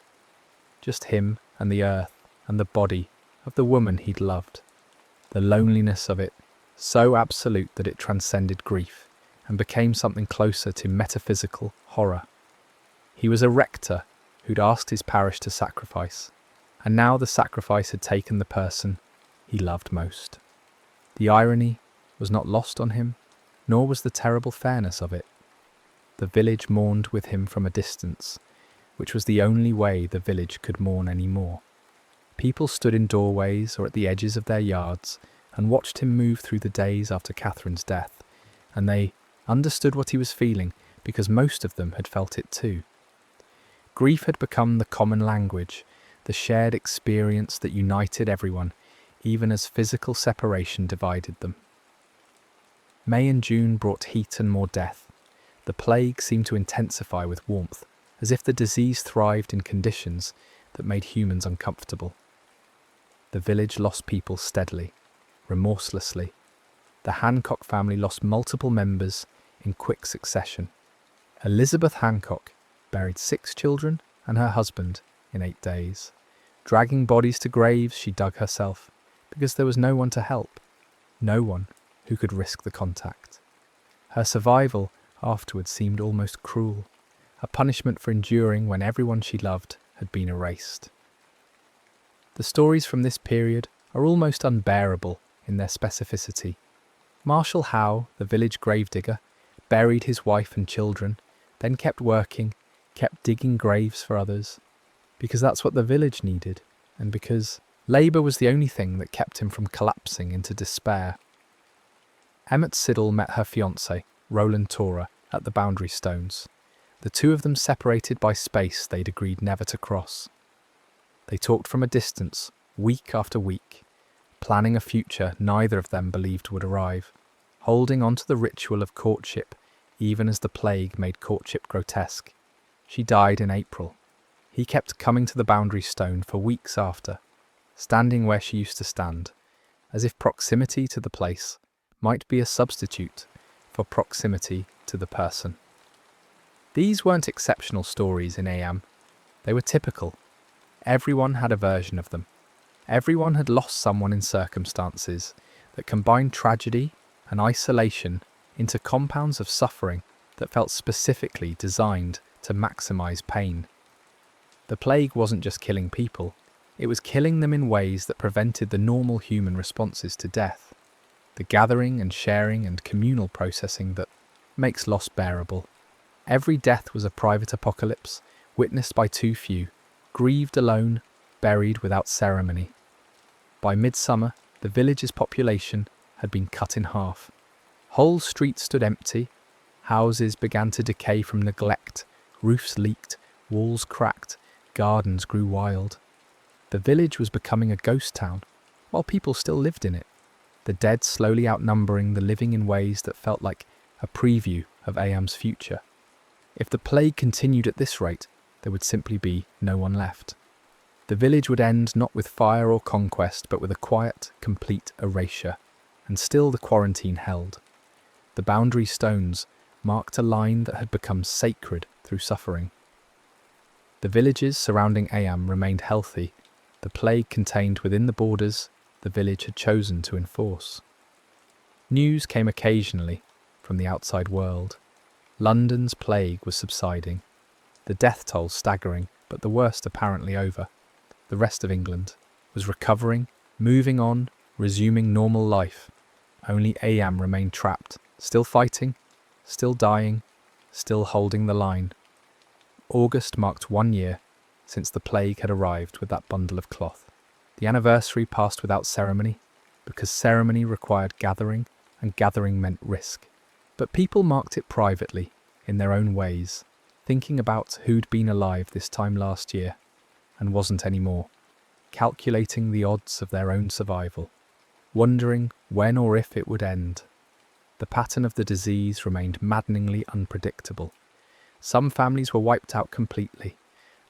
Just him and the earth and the body of the woman he'd loved. The loneliness of it, so absolute that it transcended grief and became something closer to metaphysical horror. He was a rector who'd asked his parish to sacrifice, and now the sacrifice had taken the person he loved most. The irony was not lost on him, nor was the terrible fairness of it. The village mourned with him from a distance, which was the only way the village could mourn any more. People stood in doorways or at the edges of their yards and watched him move through the days after Catherine's death, and they understood what he was feeling because most of them had felt it too. Grief had become the common language, the shared experience that united everyone, even as physical separation divided them. May and June brought heat and more death. The plague seemed to intensify with warmth, as if the disease thrived in conditions that made humans uncomfortable. The village lost people steadily, remorselessly. The Hancock family lost multiple members in quick succession. Elizabeth Hancock buried 6 children and her husband in 8 days. Dragging bodies to graves she dug herself, because there was no one to help, no one who could risk the contact. Her survival afterwards seemed almost cruel, a punishment for enduring when everyone she loved had been erased. The stories from this period are almost unbearable in their specificity. Marshall Howe, the village gravedigger, buried his wife and children, then kept working, kept digging graves for others, because that's what the village needed, and because labour was the only thing that kept him from collapsing into despair. Emmett Siddall met her fiancé, Roland Tora, at the boundary stones. The two of them separated by space they'd agreed never to cross. They talked from a distance, week after week, planning a future neither of them believed would arrive, holding on to the ritual of courtship even as the plague made courtship grotesque. She died in April. He kept coming to the boundary stone for weeks after, standing where she used to stand, as if proximity to the place might be a substitute for proximity to the person. These weren't exceptional stories in AM. They were typical. Everyone had a version of them. Everyone had lost someone in circumstances that combined tragedy and isolation into compounds of suffering that felt specifically designed to maximize pain. The plague wasn't just killing people, it was killing them in ways that prevented the normal human responses to death, the gathering and sharing and communal processing that makes loss bearable. Every death was a private apocalypse, witnessed by too few, grieved alone, buried without ceremony. By midsummer, the village's population had been cut in half. Whole streets stood empty, houses began to decay from neglect, roofs leaked, walls cracked, gardens grew wild. The village was becoming a ghost town, while people still lived in it, the dead slowly outnumbering the living in ways that felt like a preview of AM's future. If the plague continued at this rate, there would simply be no one left. The village would end not with fire or conquest, but with a quiet, complete erasure, and still the quarantine held. The boundary stones marked a line that had become sacred through suffering. The villages surrounding AM remained healthy, the plague contained within the borders the village had chosen to enforce. News came occasionally from the outside world. London's plague was subsiding, the death toll staggering, but the worst apparently over. The rest of England was recovering, moving on, resuming normal life. Only AM remained trapped, still fighting, still dying, still holding the line. August marked 1 year since the plague had arrived with that bundle of cloth. The anniversary passed without ceremony, because ceremony required gathering, and gathering meant risk. But people marked it privately, in their own ways, thinking about who'd been alive this time last year, and wasn't anymore. calculating the odds of their own survival, wondering when or if it would end. The pattern of the disease remained maddeningly unpredictable. Some families were wiped out completely.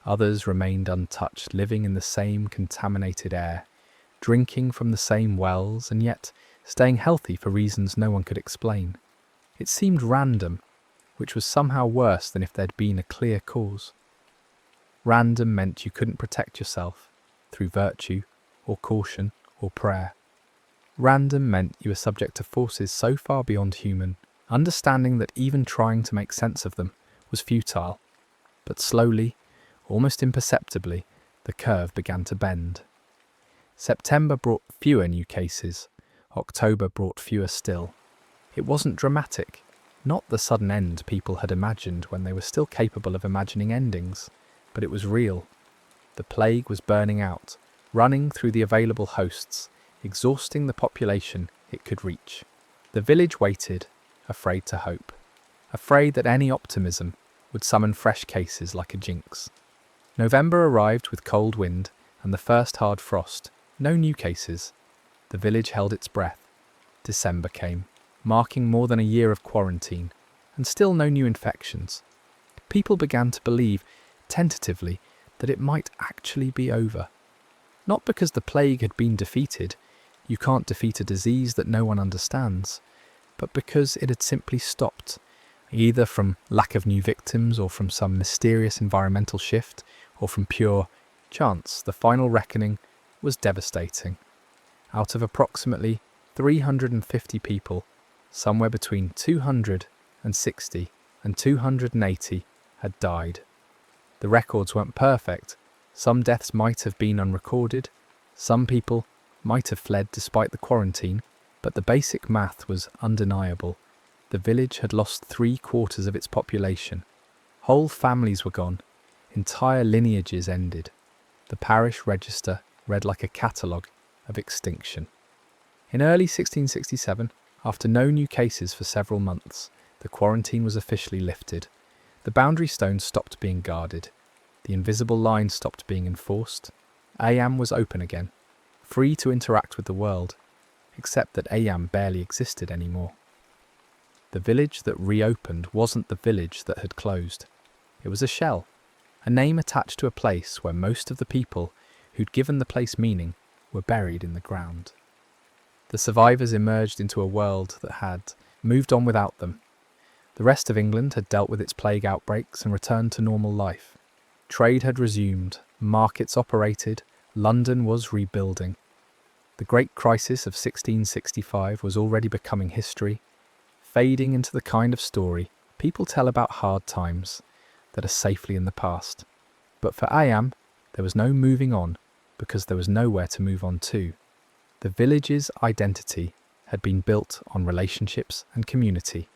Others remained untouched, living in the same contaminated air, drinking from the same wells, and yet staying healthy for reasons no one could explain. It seemed random, which was somehow worse than if there'd been a clear cause. Random meant you couldn't protect yourself through virtue or caution or prayer. Random meant you were subject to forces so far beyond human, understanding that even trying to make sense of them was futile. But slowly, almost imperceptibly, the curve began to bend. September brought fewer new cases. October brought fewer still. It wasn't dramatic, not the sudden end people had imagined when they were still capable of imagining endings, but it was real. The plague was burning out, running through the available hosts, exhausting the population it could reach. The village waited, afraid to hope, afraid that any optimism would summon fresh cases like a jinx. November arrived with cold wind and the first hard frost. No new cases. The village held its breath. December came, marking more than a year of quarantine, and still no new infections. People began to believe, tentatively, that it might actually be over. Not because the plague had been defeated — you can't defeat a disease that no one understands — but because it had simply stopped, either from lack of new victims or from some mysterious environmental shift or from pure chance. The final reckoning was devastating. Out of approximately 350 people, somewhere between 260 and 280 had died. The records weren't perfect. Some deaths might have been unrecorded, some people might have fled despite the quarantine, but the basic math was undeniable. The village had lost 3/4 of its population. Whole families were gone. Entire lineages ended. The parish register read like a catalogue of extinction. In early 1667, after no new cases for several months, the quarantine was officially lifted. The boundary stones stopped being guarded. The invisible line stopped being enforced. Ayam was open again, free to interact with the world, except that Ayam barely existed anymore. The village that reopened wasn't the village that had closed. It was a shell, a name attached to a place where most of the people who'd given the place meaning were buried in the ground. The survivors emerged into a world that had moved on without them. The rest of England had dealt with its plague outbreaks and returned to normal life. Trade had resumed, markets operated, London was rebuilding. The Great Crisis of 1665 was already becoming history, fading into the kind of story people tell about hard times that are safely in the past. But for Ayam, there was no moving on because there was nowhere to move on to. The village's identity had been built on relationships and community,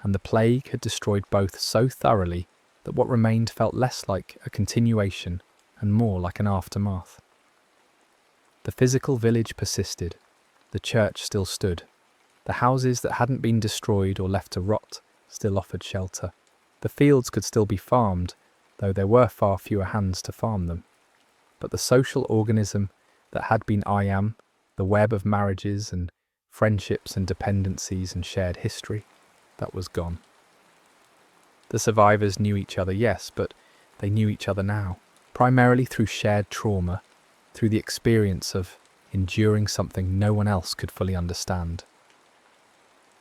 and the plague had destroyed both so thoroughly that what remained felt less like a continuation and more like an aftermath. The physical village persisted. The church still stood. The houses that hadn't been destroyed or left to rot still offered shelter. The fields could still be farmed, though there were far fewer hands to farm them. But the social organism that had been Ayam, the web of marriages and friendships and dependencies and shared history, that was gone. The survivors knew each other, yes, but they knew each other now, primarily through shared trauma, through the experience of enduring something no one else could fully understand.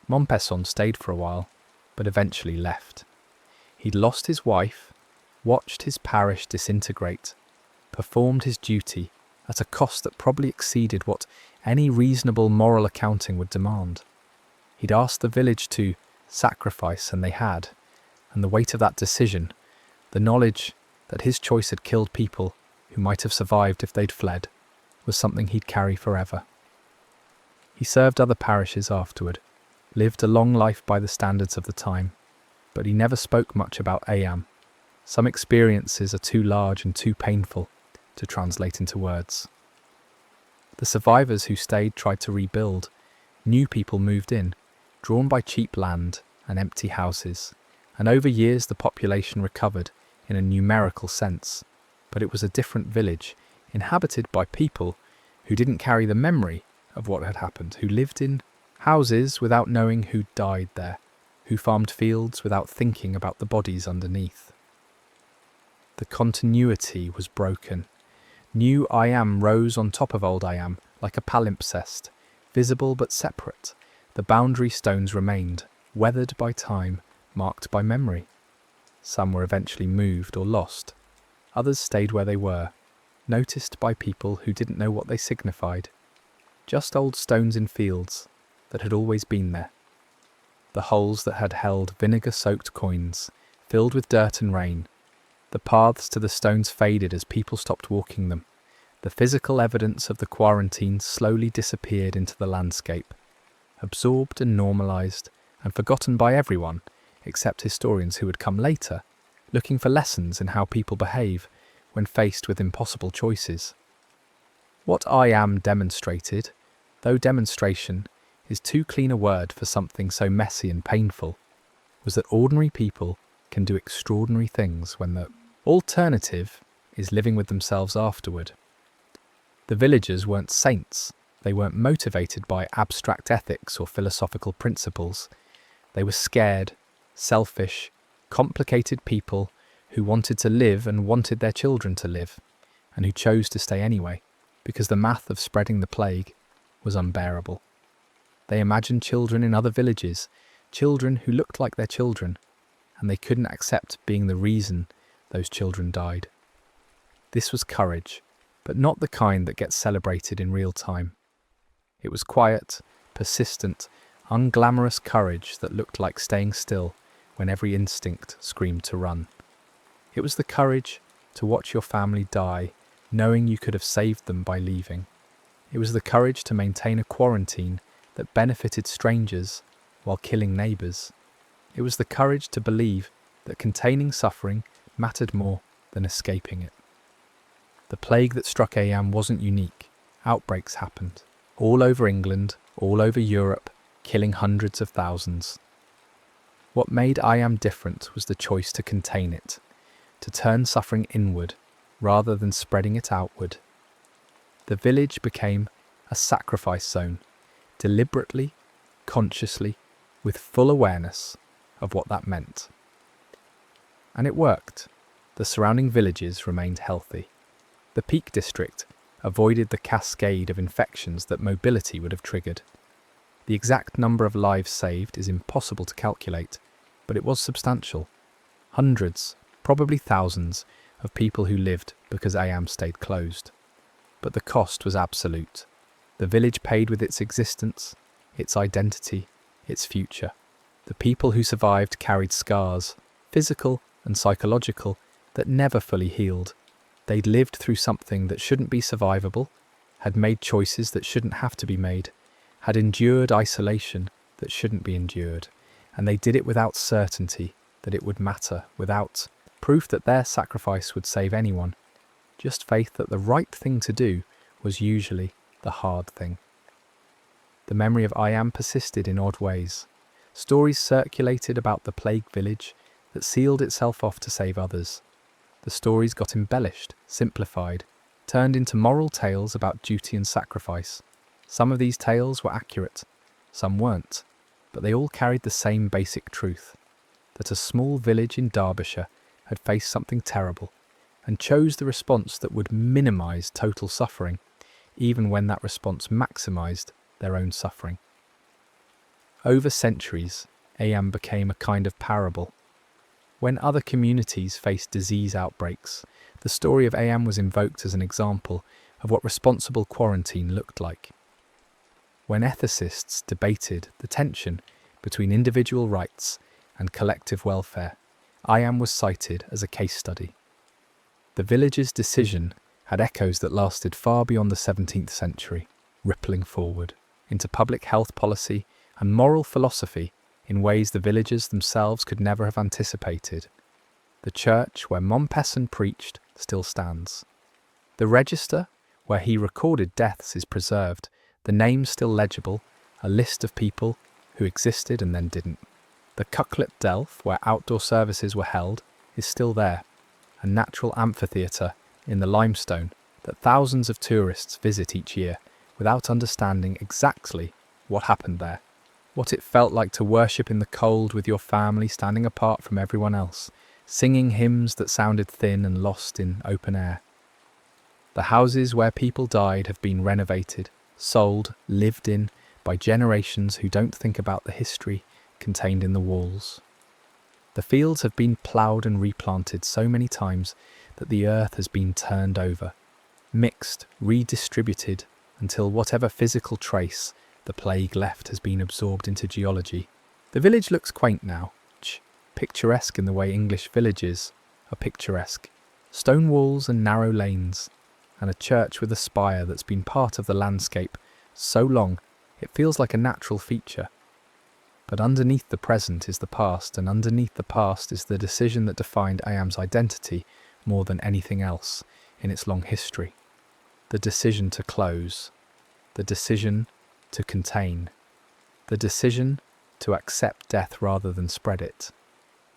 Montpesson stayed for a while, but eventually left. He'd lost his wife, watched his parish disintegrate, performed his duty at a cost that probably exceeded what any reasonable moral accounting would demand. He'd asked the village to sacrifice, and they had, and the weight of that decision, the knowledge that his choice had killed people who might have survived if they'd fled, was something he'd carry forever. He served other parishes afterward, lived a long life by the standards of the time, but he never spoke much about Ayam. Some experiences are too large and too painful to translate into words. The survivors who stayed tried to rebuild. New people moved in, drawn by cheap land and empty houses, and over years the population recovered in a numerical sense, but it was a different village inhabited by people who didn't carry the memory of what had happened, who lived in houses without knowing who died there, who farmed fields without thinking about the bodies underneath. The continuity was broken. New I Am rose on top of old I Am like a palimpsest, visible but separate. The boundary stones remained, weathered by time, marked by memory. Some were eventually moved or lost. Others stayed where they were, noticed by people who didn't know what they signified. Just old stones in fields that had always been there. The holes that had held vinegar-soaked coins, filled with dirt and rain. The paths to the stones faded as people stopped walking them. The physical evidence of the quarantine slowly disappeared into the landscape, absorbed and normalised and forgotten by everyone except historians who would come later, looking for lessons in how people behave when faced with impossible choices. What I Am demonstrated, though demonstration is too clean a word for something so messy and painful, was that ordinary people can do extraordinary things when the alternative is living with themselves afterward. The villagers weren't saints. They weren't motivated by abstract ethics or philosophical principles. They were scared, selfish, complicated people who wanted to live and wanted their children to live, and who chose to stay anyway, because the math of spreading the plague was unbearable. They imagined children in other villages, children who looked like their children, and they couldn't accept being the reason those children died. This was courage, but not the kind that gets celebrated in real time. It was quiet, persistent, unglamorous courage that looked like staying still when every instinct screamed to run. It was the courage to watch your family die, knowing you could have saved them by leaving. It was the courage to maintain a quarantine that benefited strangers while killing neighbours. It was the courage to believe that containing suffering mattered more than escaping it. The plague that struck Am wasn't unique. Outbreaks happened. All over England, all over Europe, killing hundreds of thousands. What made Am different was the choice to contain it, to turn suffering inward rather than spreading it outward. The village became a sacrifice zone, deliberately, consciously, with full awareness of what that meant. And it worked. The surrounding villages remained healthy. The Peak District avoided the cascade of infections that mobility would have triggered. The exact number of lives saved is impossible to calculate, but it was substantial. Hundreds, probably thousands, of people who lived because Am stayed closed. But the cost was absolute. The village paid with its existence, its identity, its future. The people who survived carried scars, physical and psychological, that never fully healed. They'd lived through something that shouldn't be survivable, had made choices that shouldn't have to be made, had endured isolation that shouldn't be endured, and they did it without certainty that it would matter, without proof that their sacrifice would save anyone, just faith that the right thing to do was usually the hard thing. The memory of Am persisted in odd ways. Stories circulated about the plague village that sealed itself off to save others. The stories got embellished, simplified, turned into moral tales about duty and sacrifice. Some of these tales were accurate, some weren't, but they all carried the same basic truth, that a small village in Derbyshire had faced something terrible and chose the response that would minimise total suffering, even when that response maximised their own suffering. Over centuries, Am became a kind of parable. When other communities faced disease outbreaks, the story of Am was invoked as an example of what responsible quarantine looked like. When ethicists debated the tension between individual rights and collective welfare, Am was cited as a case study. The village's decision had echoes that lasted far beyond the 17th century, rippling forward into public health policy and moral philosophy in ways the villagers themselves could never have anticipated. The church where Mompesson preached still stands. The register where he recorded deaths is preserved, the names still legible, a list of people who existed and then didn't. The Cucklet Delph, where outdoor services were held, is still there, a natural amphitheatre in the limestone that thousands of tourists visit each year without understanding exactly what happened there. What it felt like to worship in the cold with your family standing apart from everyone else, singing hymns that sounded thin and lost in open air. The houses where people died have been renovated, sold, lived in by generations who don't think about the history contained in the walls. The fields have been ploughed and replanted so many times that the earth has been turned over, mixed, redistributed, until whatever physical trace the plague left has been absorbed into geology. The village looks quaint now, picturesque in the way English villages are picturesque. Stone walls and narrow lanes, and a church with a spire that's been part of the landscape so long it feels like a natural feature. But underneath the present is the past, and underneath the past is the decision that defined Ayam's identity more than anything else in its long history. The decision to close, the decision to contain, the decision to accept death rather than spread it.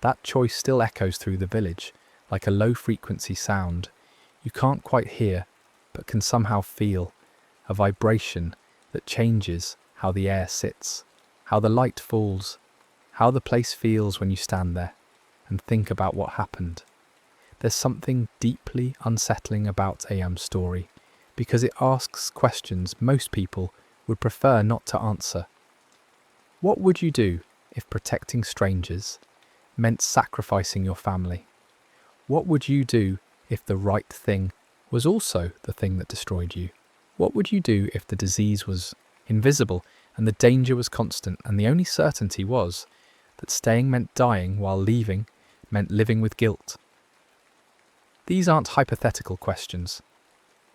That choice still echoes through the village, like a low-frequency sound you can't quite hear, but can somehow feel, a vibration that changes how the air sits, how the light falls, how the place feels when you stand there and think about what happened. There's something deeply unsettling about Ayam's story, because it asks questions most people would prefer not to answer. What would you do if protecting strangers meant sacrificing your family? What would you do if the right thing was also the thing that destroyed you? What would you do if the disease was invisible and the danger was constant and the only certainty was that staying meant dying while leaving meant living with guilt? These aren't hypothetical questions.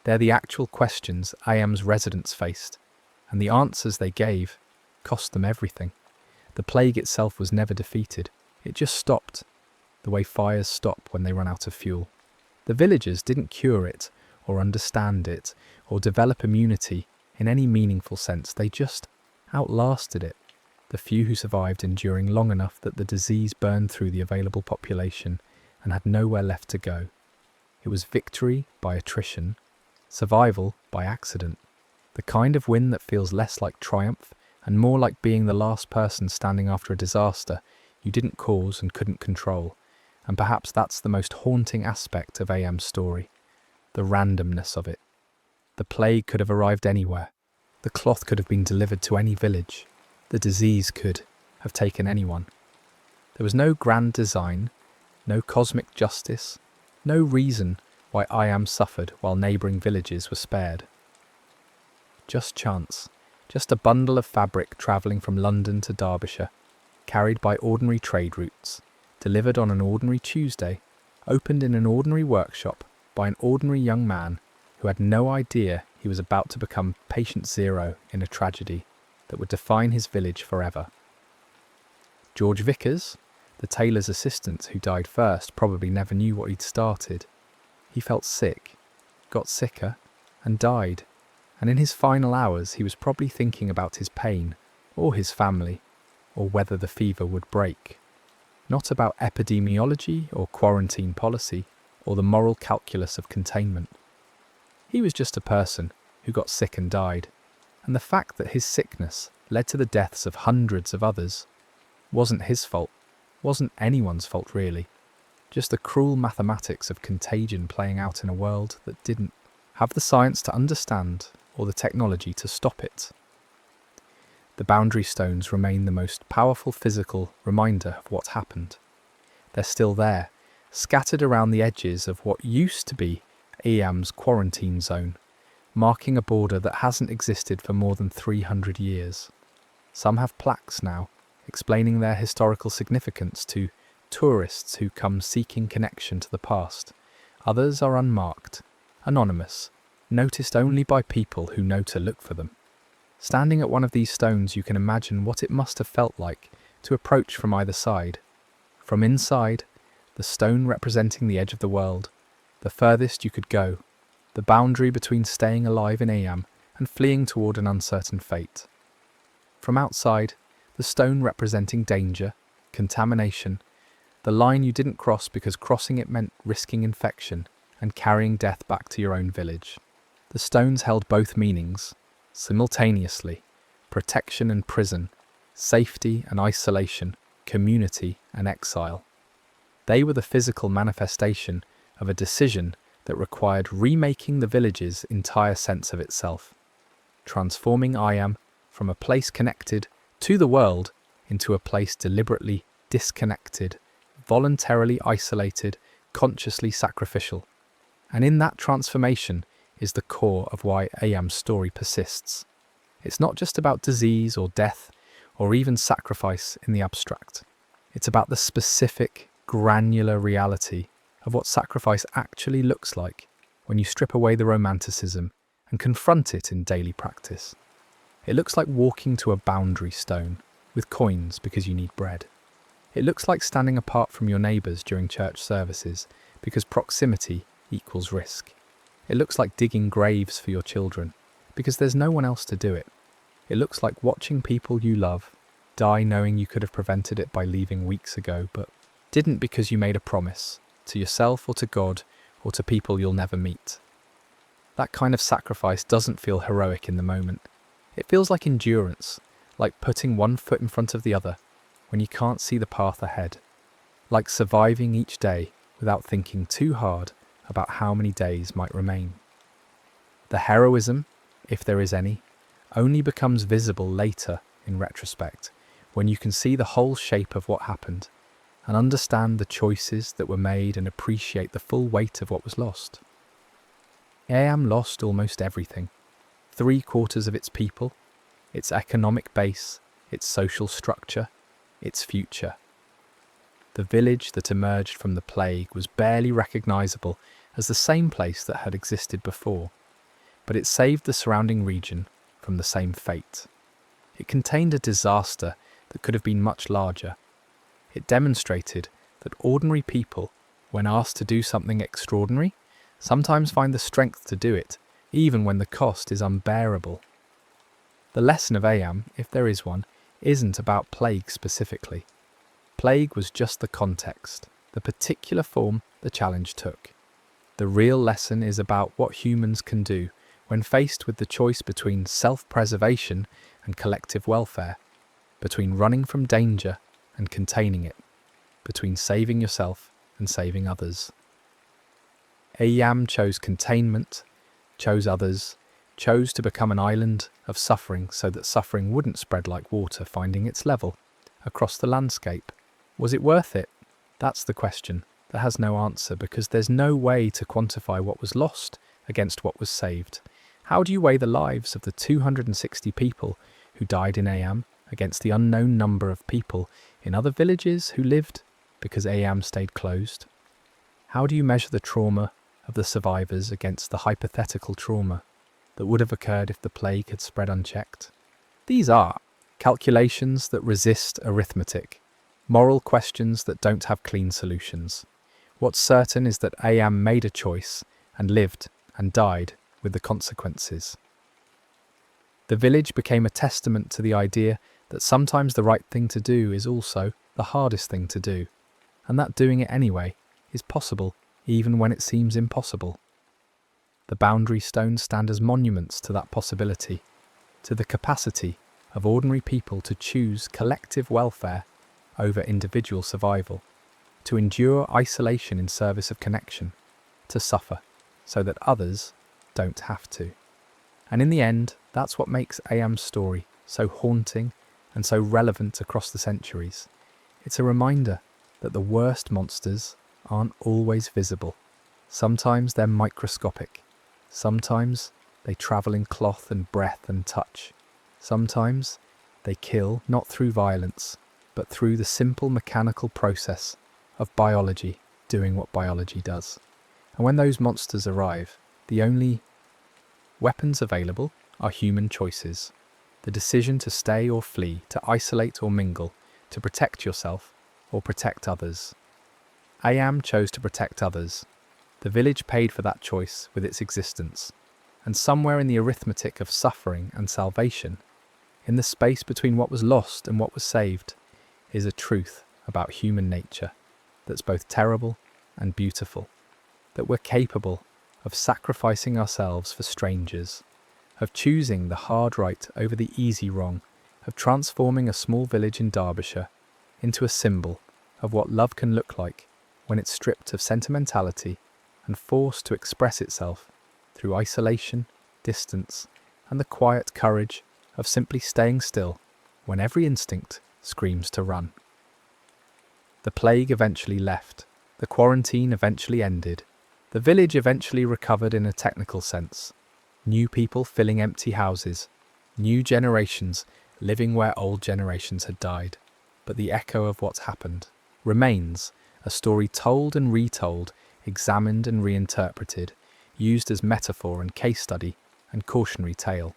They're the actual questions Ayam's residents faced, and the answers they gave cost them everything. The plague itself was never defeated. It just stopped, the way fires stop when they run out of fuel. The villagers didn't cure it, or understand it, or develop immunity in any meaningful sense. They just outlasted it. The few who survived enduring long enough that the disease burned through the available population and had nowhere left to go. It was victory by attrition, survival by accident. The kind of win that feels less like triumph and more like being the last person standing after a disaster you didn't cause and couldn't control. And perhaps that's the most haunting aspect of Ayam's story, the randomness of it. The plague could have arrived anywhere. The cloth could have been delivered to any village. The disease could have taken anyone. There was no grand design, no cosmic justice, no reason why Ayam suffered while neighbouring villages were spared. Just chance, just a bundle of fabric travelling from London to Derbyshire, carried by ordinary trade routes, delivered on an ordinary Tuesday, opened in an ordinary workshop by an ordinary young man who had no idea he was about to become patient zero in a tragedy that would define his village forever. George Vickers, the tailor's assistant who died first, probably never knew what he'd started. He felt sick, got sicker, and died, and in his final hours he was probably thinking about his pain, or his family, or whether the fever would break. Not about epidemiology or quarantine policy, or the moral calculus of containment. He was just a person who got sick and died, and the fact that his sickness led to the deaths of hundreds of others wasn't his fault, wasn't anyone's fault really, just the cruel mathematics of contagion playing out in a world that didn't have the science to understand or the technology to stop it. The boundary stones remain the most powerful physical reminder of what happened. They're still there, scattered around the edges of what used to be Ayam's quarantine zone, marking a border that hasn't existed for more than 300 years. Some have plaques now, explaining their historical significance to tourists who come seeking connection to the past. Others are unmarked, anonymous, noticed only by people who know to look for them. Standing at one of these stones, you can imagine what it must have felt like to approach from either side. From inside, the stone representing the edge of the world, the furthest you could go, the boundary between staying alive in Ayam and fleeing toward an uncertain fate. From outside, the stone representing danger, contamination, the line you didn't cross because crossing it meant risking infection, and carrying death back to your own village. The stones held both meanings, simultaneously: protection and prison, safety and isolation, community and exile. They were the physical manifestation of a decision that required remaking the village's entire sense of itself, transforming Iam from a place connected to the world into a place deliberately disconnected, voluntarily isolated, consciously sacrificial. And in that transformation is the core of why Iam's story persists. It's not just about disease or death or even sacrifice in the abstract. It's about the specific, granular reality of what sacrifice actually looks like when you strip away the romanticism and confront it in daily practice. It looks like walking to a boundary stone with coins because you need bread. It looks like standing apart from your neighbours during church services because proximity equals risk. It looks like digging graves for your children because there's no one else to do it. It looks like watching people you love die knowing you could have prevented it by leaving weeks ago, but didn't because you made a promise to yourself or to God or to people you'll never meet. That kind of sacrifice doesn't feel heroic in the moment. It feels like endurance, like putting one foot in front of the other when you can't see the path ahead, like surviving each day without thinking too hard about how many days might remain. The heroism, if there is any, only becomes visible later in retrospect, when you can see the whole shape of what happened and understand the choices that were made and appreciate the full weight of what was lost. Iam lost almost everything: 3/4 of its people, its economic base, its social structure, its future. The village that emerged from the plague was barely recognisable as the same place that had existed before, but it saved the surrounding region from the same fate. It contained a disaster that could have been much larger. It demonstrated that ordinary people, when asked to do something extraordinary, sometimes find the strength to do it, even when the cost is unbearable. The lesson of Iam, if there is one, isn't about plague specifically. Plague was just the context, the particular form the challenge took. The real lesson is about what humans can do when faced with the choice between self-preservation and collective welfare, between running from danger and containing it, between saving yourself and saving others. Iam chose containment, chose others, chose to become an island of suffering so that suffering wouldn't spread like water finding its level across the landscape. Was it worth it? That's the question that has no answer, because there's no way to quantify what was lost against what was saved. How do you weigh the lives of the 260 people who died in Iam against the unknown number of people in other villages who lived because Iam stayed closed? How do you measure the trauma of the survivors against the hypothetical trauma that would have occurred if the plague had spread unchecked? These are calculations that resist arithmetic, moral questions that don't have clean solutions. What's certain is that Iam made a choice and lived and died with the consequences. The village became a testament to the idea that sometimes the right thing to do is also the hardest thing to do, and that doing it anyway is possible even when it seems impossible. The boundary stones stand as monuments to that possibility, to the capacity of ordinary people to choose collective welfare over individual survival, to endure isolation in service of connection, to suffer so that others don't have to. And in the end, that's what makes Iam's story so haunting and so relevant across the centuries. It's a reminder that the worst monsters aren't always visible. Sometimes they're microscopic. Sometimes they travel in cloth and breath and touch. Sometimes they kill not through violence, but through the simple mechanical process of biology doing what biology does. And when those monsters arrive, the only weapons available are human choices. The decision to stay or flee, to isolate or mingle, to protect yourself or protect others. Iam chose to protect others. The village paid for that choice with its existence. And somewhere in the arithmetic of suffering and salvation, in the space between what was lost and what was saved, is a truth about human nature that's both terrible and beautiful. that we're capable of sacrificing ourselves for strangers, of choosing the hard right over the easy wrong, of transforming a small village in Derbyshire into a symbol of what love can look like when it's stripped of sentimentality and forced to express itself through isolation, distance, and the quiet courage of simply staying still when every instinct screams to run. The plague eventually left, the quarantine eventually ended, the village eventually recovered in a technical sense, new people filling empty houses, new generations living where old generations had died. But the echo of what's happened remains, a story told and retold, examined and reinterpreted, used as metaphor and case study and cautionary tale.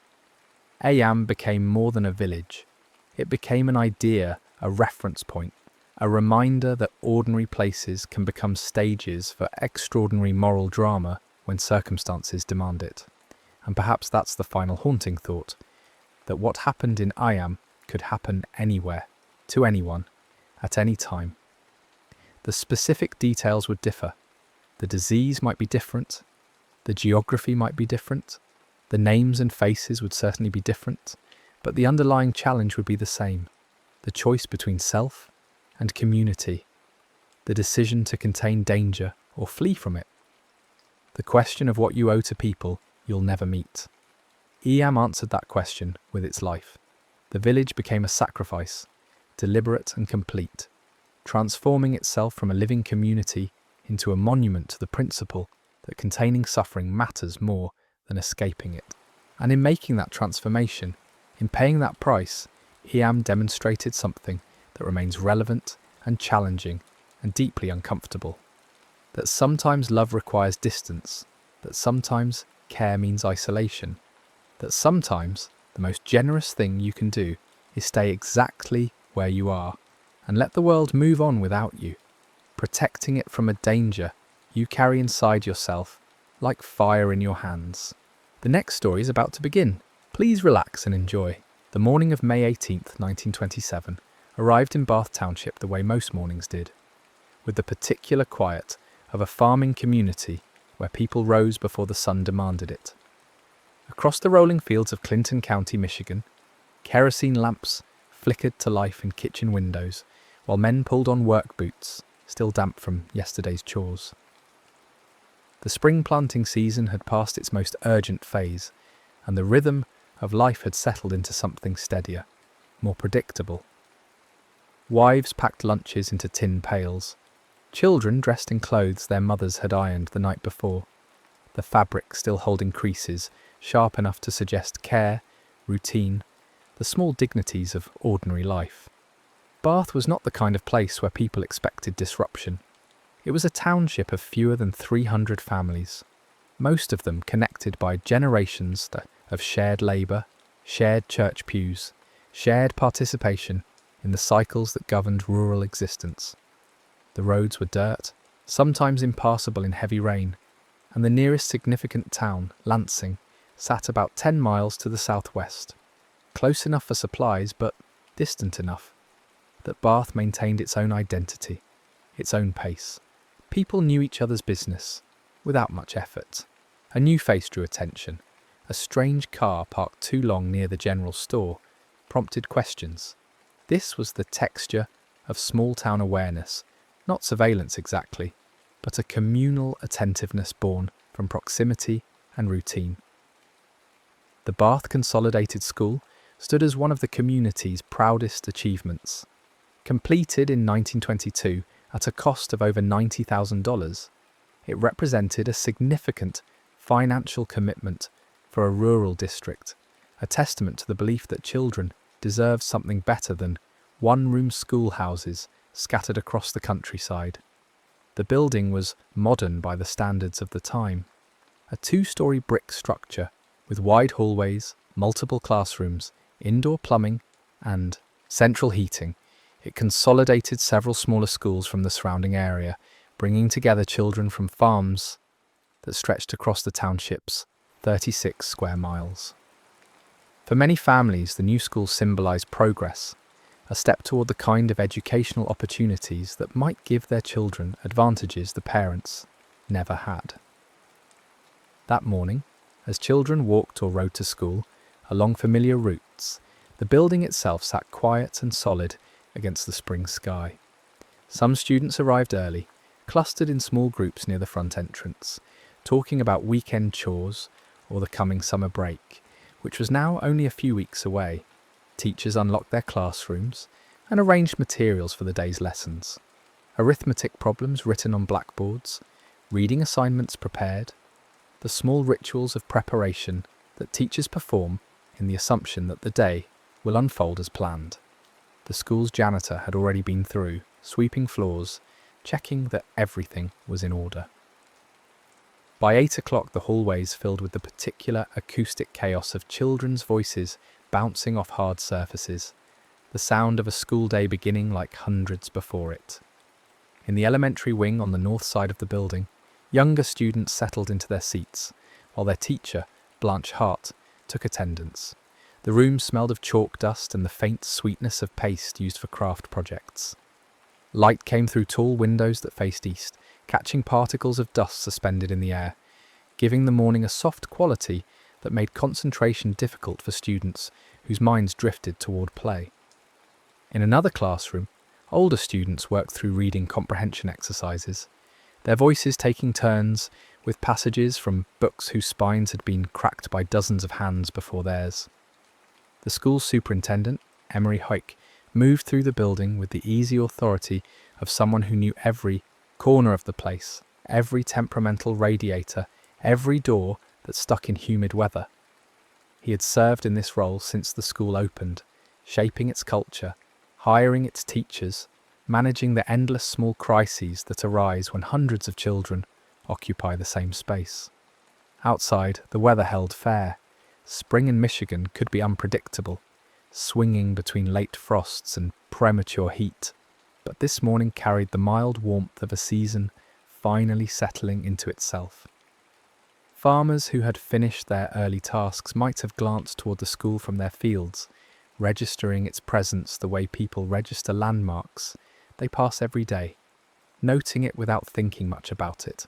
Ayam became more than a village. It became an idea, a reference point, a reminder that ordinary places can become stages for extraordinary moral drama when circumstances demand it. And perhaps that's the final haunting thought, that what happened in Ayam could happen anywhere, to anyone, at any time. The specific details would differ. The disease might be different, the geography might be different, the names and faces would certainly be different, but the underlying challenge would be the same: the choice between self and community, the decision to contain danger or flee from it, the question of what you owe to people you'll never meet. Ayam answered that question with its life. The village became a sacrifice, deliberate and complete, transforming itself from a living community into a monument to the principle that containing suffering matters more than escaping it. And in making that transformation, in paying that price, Ayam demonstrated something that remains relevant and challenging and deeply uncomfortable. That sometimes love requires distance, that sometimes care means isolation, that sometimes the most generous thing you can do is stay exactly where you are and let the world move on without you, protecting it from a danger you carry inside yourself like fire in your hands. The next story is about to begin. Please relax and enjoy. The morning of May 18th, 1927, arrived in Bath Township the way most mornings did, with the particular quiet of a farming community where people rose before the sun demanded it. Across the rolling fields of Clinton County, Michigan, kerosene lamps flickered to life in kitchen windows, while men pulled on work boots, still damp from yesterday's chores. The spring planting season had passed its most urgent phase, and the rhythm of life had settled into something steadier, more predictable. Wives packed lunches into tin pails. Children dressed in clothes their mothers had ironed the night before, the fabric still holding creases sharp enough to suggest care, routine, the small dignities of ordinary life. Bath was not the kind of place where people expected disruption. It was a township of fewer than 300 families, most of them connected by generations of shared labour, shared church pews, shared participation in the cycles that governed rural existence. The roads were dirt, sometimes impassable in heavy rain, and the nearest significant town, Lansing, sat about 10 miles to the southwest, close enough for supplies but distant enough that Bath maintained its own identity, its own pace. People knew each other's business, without much effort. A new face drew attention. A strange car parked too long near the general store prompted questions. This was the texture of small-town awareness, not surveillance exactly, but a communal attentiveness born from proximity and routine. The Bath Consolidated School stood as one of the community's proudest achievements. Completed in 1922 at a cost of over $90,000, it represented a significant financial commitment for a rural district, a testament to the belief that children deserve something better than one-room schoolhouses scattered across the countryside. The building was modern by the standards of the time, a 2-story brick structure with wide hallways, multiple classrooms, indoor plumbing, and central heating. It consolidated several smaller schools from the surrounding area, bringing together children from farms that stretched across the township's 36 square miles. For many families, the new school symbolized progress, a step toward the kind of educational opportunities that might give their children advantages the parents never had. That morning, as children walked or rode to school along familiar routes, the building itself sat quiet and solid against the spring sky. Some students arrived early, clustered in small groups near the front entrance, talking about weekend chores or the coming summer break, which was now only a few weeks away. Teachers unlocked their classrooms and arranged materials for the day's lessons. Arithmetic problems written on blackboards, reading assignments prepared, the small rituals of preparation that teachers perform in the assumption that the day will unfold as planned. The school's janitor had already been through, sweeping floors, checking that everything was in order. By 8 o'clock, the hallways filled with the particular acoustic chaos of children's voices bouncing off hard surfaces, the sound of a school day beginning like hundreds before it. In the elementary wing on the north side of the building, younger students settled into their seats, while their teacher, Blanche Hart, took attendance. The room smelled of chalk dust and the faint sweetness of paste used for craft projects. Light came through tall windows that faced east, catching particles of dust suspended in the air, giving the morning a soft quality that made concentration difficult for students whose minds drifted toward play. In another classroom, older students worked through reading comprehension exercises, their voices taking turns with passages from books whose spines had been cracked by dozens of hands before theirs. The school's superintendent, Emery Hoyk, moved through the building with the easy authority of someone who knew every corner of the place, every temperamental radiator, every door that stuck in humid weather. He had served in this role since the school opened, shaping its culture, hiring its teachers, managing the endless small crises that arise when hundreds of children occupy the same space. Outside, the weather held fair. Spring in Michigan could be unpredictable, swinging between late frosts and premature heat, but this morning carried the mild warmth of a season finally settling into itself. Farmers who had finished their early tasks might have glanced toward the school from their fields, registering its presence the way people register landmarks they pass every day, noting it without thinking much about it,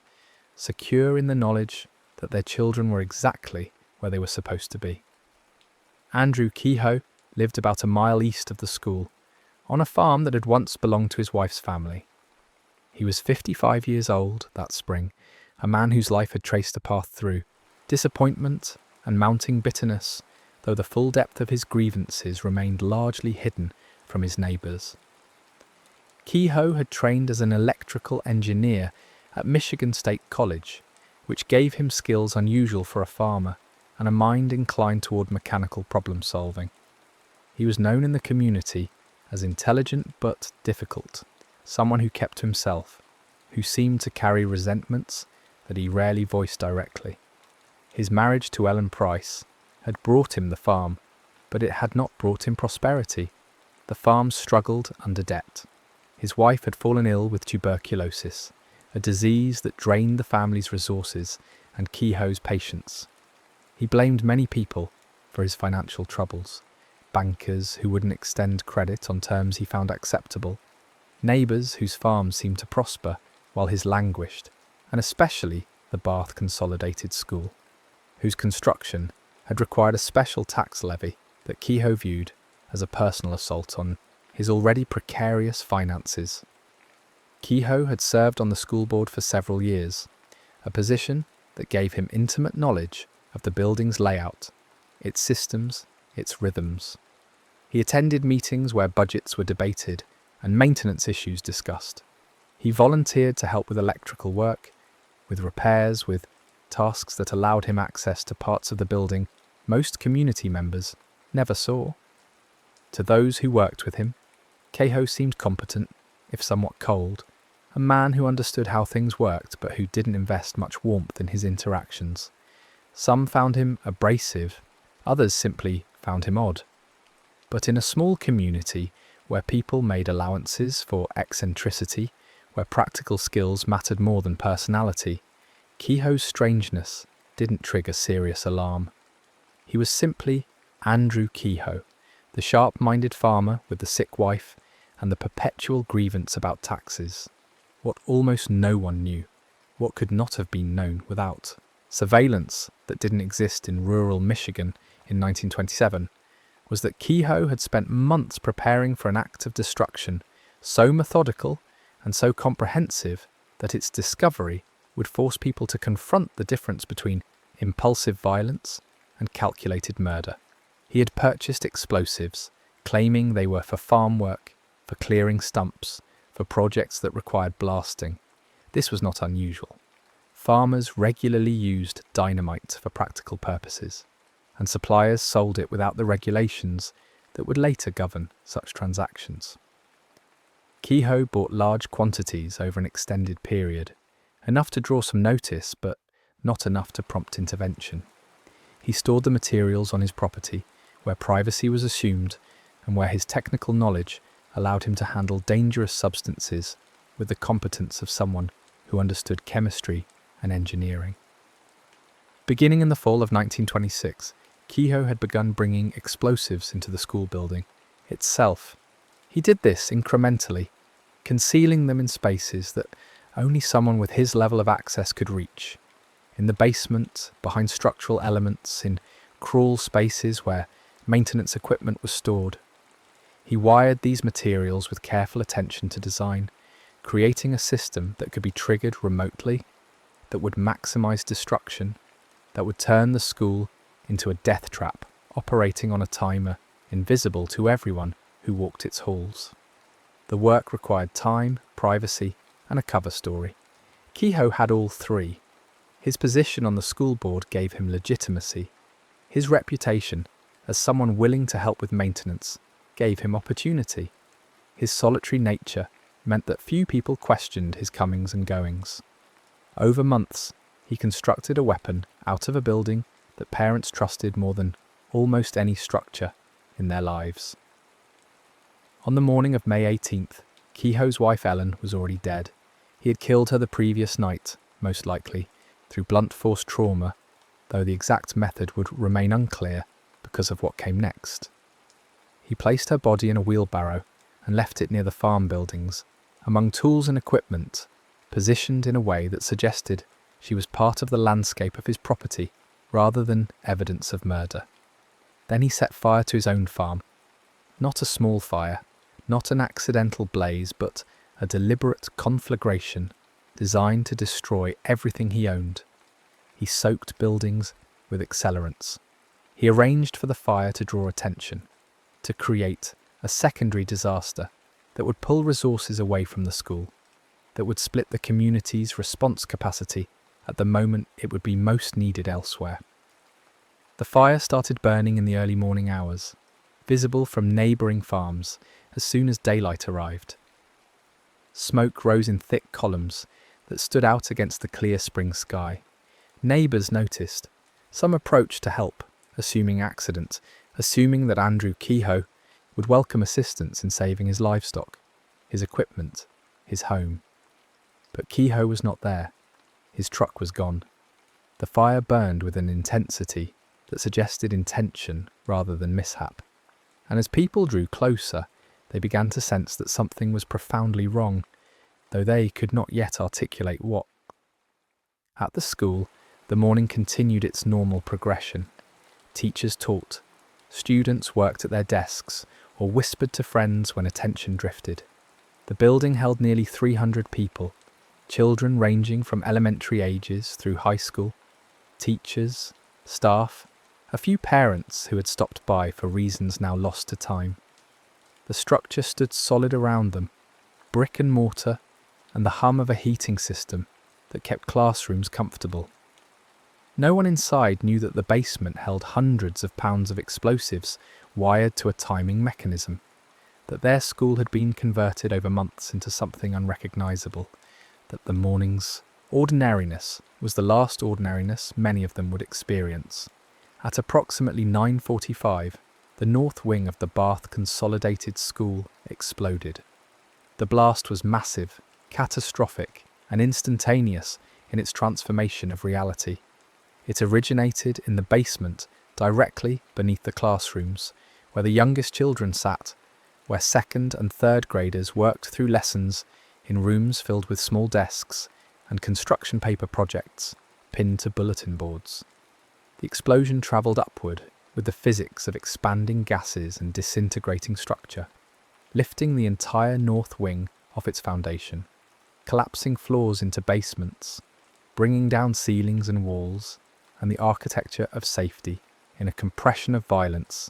secure in the knowledge that their children were exactly where they were supposed to be. Andrew Kehoe lived about a mile east of the school, on a farm that had once belonged to his wife's family. He was 55 years old that spring, a man whose life had traced a path through disappointment and mounting bitterness, though the full depth of his grievances remained largely hidden from his neighbours. Kehoe had trained as an electrical engineer at Michigan State College, which gave him skills unusual for a farmer and a mind inclined toward mechanical problem solving. He was known in the community as intelligent but difficult, someone who kept to himself, who seemed to carry resentments that he rarely voiced directly. His marriage to Ellen Price had brought him the farm, but it had not brought him prosperity. The farm struggled under debt. His wife had fallen ill with tuberculosis, a disease that drained the family's resources and Kehoe's patience. He blamed many people for his financial troubles. Bankers who wouldn't extend credit on terms he found acceptable, neighbours whose farms seemed to prosper while his languished, and especially the Bath Consolidated School, whose construction had required a special tax levy that Kehoe viewed as a personal assault on his already precarious finances. Kehoe had served on the school board for several years, a position that gave him intimate knowledge of the building's layout, its systems, its rhythms. He attended meetings where budgets were debated and maintenance issues discussed. He volunteered to help with electrical work, with repairs, with tasks that allowed him access to parts of the building most community members never saw. To those who worked with him, Kehoe seemed competent, if somewhat cold, a man who understood how things worked but who didn't invest much warmth in his interactions. Some found him abrasive, others simply found him odd. But in a small community where people made allowances for eccentricity, where practical skills mattered more than personality, Kehoe's strangeness didn't trigger serious alarm. He was simply Andrew Kehoe, the sharp-minded farmer with the sick wife and the perpetual grievance about taxes. What almost no one knew what could not have been known without surveillance that didn't exist in rural Michigan in 1927 was that Kehoe had spent months preparing for an act of destruction so methodical and so comprehensive that its discovery would force people to confront the difference between impulsive violence and calculated murder. He had purchased explosives, claiming they were for farm work, for clearing stumps, for projects that required blasting. This was not unusual. Farmers regularly used dynamite for practical purposes, and suppliers sold it without the regulations that would later govern such transactions. Kehoe bought large quantities over an extended period, enough to draw some notice, but not enough to prompt intervention. He stored the materials on his property, where privacy was assumed and where his technical knowledge allowed him to handle dangerous substances with the competence of someone who understood chemistry and engineering. Beginning in the fall of 1926, Kehoe had begun bringing explosives into the school building itself. He did this incrementally, concealing them in spaces that only someone with his level of access could reach. In the basement, behind structural elements, in crawl spaces where maintenance equipment was stored. He wired these materials with careful attention to design, creating a system that could be triggered remotely, that would maximize destruction, that would turn the school into a death trap operating on a timer invisible to everyone who walked its halls. The work required time, privacy, and a cover story. Kehoe had all three. His position on the school board gave him legitimacy. His reputation as someone willing to help with maintenance gave him opportunity. His solitary nature meant that few people questioned his comings and goings. Over months, he constructed a weapon out of a building that parents trusted more than almost any structure in their lives. On the morning of May 18th, Kehoe's wife Ellen was already dead. He had killed her the previous night, most likely, through blunt force trauma, though the exact method would remain unclear because of what came next. He placed her body in a wheelbarrow and left it near the farm buildings, among tools and equipment, positioned in a way that suggested she was part of the landscape of his property rather than evidence of murder. Then he set fire to his own farm. Not a small fire, not an accidental blaze, but a deliberate conflagration designed to destroy everything he owned. He soaked buildings with accelerants. He arranged for the fire to draw attention, to create a secondary disaster that would pull resources away from the school, that would split the community's response capacity at the moment it would be most needed elsewhere. The fire started burning in the early morning hours, visible from neighbouring farms as soon as daylight arrived. Smoke rose in thick columns that stood out against the clear spring sky. Neighbours noticed. Some approached to help, assuming accident, assuming that Andrew Kehoe would welcome assistance in saving his livestock, his equipment, his home. But Kehoe was not there. His truck was gone. The fire burned with an intensity that suggested intention rather than mishap. And as people drew closer, they began to sense that something was profoundly wrong, though they could not yet articulate what. At the school, the morning continued its normal progression. Teachers taught, students worked at their desks or whispered to friends when attention drifted. The building held nearly 300 people, children ranging from elementary ages through high school, teachers, staff, a few parents who had stopped by for reasons now lost to time. The structure stood solid around them, brick and mortar, and the hum of a heating system that kept classrooms comfortable. No one inside knew that the basement held hundreds of pounds of explosives wired to a timing mechanism, that their school had been converted over months into something unrecognisable, that the morning's ordinariness was the last ordinariness many of them would experience. At approximately 9:45, the north wing of the Bath Consolidated School exploded. The blast was massive, catastrophic, and instantaneous in its transformation of reality. It originated in the basement, directly beneath the classrooms, where the youngest children sat, where second and third graders worked through lessons in rooms filled with small desks, and construction paper projects pinned to bulletin boards. The explosion travelled upward with the physics of expanding gases and disintegrating structure, lifting the entire north wing off its foundation, collapsing floors into basements, bringing down ceilings and walls, and the architecture of safety in a compression of violence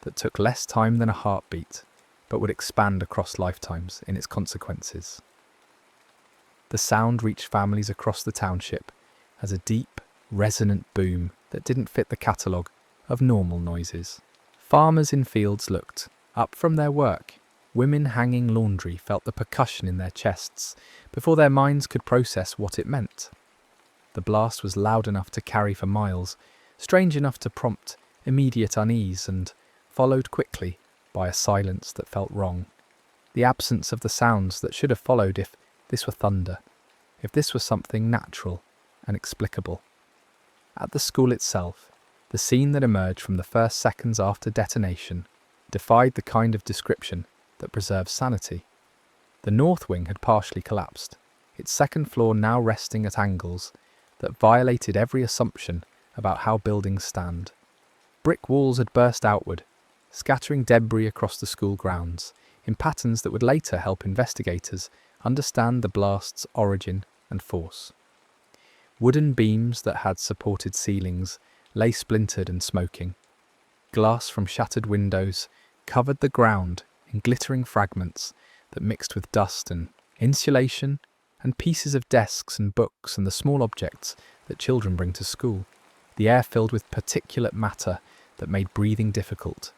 that took less time than a heartbeat, but would expand across lifetimes in its consequences. The sound reached families across the township as a deep, resonant boom that didn't fit the catalogue of normal noises. Farmers in fields looked up from their work. Women hanging laundry felt the percussion in their chests before their minds could process what it meant. The blast was loud enough to carry for miles, strange enough to prompt immediate unease, and followed quickly by a silence that felt wrong. The absence of the sounds that should have followed if this were thunder, if this was something natural and explicable. At the school itself, the scene that emerged from the first seconds after detonation defied the kind of description that preserves sanity. The north wing had partially collapsed, its second floor now resting at angles that violated every assumption about how buildings stand. Brick walls had burst outward, scattering debris across the school grounds in patterns that would later help investigators understand the blast's origin and force. Wooden beams that had supported ceilings lay splintered and smoking. Glass from shattered windows covered the ground in glittering fragments that mixed with dust and insulation and pieces of desks and books and the small objects that children bring to school. The air filled with particulate matter that made breathing difficult,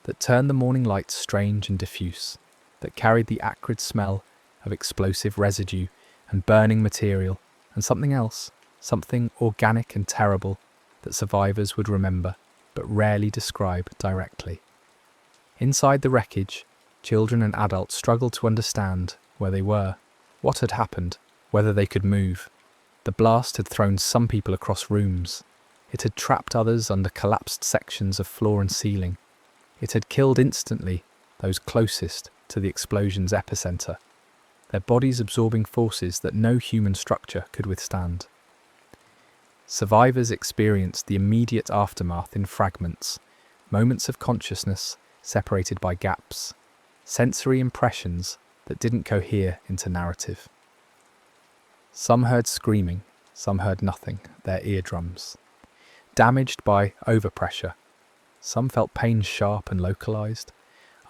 that turned the morning light strange and diffuse, that carried the acrid smell of explosive residue and burning material and something else, something organic and terrible that survivors would remember but rarely describe directly. Inside the wreckage, children and adults struggled to understand where they were, what had happened, whether they could move. The blast had thrown some people across rooms. It had trapped others under collapsed sections of floor and ceiling. It had killed instantly those closest to the explosion's epicenter, their bodies absorbing forces that no human structure could withstand. Survivors experienced the immediate aftermath in fragments, moments of consciousness separated by gaps, sensory impressions that didn't cohere into narrative. Some heard screaming, some heard nothing, their eardrums. Damaged by overpressure, some felt pain sharp and localized,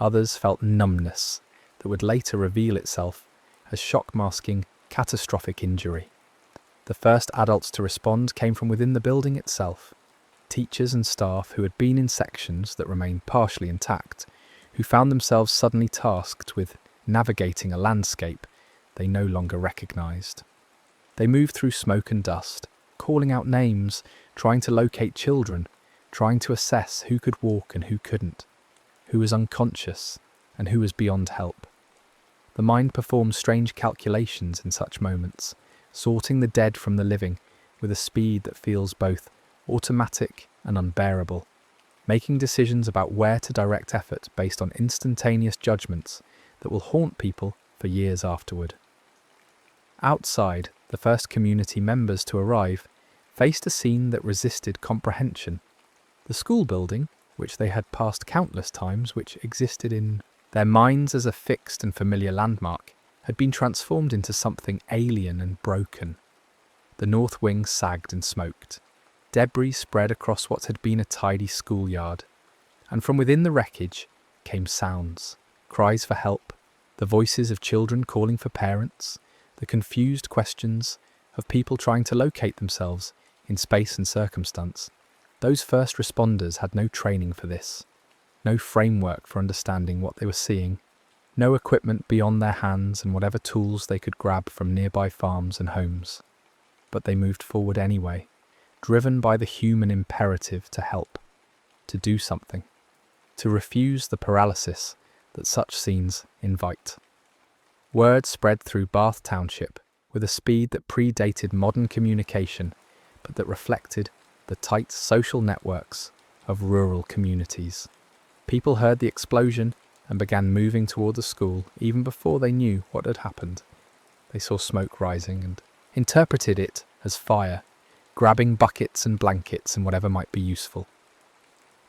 others felt numbness that would later reveal itself as shock-masking catastrophic injury. The first adults to respond came from within the building itself, teachers and staff who had been in sections that remained partially intact, who found themselves suddenly tasked with navigating a landscape they no longer recognized. They moved through smoke and dust, calling out names, trying to locate children, trying to assess who could walk and who couldn't, who was unconscious and who was beyond help. The mind performs strange calculations in such moments, sorting the dead from the living with a speed that feels both automatic and unbearable, making decisions about where to direct effort based on instantaneous judgments that will haunt people for years afterward. Outside, the first community members to arrive faced a scene that resisted comprehension. The school building, which they had passed countless times, which existed in their minds as a fixed and familiar landmark, had been transformed into something alien and broken. The north wing sagged and smoked. Debris spread across what had been a tidy schoolyard, and from within the wreckage came sounds, cries for help, the voices of children calling for parents, the confused questions of people trying to locate themselves in space and circumstance. Those first responders had no training for this, no framework for understanding what they were seeing, no equipment beyond their hands and whatever tools they could grab from nearby farms and homes. But they moved forward anyway, driven by the human imperative to help, to do something, to refuse the paralysis that such scenes invite. Word spread through Bath Township with a speed that predated modern communication, but that reflected the tight social networks of rural communities. People heard the explosion and began moving toward the school even before they knew what had happened. They saw smoke rising and interpreted it as fire, grabbing buckets and blankets and whatever might be useful.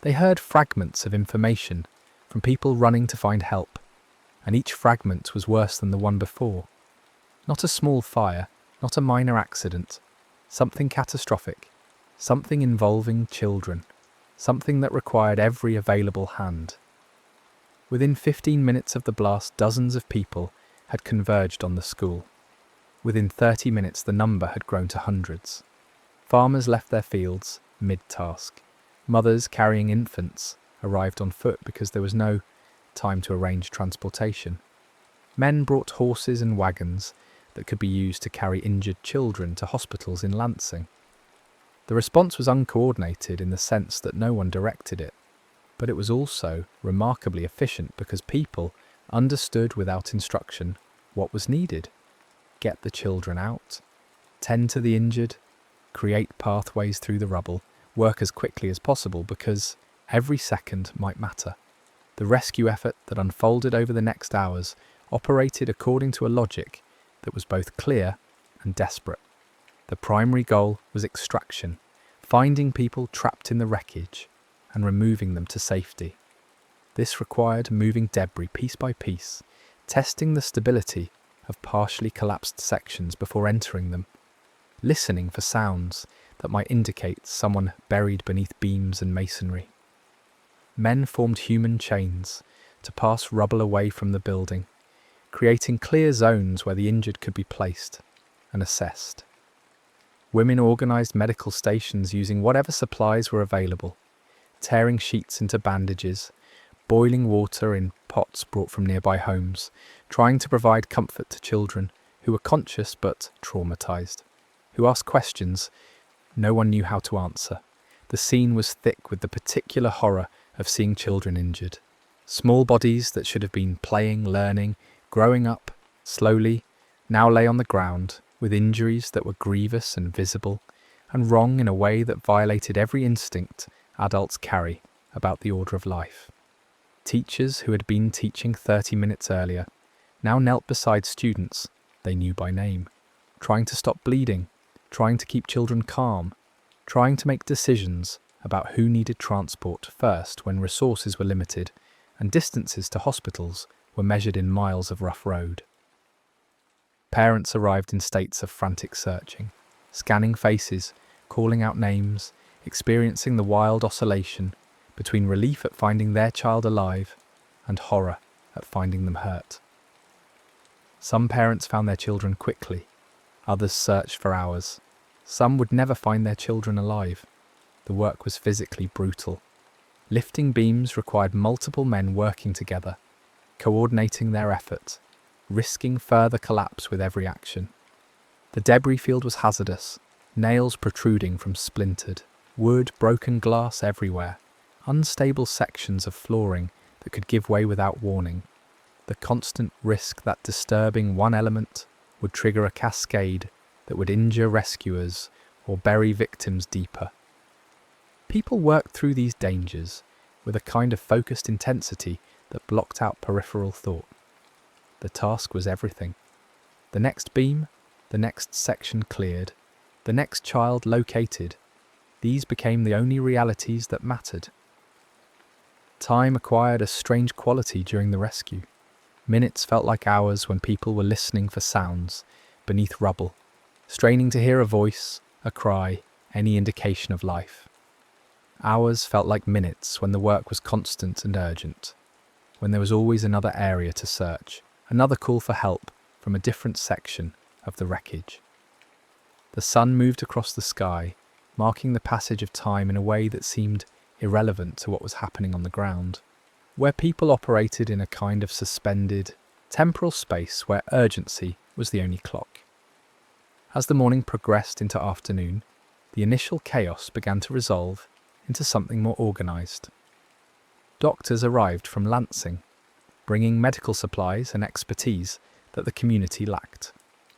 They heard fragments of information from people running to find help, and each fragment was worse than the one before. Not a small fire, not a minor accident, something catastrophic, something involving children, something that required every available hand. Within 15 minutes of the blast, dozens of people had converged on the school. Within 30 minutes, the number had grown to hundreds. Farmers left their fields mid-task. Mothers carrying infants arrived on foot because there was no time to arrange transportation. Men brought horses and wagons that could be used to carry injured children to hospitals in Lansing. The response was uncoordinated in the sense that no one directed it, but it was also remarkably efficient because people understood without instruction what was needed. Get the children out, tend to the injured, create pathways through the rubble, work as quickly as possible because every second might matter. The rescue effort that unfolded over the next hours operated according to a logic that was both clear and desperate. The primary goal was extraction, finding people trapped in the wreckage and removing them to safety. This required moving debris piece by piece, testing the stability of partially collapsed sections before entering them, listening for sounds that might indicate someone buried beneath beams and masonry. Men formed human chains to pass rubble away from the building, creating clear zones where the injured could be placed and assessed. Women organised medical stations using whatever supplies were available, tearing sheets into bandages, boiling water in pots brought from nearby homes, trying to provide comfort to children who were conscious but traumatised, who asked questions no one knew how to answer. The scene was thick with the particular horror of seeing children injured. Small bodies that should have been playing, learning, growing up, slowly, now lay on the ground with injuries that were grievous and visible, and wrong in a way that violated every instinct adults carry about the order of life. Teachers who had been teaching 30 minutes earlier now knelt beside students they knew by name, trying to stop bleeding, trying to keep children calm, trying to make decisions about who needed transport first when resources were limited and distances to hospitals were measured in miles of rough road. Parents arrived in states of frantic searching, scanning faces, calling out names, experiencing the wild oscillation between relief at finding their child alive and horror at finding them hurt. Some parents found their children quickly, others searched for hours. Some would never find their children alive. The work was physically brutal. Lifting beams required multiple men working together, coordinating their efforts, risking further collapse with every action. The debris field was hazardous, nails protruding from splintered wood, broken glass everywhere, unstable sections of flooring that could give way without warning. The constant risk that disturbing one element would trigger a cascade that would injure rescuers or bury victims deeper. People worked through these dangers with a kind of focused intensity that blocked out peripheral thought. The task was everything. The next beam, the next section cleared, the next child located. These became the only realities that mattered. Time acquired a strange quality during the rescue. Minutes felt like hours when people were listening for sounds beneath rubble, straining to hear a voice, a cry, any indication of life. Hours felt like minutes when the work was constant and urgent, when there was always another area to search, another call for help from a different section of the wreckage. The sun moved across the sky, marking the passage of time in a way that seemed irrelevant to what was happening on the ground, where people operated in a kind of suspended, temporal space where urgency was the only clock. As the morning progressed into afternoon, the initial chaos began to resolve into something more organised. Doctors arrived from Lansing, bringing medical supplies and expertise that the community lacked.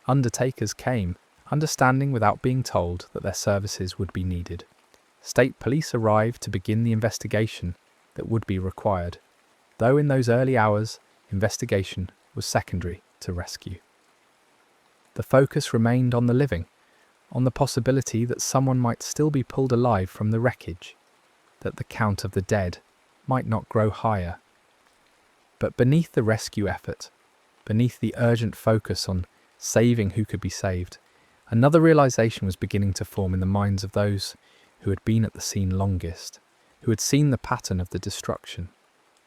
Undertakers came, understanding without being told that their services would be needed. State police arrived to begin the investigation that would be required, though in those early hours, investigation was secondary to rescue. The focus remained on the living, on the possibility that someone might still be pulled alive from the wreckage, that the count of the dead might not grow higher. But beneath the rescue effort, beneath the urgent focus on saving who could be saved, another realization was beginning to form in the minds of those who had been at the scene longest, who had seen the pattern of the destruction,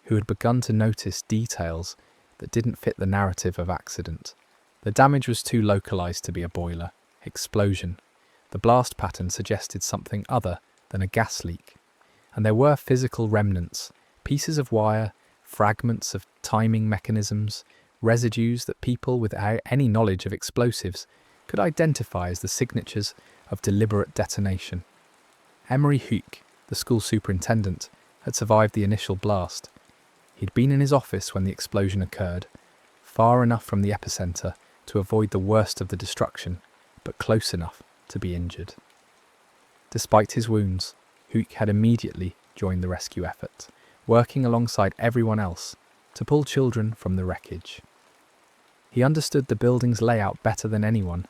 who had begun to notice details that didn't fit the narrative of accident. The damage was too localized to be a boiler explosion. The blast pattern suggested something other than a gas leak. And there were physical remnants, pieces of wire, fragments of timing mechanisms, residues that people without any knowledge of explosives could identify as the signatures of deliberate detonation. Emery Huck, the school superintendent, had survived the initial blast. He'd been in his office when the explosion occurred, far enough from the epicenter to avoid the worst of the destruction, but close enough to be injured. Despite his wounds, Huck had immediately joined the rescue effort, working alongside everyone else to pull children from the wreckage. He understood the building's layout better than anyone,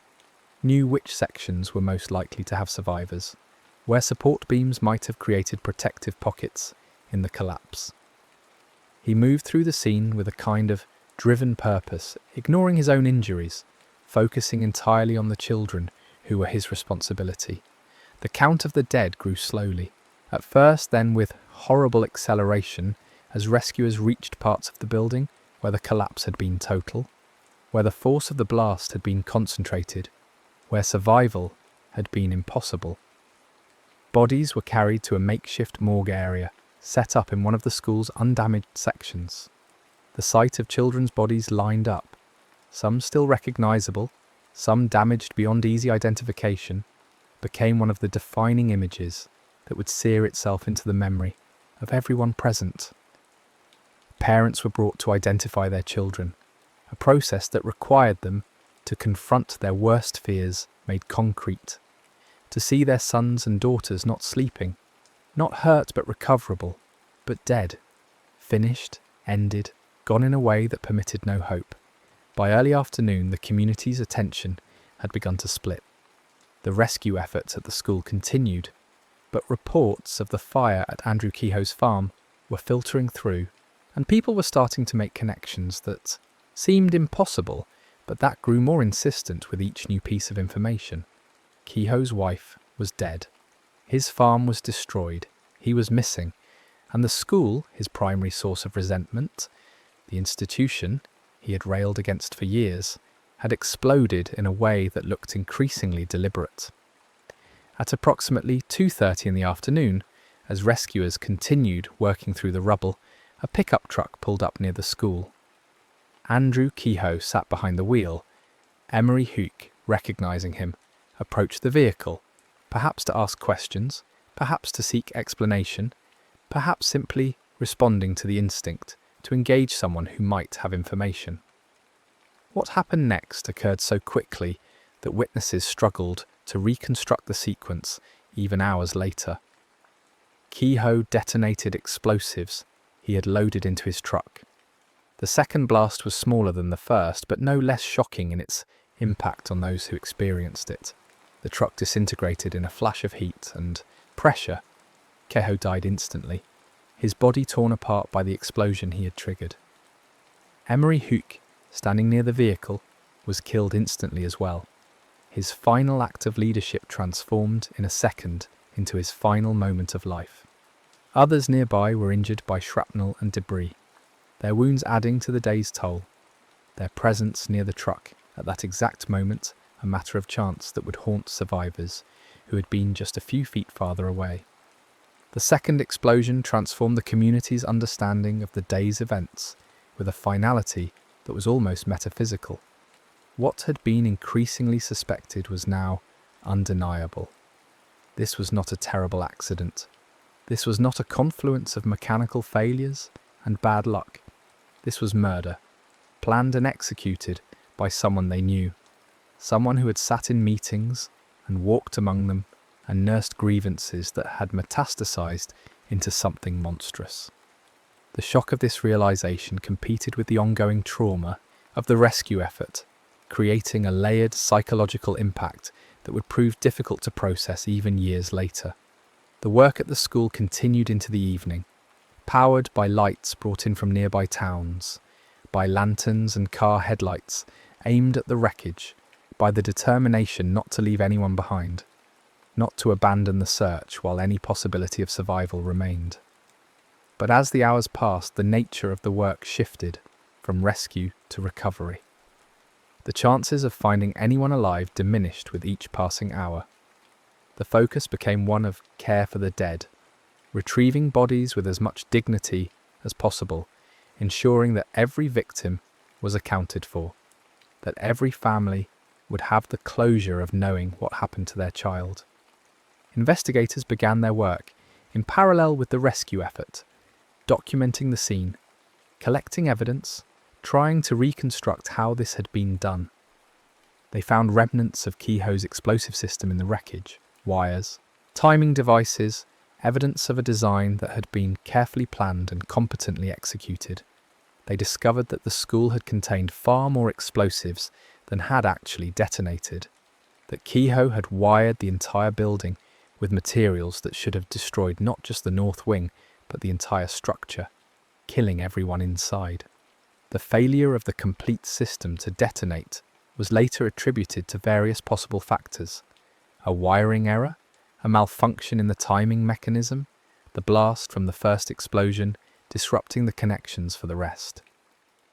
knew which sections were most likely to have survivors, where support beams might have created protective pockets in the collapse. He moved through the scene with a kind of driven purpose, ignoring his own injuries, focusing entirely on the children who were his responsibility. The count of the dead grew slowly, at first then with horrible acceleration as rescuers reached parts of the building where the collapse had been total, where the force of the blast had been concentrated, where survival had been impossible. Bodies were carried to a makeshift morgue area, set up in one of the school's undamaged sections. The sight of children's bodies lined up, some still recognizable, some damaged beyond easy identification, became one of the defining images that would sear itself into the memory of everyone present. Parents were brought to identify their children, a process that required them to confront their worst fears made concrete, to see their sons and daughters not sleeping, not hurt but recoverable, but dead, finished, ended, gone in a way that permitted no hope. By early afternoon, the community's attention had begun to split. The rescue efforts at the school continued, but reports of the fire at Andrew Kehoe's farm were filtering through, and people were starting to make connections that seemed impossible, but that grew more insistent with each new piece of information. Kehoe's wife was dead. His farm was destroyed. He was missing. And the school, his primary source of resentment, the institution he had railed against for years, had exploded in a way that looked increasingly deliberate. At approximately 2:30 in the afternoon, as rescuers continued working through the rubble, a pickup truck pulled up near the school. Andrew Kehoe sat behind the wheel. Emery Huck, recognizing him, approached the vehicle, perhaps to ask questions, perhaps to seek explanation, perhaps simply responding to the instinct to engage someone who might have information. What happened next occurred so quickly that witnesses struggled to reconstruct the sequence even hours later. Kehoe detonated explosives he had loaded into his truck. The second blast was smaller than the first, but no less shocking in its impact on those who experienced it. The truck disintegrated in a flash of heat and pressure. Kehoe died instantly, his body torn apart by the explosion he had triggered. Emery Huck, standing near the vehicle, was killed instantly as well. His final act of leadership transformed in a second into his final moment of life. Others nearby were injured by shrapnel and debris, their wounds adding to the day's toll, their presence near the truck at that exact moment a matter of chance that would haunt survivors who had been just a few feet farther away. The second explosion transformed the community's understanding of the day's events with a finality that was almost metaphysical. What had been increasingly suspected was now undeniable. This was not a terrible accident. This was not a confluence of mechanical failures and bad luck. This was murder, planned and executed by someone they knew, someone who had sat in meetings and walked among them and nursed grievances that had metastasized into something monstrous. The shock of this realization competed with the ongoing trauma of the rescue effort, creating a layered psychological impact that would prove difficult to process even years later. The work at the school continued into the evening, powered by lights brought in from nearby towns, by lanterns and car headlights aimed at the wreckage, by the determination not to leave anyone behind, not to abandon the search while any possibility of survival remained. But as the hours passed, the nature of the work shifted from rescue to recovery. The chances of finding anyone alive diminished with each passing hour. The focus became one of care for the dead, retrieving bodies with as much dignity as possible, ensuring that every victim was accounted for, that every family would have the closure of knowing what happened to their child. Investigators began their work in parallel with the rescue effort, documenting the scene, collecting evidence, trying to reconstruct how this had been done. They found remnants of Kehoe's explosive system in the wreckage, wires, timing devices, evidence of a design that had been carefully planned and competently executed. They discovered that the school had contained far more explosives than had actually detonated, that Kehoe had wired the entire building with materials that should have destroyed not just the north wing, but the entire structure, killing everyone inside. The failure of the complete system to detonate was later attributed to various possible factors: a wiring error, a malfunction in the timing mechanism, the blast from the first explosion disrupting the connections for the rest.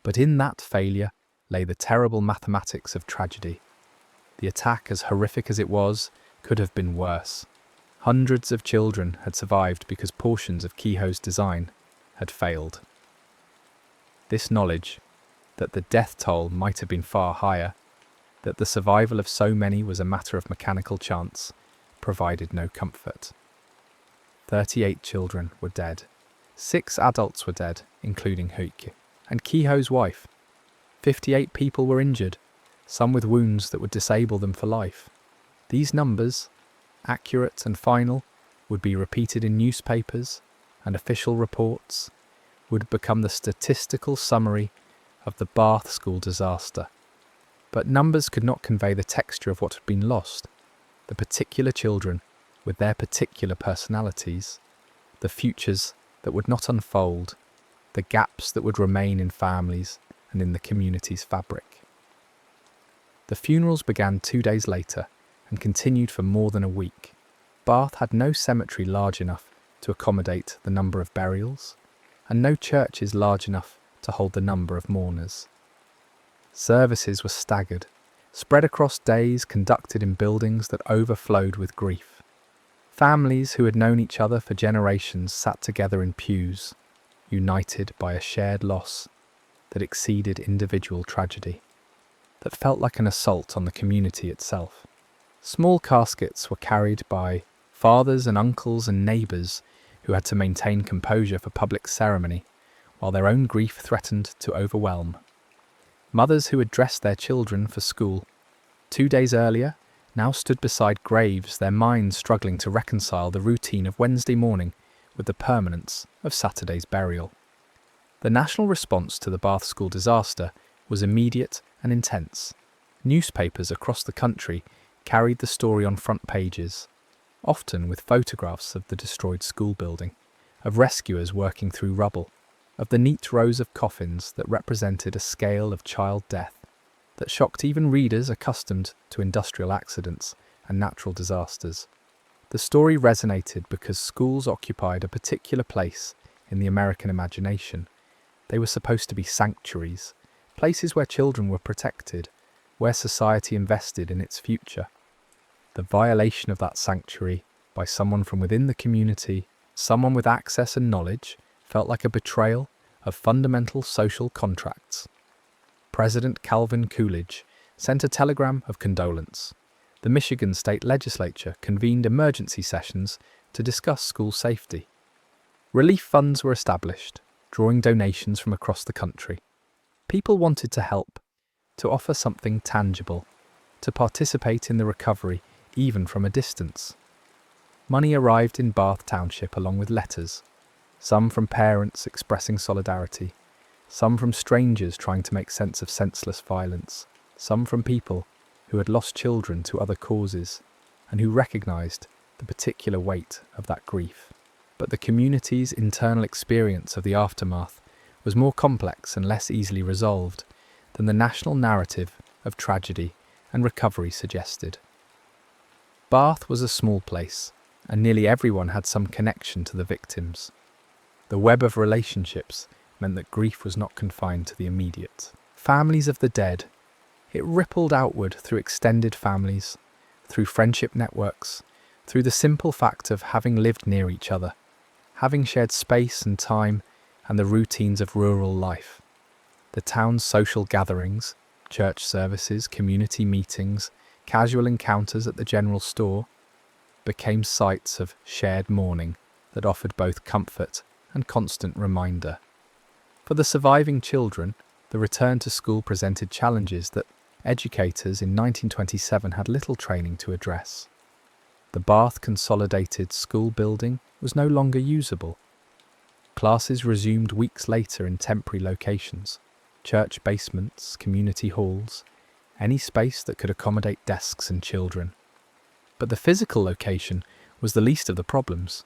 But in that failure lay the terrible mathematics of tragedy. The attack, as horrific as it was, could have been worse. Hundreds of children had survived because portions of Kehoe's design had failed. This knowledge, that the death toll might have been far higher, that the survival of so many was a matter of mechanical chance, provided no comfort. 38 children were dead. 6 adults were dead, including Hoike and Kehoe's wife. 58 people were injured, some with wounds that would disable them for life. These numbers, accurate and final, would be repeated in newspapers and official reports, would become the statistical summary of the Bath school disaster. But numbers could not convey the texture of what had been lost, the particular children with their particular personalities, the futures that would not unfold, the gaps that would remain in families and in the community's fabric. The funerals began 2 days later and continued for more than a week. Bath had no cemetery large enough to accommodate the number of burials, and no churches large enough to hold the number of mourners. Services were staggered, spread across days, conducted in buildings that overflowed with grief. Families who had known each other for generations sat together in pews, united by a shared loss that exceeded individual tragedy, that felt like an assault on the community itself. Small caskets were carried by fathers and uncles and neighbours who had to maintain composure for public ceremony, while their own grief threatened to overwhelm. Mothers who had dressed their children for school 2 days earlier now stood beside graves, their minds struggling to reconcile the routine of Wednesday morning with the permanence of Saturday's burial. The national response to the Bath school disaster was immediate and intense. Newspapers across the country carried the story on front pages, often with photographs of the destroyed school building, of rescuers working through rubble, of the neat rows of coffins that represented a scale of child death that shocked even readers accustomed to industrial accidents and natural disasters. The story resonated because schools occupied a particular place in the American imagination. They were supposed to be sanctuaries, places where children were protected, where society invested in its future. The violation of that sanctuary by someone from within the community, someone with access and knowledge, felt like a betrayal of fundamental social contracts. President Calvin Coolidge sent a telegram of condolence. The Michigan state legislature convened emergency sessions to discuss school safety. Relief funds were established, drawing donations from across the country. People wanted to help, to offer something tangible, to participate in the recovery even from a distance. Money arrived in Bath Township along with letters, some from parents expressing solidarity, some from strangers trying to make sense of senseless violence, some from people who had lost children to other causes and who recognised the particular weight of that grief. But the community's internal experience of the aftermath was more complex and less easily resolved than the national narrative of tragedy and recovery suggested. Bath was a small place, and nearly everyone had some connection to the victims. The web of relationships meant that grief was not confined to the immediate. Families of the dead. It rippled outward through extended families, through friendship networks, through the simple fact of having lived near each other, having shared space and time and the routines of rural life. The town's social gatherings, church services, community meetings, casual encounters at the general store, became sites of shared mourning that offered both comfort and constant reminder. For the surviving children, the return to school presented challenges that educators in 1927 had little training to address. The Bath Consolidated School building was no longer usable. Classes resumed weeks later in temporary locations, church basements, community halls, any space that could accommodate desks and children. But the physical location was the least of the problems.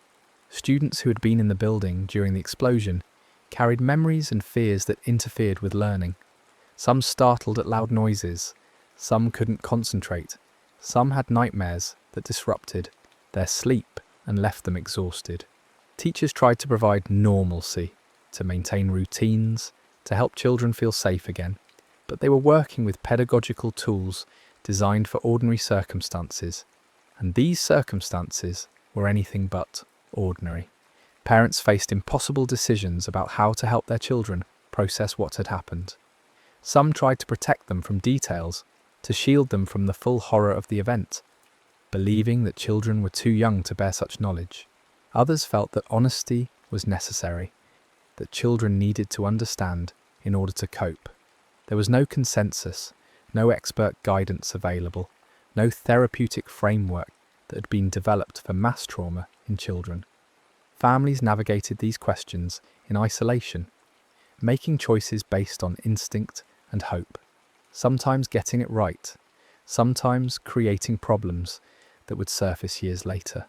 Students who had been in the building during the explosion carried memories and fears that interfered with learning. Some startled at loud noises, some couldn't concentrate, some had nightmares that disrupted their sleep and left them exhausted. Teachers tried to provide normalcy, to maintain routines, to help children feel safe again, but they were working with pedagogical tools designed for ordinary circumstances, and these circumstances were anything but ordinary. Parents faced impossible decisions about how to help their children process what had happened. Some tried to protect them from details, to shield them from the full horror of the event, believing that children were too young to bear such knowledge. Others felt that honesty was necessary, that children needed to understand in order to cope. There was no consensus, no expert guidance available, no therapeutic framework that had been developed for mass trauma in children. Families navigated these questions in isolation, making choices based on instinct and hope, sometimes getting it right, sometimes creating problems that would surface years later.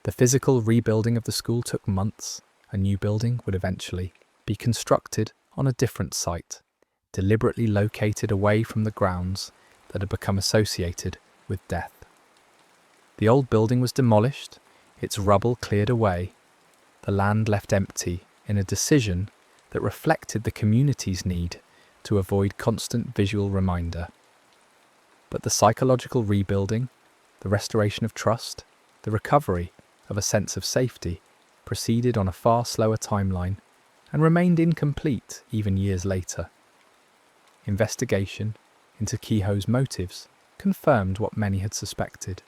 The physical rebuilding of the school took months. A new building would eventually be constructed on a different site, deliberately located away from the grounds that had become associated with death. The old building was demolished, its rubble cleared away, the land left empty in a decision that reflected the community's need to avoid constant visual reminder. But the psychological rebuilding, the restoration of trust, the recovery of a sense of safety proceeded on a far slower timeline and remained incomplete even years later. Investigation into Kehoe's motives confirmed what many had suspected.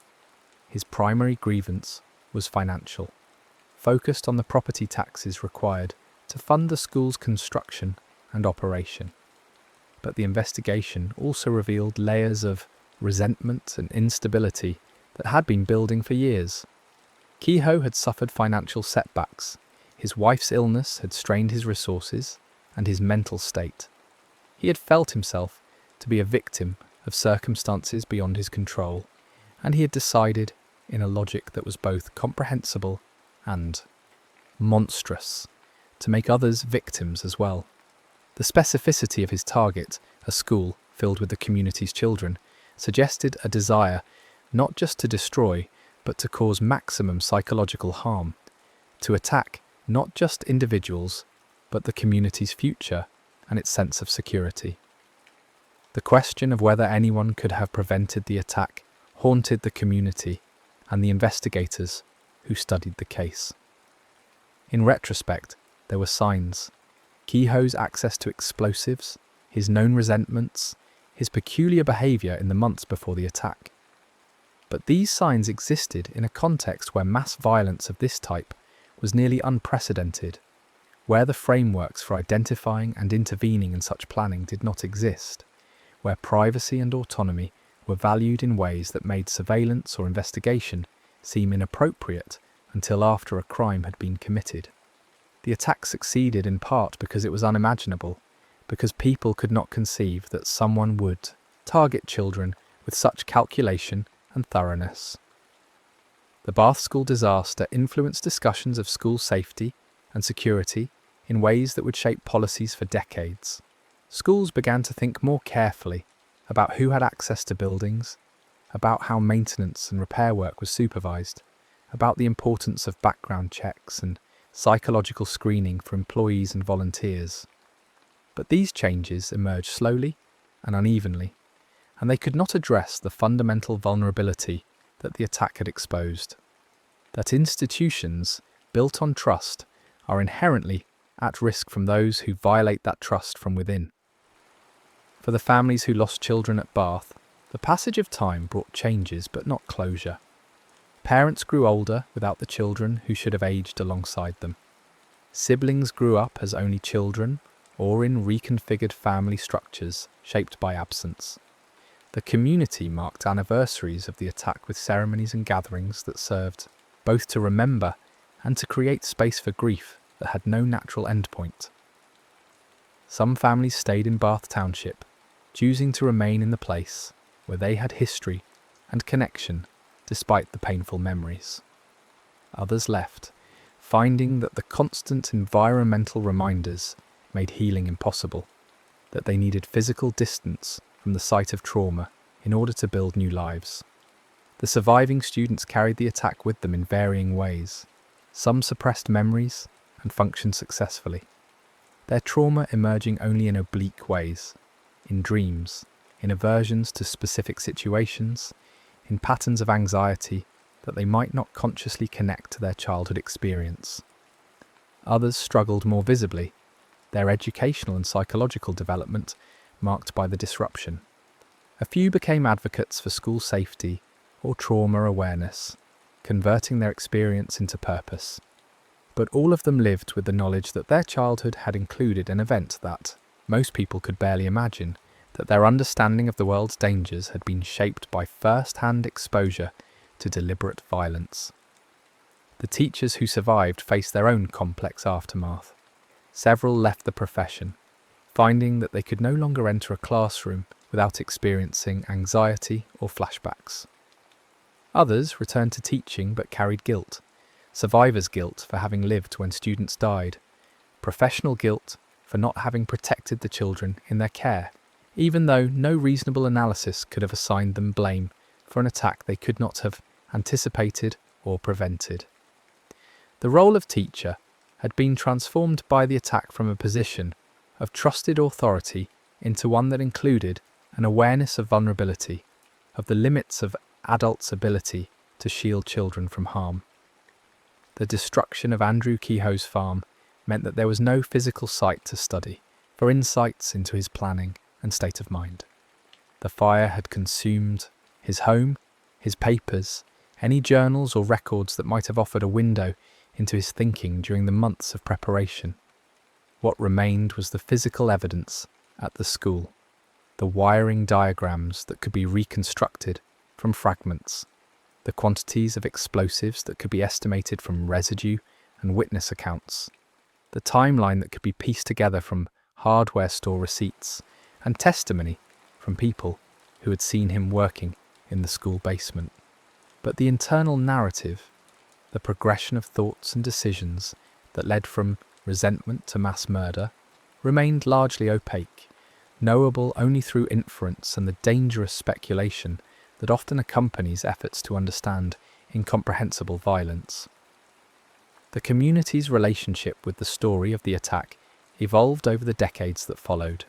His primary grievance was financial, focused on the property taxes required to fund the school's construction and operation. But the investigation also revealed layers of resentment and instability that had been building for years. Kehoe had suffered financial setbacks. His wife's illness had strained his resources and his mental state. He had felt himself to be a victim of circumstances beyond his control, and he had decided, in a logic that was both comprehensible and monstrous, to make others victims as well. The specificity of his target, a school filled with the community's children, suggested a desire not just to destroy, but to cause maximum psychological harm, to attack not just individuals, but the community's future and its sense of security. The question of whether anyone could have prevented the attack haunted the community and the investigators who studied the case. In retrospect, there were signs. Kehoe's access to explosives, his known resentments, his peculiar behaviour in the months before the attack. But these signs existed in a context where mass violence of this type was nearly unprecedented, where the frameworks for identifying and intervening in such planning did not exist, where privacy and autonomy were valued in ways that made surveillance or investigation seem inappropriate until after a crime had been committed. The attack succeeded in part because it was unimaginable, because people could not conceive that someone would, target children with such calculation and thoroughness. The Bath School disaster influenced discussions of school safety and security in ways that would shape policies for decades. Schools began to think more carefully about who had access to buildings, about how maintenance and repair work was supervised, about the importance of background checks and psychological screening for employees and volunteers. But these changes emerged slowly and unevenly, and they could not address the fundamental vulnerability that the attack had exposed. That institutions built on trust are inherently at risk from those who violate that trust from within. For the families who lost children at Bath, the passage of time brought changes but not closure. Parents grew older without the children who should have aged alongside them. Siblings grew up as only children or in reconfigured family structures shaped by absence. The community marked anniversaries of the attack with ceremonies and gatherings that served both to remember and to create space for grief that had no natural endpoint. Some families stayed in Bath Township, choosing to remain in the place where they had history and connection despite the painful memories. Others left, finding that the constant environmental reminders made healing impossible, that they needed physical distance from the site of trauma in order to build new lives. The surviving students carried the attack with them in varying ways. Some suppressed memories and functioned successfully, their trauma emerging only in oblique ways, in dreams, in aversions to specific situations, in patterns of anxiety that they might not consciously connect to their childhood experience. Others struggled more visibly, their educational and psychological development marked by the disruption. A few became advocates for school safety or trauma awareness, converting their experience into purpose. But all of them lived with the knowledge that their childhood had included an event that most people could barely imagine, that their understanding of the world's dangers had been shaped by first-hand exposure to deliberate violence. The teachers who survived faced their own complex aftermath. Several left the profession, finding that they could no longer enter a classroom without experiencing anxiety or flashbacks. Others returned to teaching but carried guilt, survivor's guilt for having lived when students died, professional guilt for not having protected the children in their care, even though no reasonable analysis could have assigned them blame for an attack they could not have anticipated or prevented. The role of teacher had been transformed by the attack from a position of trusted authority into one that included an awareness of vulnerability, of the limits of adults' ability to shield children from harm. The destruction of Andrew Kehoe's farm meant that there was no physical site to study for insights into his planning and state of mind. The fire had consumed his home, his papers, any journals or records that might have offered a window into his thinking during the months of preparation. What remained was the physical evidence at the school, the wiring diagrams that could be reconstructed from fragments, the quantities of explosives that could be estimated from residue and witness accounts, the timeline that could be pieced together from hardware store receipts and testimony from people who had seen him working in the school basement. But the internal narrative, the progression of thoughts and decisions that led from resentment to mass murder, remained largely opaque, knowable only through inference and the dangerous speculation that often accompanies efforts to understand incomprehensible violence. The community's relationship with the story of the attack evolved over the decades that followed.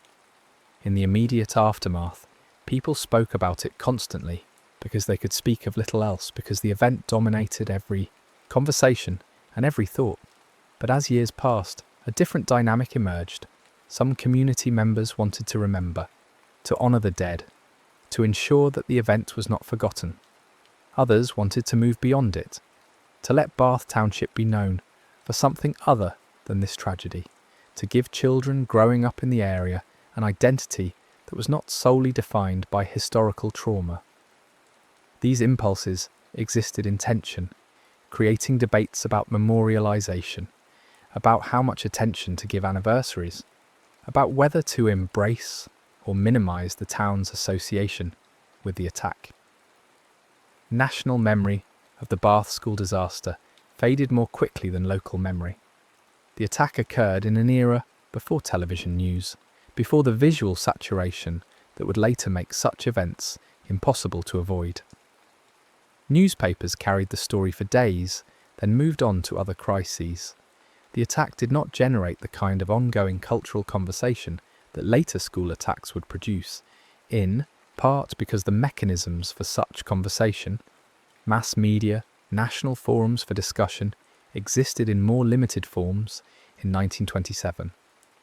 In the immediate aftermath, people spoke about it constantly because they could speak of little else, because the event dominated every conversation and every thought. But as years passed, a different dynamic emerged. Some community members wanted to remember, to honour the dead, to ensure that the event was not forgotten. Others wanted to move beyond it, to let Bath Township be known for something other than this tragedy, to give children growing up in the area an identity that was not solely defined by historical trauma. These impulses existed in tension, creating debates about memorialisation, about how much attention to give anniversaries, about whether to embrace or minimize the town's association with the attack. National memory of the Bath school disaster faded more quickly than local memory. The attack occurred in an era before television news, before the visual saturation that would later make such events impossible to avoid. Newspapers carried the story for days, then moved on to other crises. The attack did not generate the kind of ongoing cultural conversation that later school attacks would produce, in part because the mechanisms for such conversation, mass media, national forums for discussion, existed in more limited forms in 1927.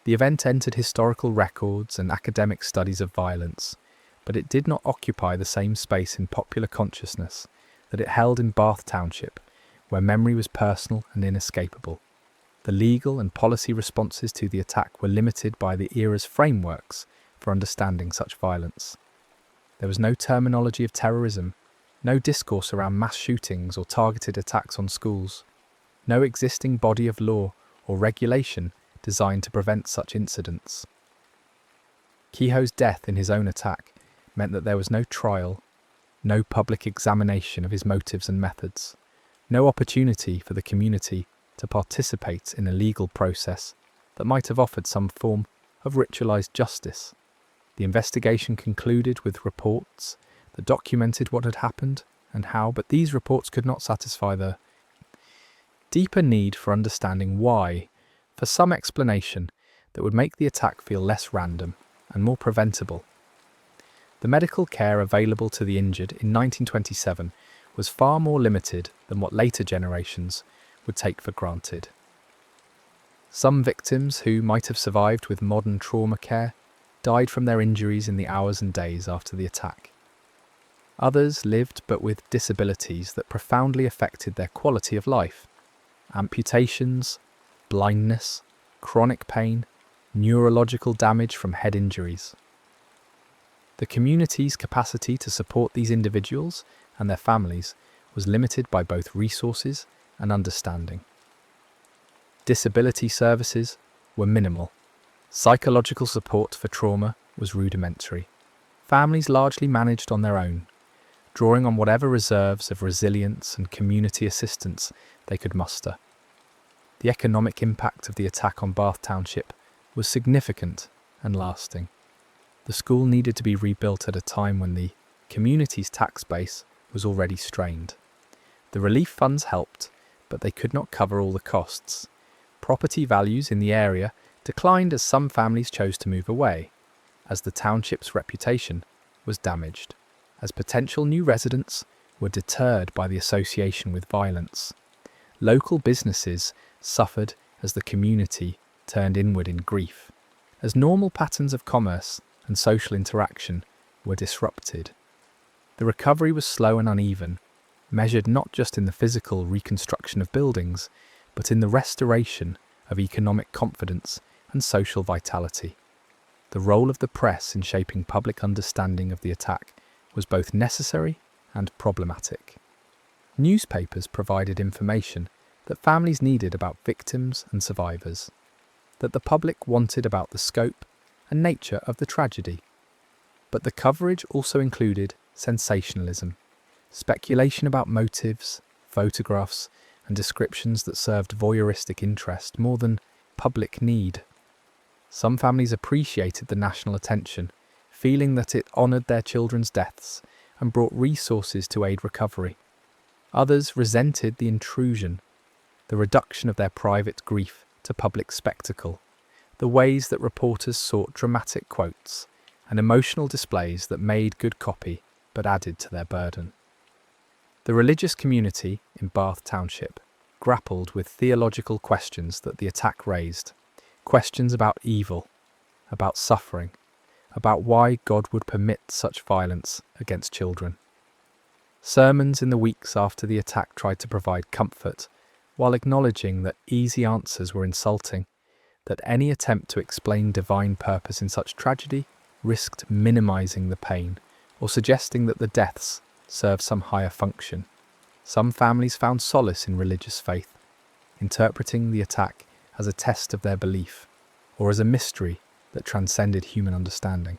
The event entered historical records and academic studies of violence, but it did not occupy the same space in popular consciousness that it held in Bath Township, where memory was personal and inescapable. The legal and policy responses to the attack were limited by the era's frameworks for understanding such violence. There was no terminology of terrorism, no discourse around mass shootings or targeted attacks on schools, no existing body of law or regulation designed to prevent such incidents. Kehoe's death in his own attack meant that there was no trial, no public examination of his motives and methods, no opportunity for the community to participate in a legal process that might have offered some form of ritualized justice. The investigation concluded with reports that documented what had happened and how, but these reports could not satisfy the deeper need for understanding why, for some explanation that would make the attack feel less random and more preventable. The medical care available to the injured in 1927 was far more limited than what later generations would take for granted. Some victims who might have survived with modern trauma care died from their injuries in the hours and days after the attack. Others lived but with disabilities that profoundly affected their quality of life. Amputations, blindness, chronic pain, neurological damage from head injuries. The community's capacity to support these individuals and their families was limited by both resources and understanding. Disability services were minimal. Psychological support for trauma was rudimentary. Families largely managed on their own, drawing on whatever reserves of resilience and community assistance they could muster. The economic impact of the attack on Bath Township was significant and lasting. The school needed to be rebuilt at a time when the community's tax base was already strained. The relief funds helped, but they could not cover all the costs. Property values in the area declined as some families chose to move away, as the township's reputation was damaged, as potential new residents were deterred by the association with violence. Local businesses suffered as the community turned inward in grief, as normal patterns of commerce and social interaction were disrupted. The recovery was slow and uneven, measured not just in the physical reconstruction of buildings, but in the restoration of economic confidence and social vitality. The role of the press in shaping public understanding of the attack was both necessary and problematic. Newspapers provided information that families needed about victims and survivors, that the public wanted about the scope and nature of the tragedy. But the coverage also included sensationalism, speculation about motives, photographs, and descriptions that served voyeuristic interest more than public need. Some families appreciated the national attention, feeling that it honoured their children's deaths and brought resources to aid recovery. Others resented the intrusion, the reduction of their private grief to public spectacle, the ways that reporters sought dramatic quotes and emotional displays that made good copy but added to their burden. The religious community in Bath Township grappled with theological questions that the attack raised, questions about evil, about suffering, about why God would permit such violence against children. Sermons in the weeks after the attack tried to provide comfort, while acknowledging that easy answers were insulting, that any attempt to explain divine purpose in such tragedy risked minimizing the pain or suggesting that the deaths served some higher function. Some families found solace in religious faith, interpreting the attack as a test of their belief or as a mystery that transcended human understanding.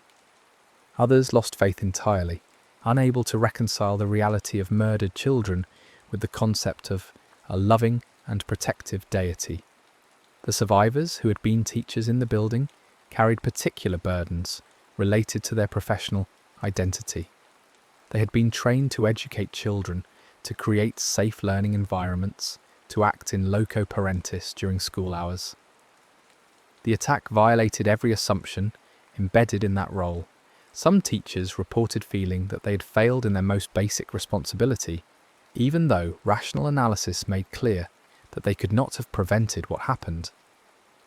Others lost faith entirely, unable to reconcile the reality of murdered children with the concept of a loving and protective deity. The survivors, who had been teachers in the building, carried particular burdens related to their professional identity. They had been trained to educate children, to create safe learning environments, to act in loco parentis during school hours. The attack violated every assumption embedded in that role. Some teachers reported feeling that they had failed in their most basic responsibility, even though rational analysis made clear that they could not have prevented what happened,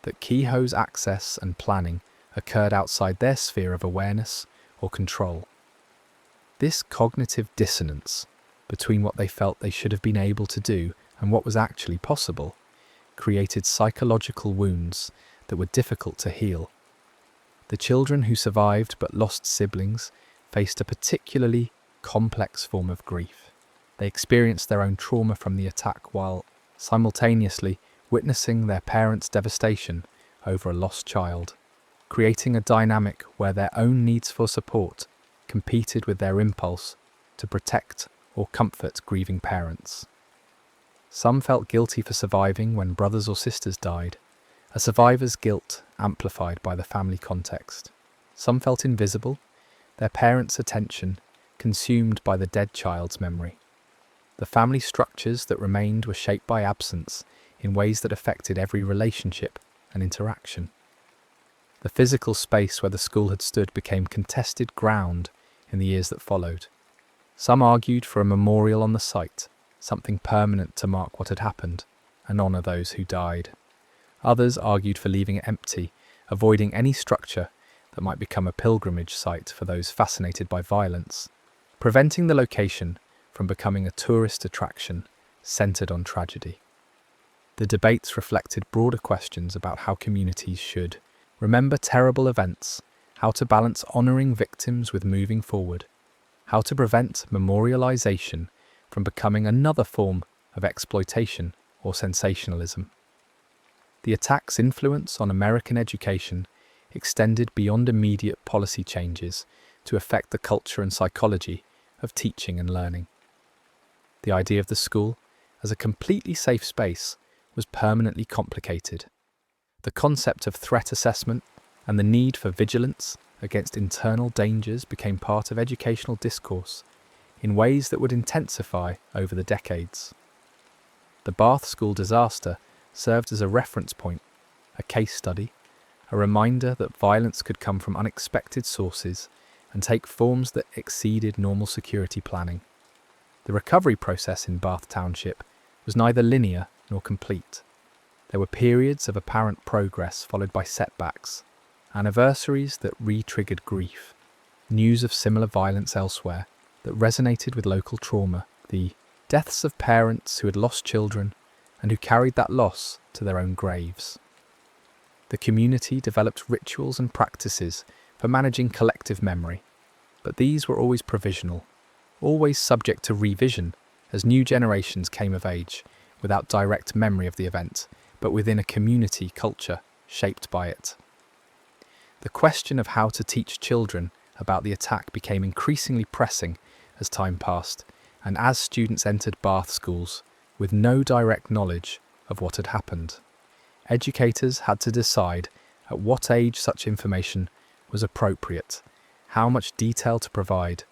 that Kehoe's access and planning occurred outside their sphere of awareness or control. This cognitive dissonance between what they felt they should have been able to do and what was actually possible created psychological wounds that were difficult to heal. The children who survived but lost siblings faced a particularly complex form of grief. They experienced their own trauma from the attack while simultaneously witnessing their parents' devastation over a lost child, creating a dynamic where their own needs for support competed with their impulse to protect or comfort grieving parents. Some felt guilty for surviving when brothers or sisters died, a survivor's guilt amplified by the family context. Some felt invisible, their parents' attention consumed by the dead child's memory. The family structures that remained were shaped by absence in ways that affected every relationship and interaction. The physical space where the school had stood became contested ground in the years that followed. Some argued for a memorial on the site, something permanent to mark what had happened and honour those who died. Others argued for leaving it empty, avoiding any structure that might become a pilgrimage site for those fascinated by violence, preventing the location from becoming a tourist attraction centred on tragedy. The debates reflected broader questions about how communities should remember terrible events, how to balance honouring victims with moving forward, how to prevent memorialisation from becoming another form of exploitation or sensationalism. The attack's influence on American education extended beyond immediate policy changes to affect the culture and psychology of teaching and learning. The idea of the school as a completely safe space was permanently complicated. The concept of threat assessment and the need for vigilance against internal dangers became part of educational discourse in ways that would intensify over the decades. The Bath School disaster served as a reference point, a case study, a reminder that violence could come from unexpected sources and take forms that exceeded normal security planning. The recovery process in Bath Township was neither linear nor complete. There were periods of apparent progress followed by setbacks, anniversaries that re-triggered grief, news of similar violence elsewhere that resonated with local trauma, the deaths of parents who had lost children and who carried that loss to their own graves. The community developed rituals and practices for managing collective memory, but these were always provisional, always subject to revision as new generations came of age, without direct memory of the event, but within a community culture shaped by it. The question of how to teach children about the attack became increasingly pressing as time passed, and as students entered Bath schools with no direct knowledge of what had happened. Educators had to decide at what age such information was appropriate, how much detail to provide,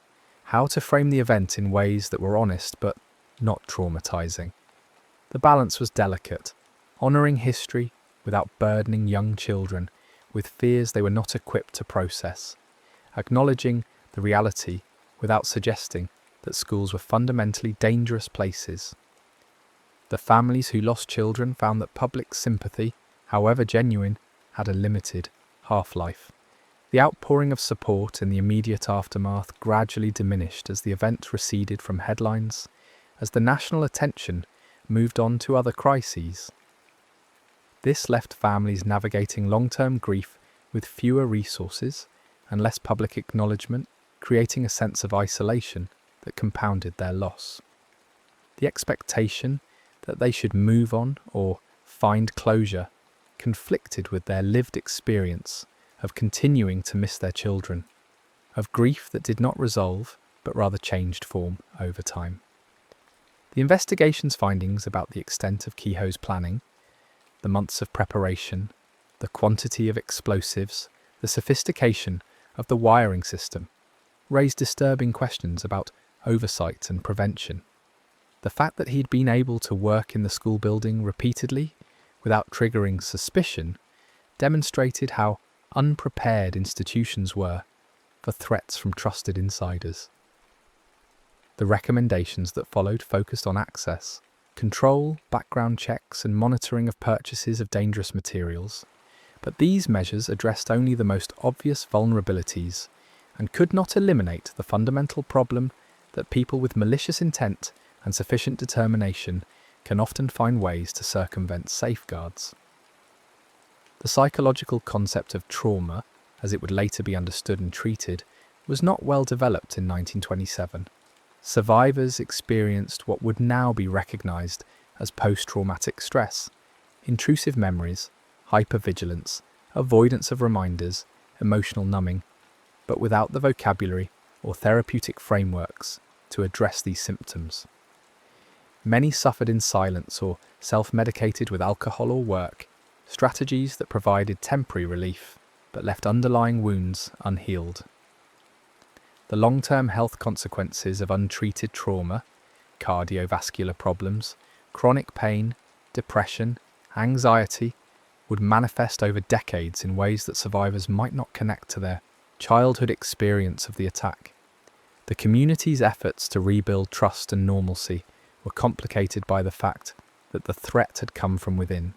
how to frame the event in ways that were honest but not traumatizing. The balance was delicate, honouring history without burdening young children with fears they were not equipped to process, acknowledging the reality without suggesting that schools were fundamentally dangerous places. The families who lost children found that public sympathy, however genuine, had a limited half-life. The outpouring of support in the immediate aftermath gradually diminished as the event receded from headlines, as the national attention moved on to other crises. This left families navigating long-term grief with fewer resources and less public acknowledgement, creating a sense of isolation that compounded their loss. The expectation that they should move on or find closure conflicted with their lived experience of continuing to miss their children. of grief that did not resolve, but rather changed form over time. The investigation's findings about the extent of Kehoe's planning, the months of preparation, the quantity of explosives, the sophistication of the wiring system, raised disturbing questions about oversight and prevention. The fact that he'd been able to work in the school building repeatedly without triggering suspicion demonstrated how unprepared institutions were for threats from trusted insiders. The recommendations that followed focused on access, control, background checks, and monitoring of purchases of dangerous materials, but these measures addressed only the most obvious vulnerabilities and could not eliminate the fundamental problem that people with malicious intent and sufficient determination can often find ways to circumvent safeguards. The psychological concept of trauma, as it would later be understood and treated, was not well developed in 1927. Survivors experienced what would now be recognised as post-traumatic stress, intrusive memories, hypervigilance, avoidance of reminders, emotional numbing, but without the vocabulary or therapeutic frameworks to address these symptoms. Many suffered in silence or self-medicated with alcohol or work, strategies that provided temporary relief but left underlying wounds unhealed. The long-term health consequences of untreated trauma, cardiovascular problems, chronic pain, depression, anxiety, would manifest over decades in ways that survivors might not connect to their childhood experience of the attack. The community's efforts to rebuild trust and normalcy were complicated by the fact that the threat had come from within.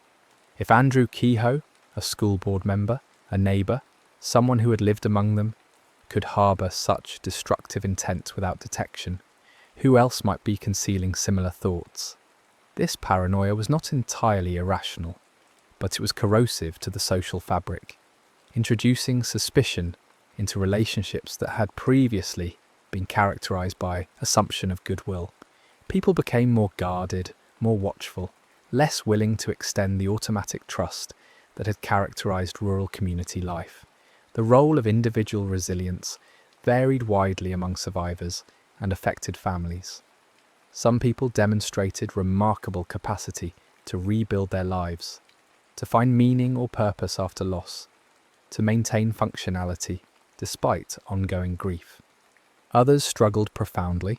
If Andrew Kehoe, a school board member, a neighbour, someone who had lived among them, could harbour such destructive intent without detection, who else might be concealing similar thoughts? This paranoia was not entirely irrational, but it was corrosive to the social fabric, introducing suspicion into relationships that had previously been characterised by assumption of goodwill. People became more guarded, more watchful, less willing to extend the automatic trust that had characterised rural community life. The role of individual resilience varied widely among survivors and affected families. Some people demonstrated remarkable capacity to rebuild their lives, to find meaning or purpose after loss, to maintain functionality despite ongoing grief. Others struggled profoundly,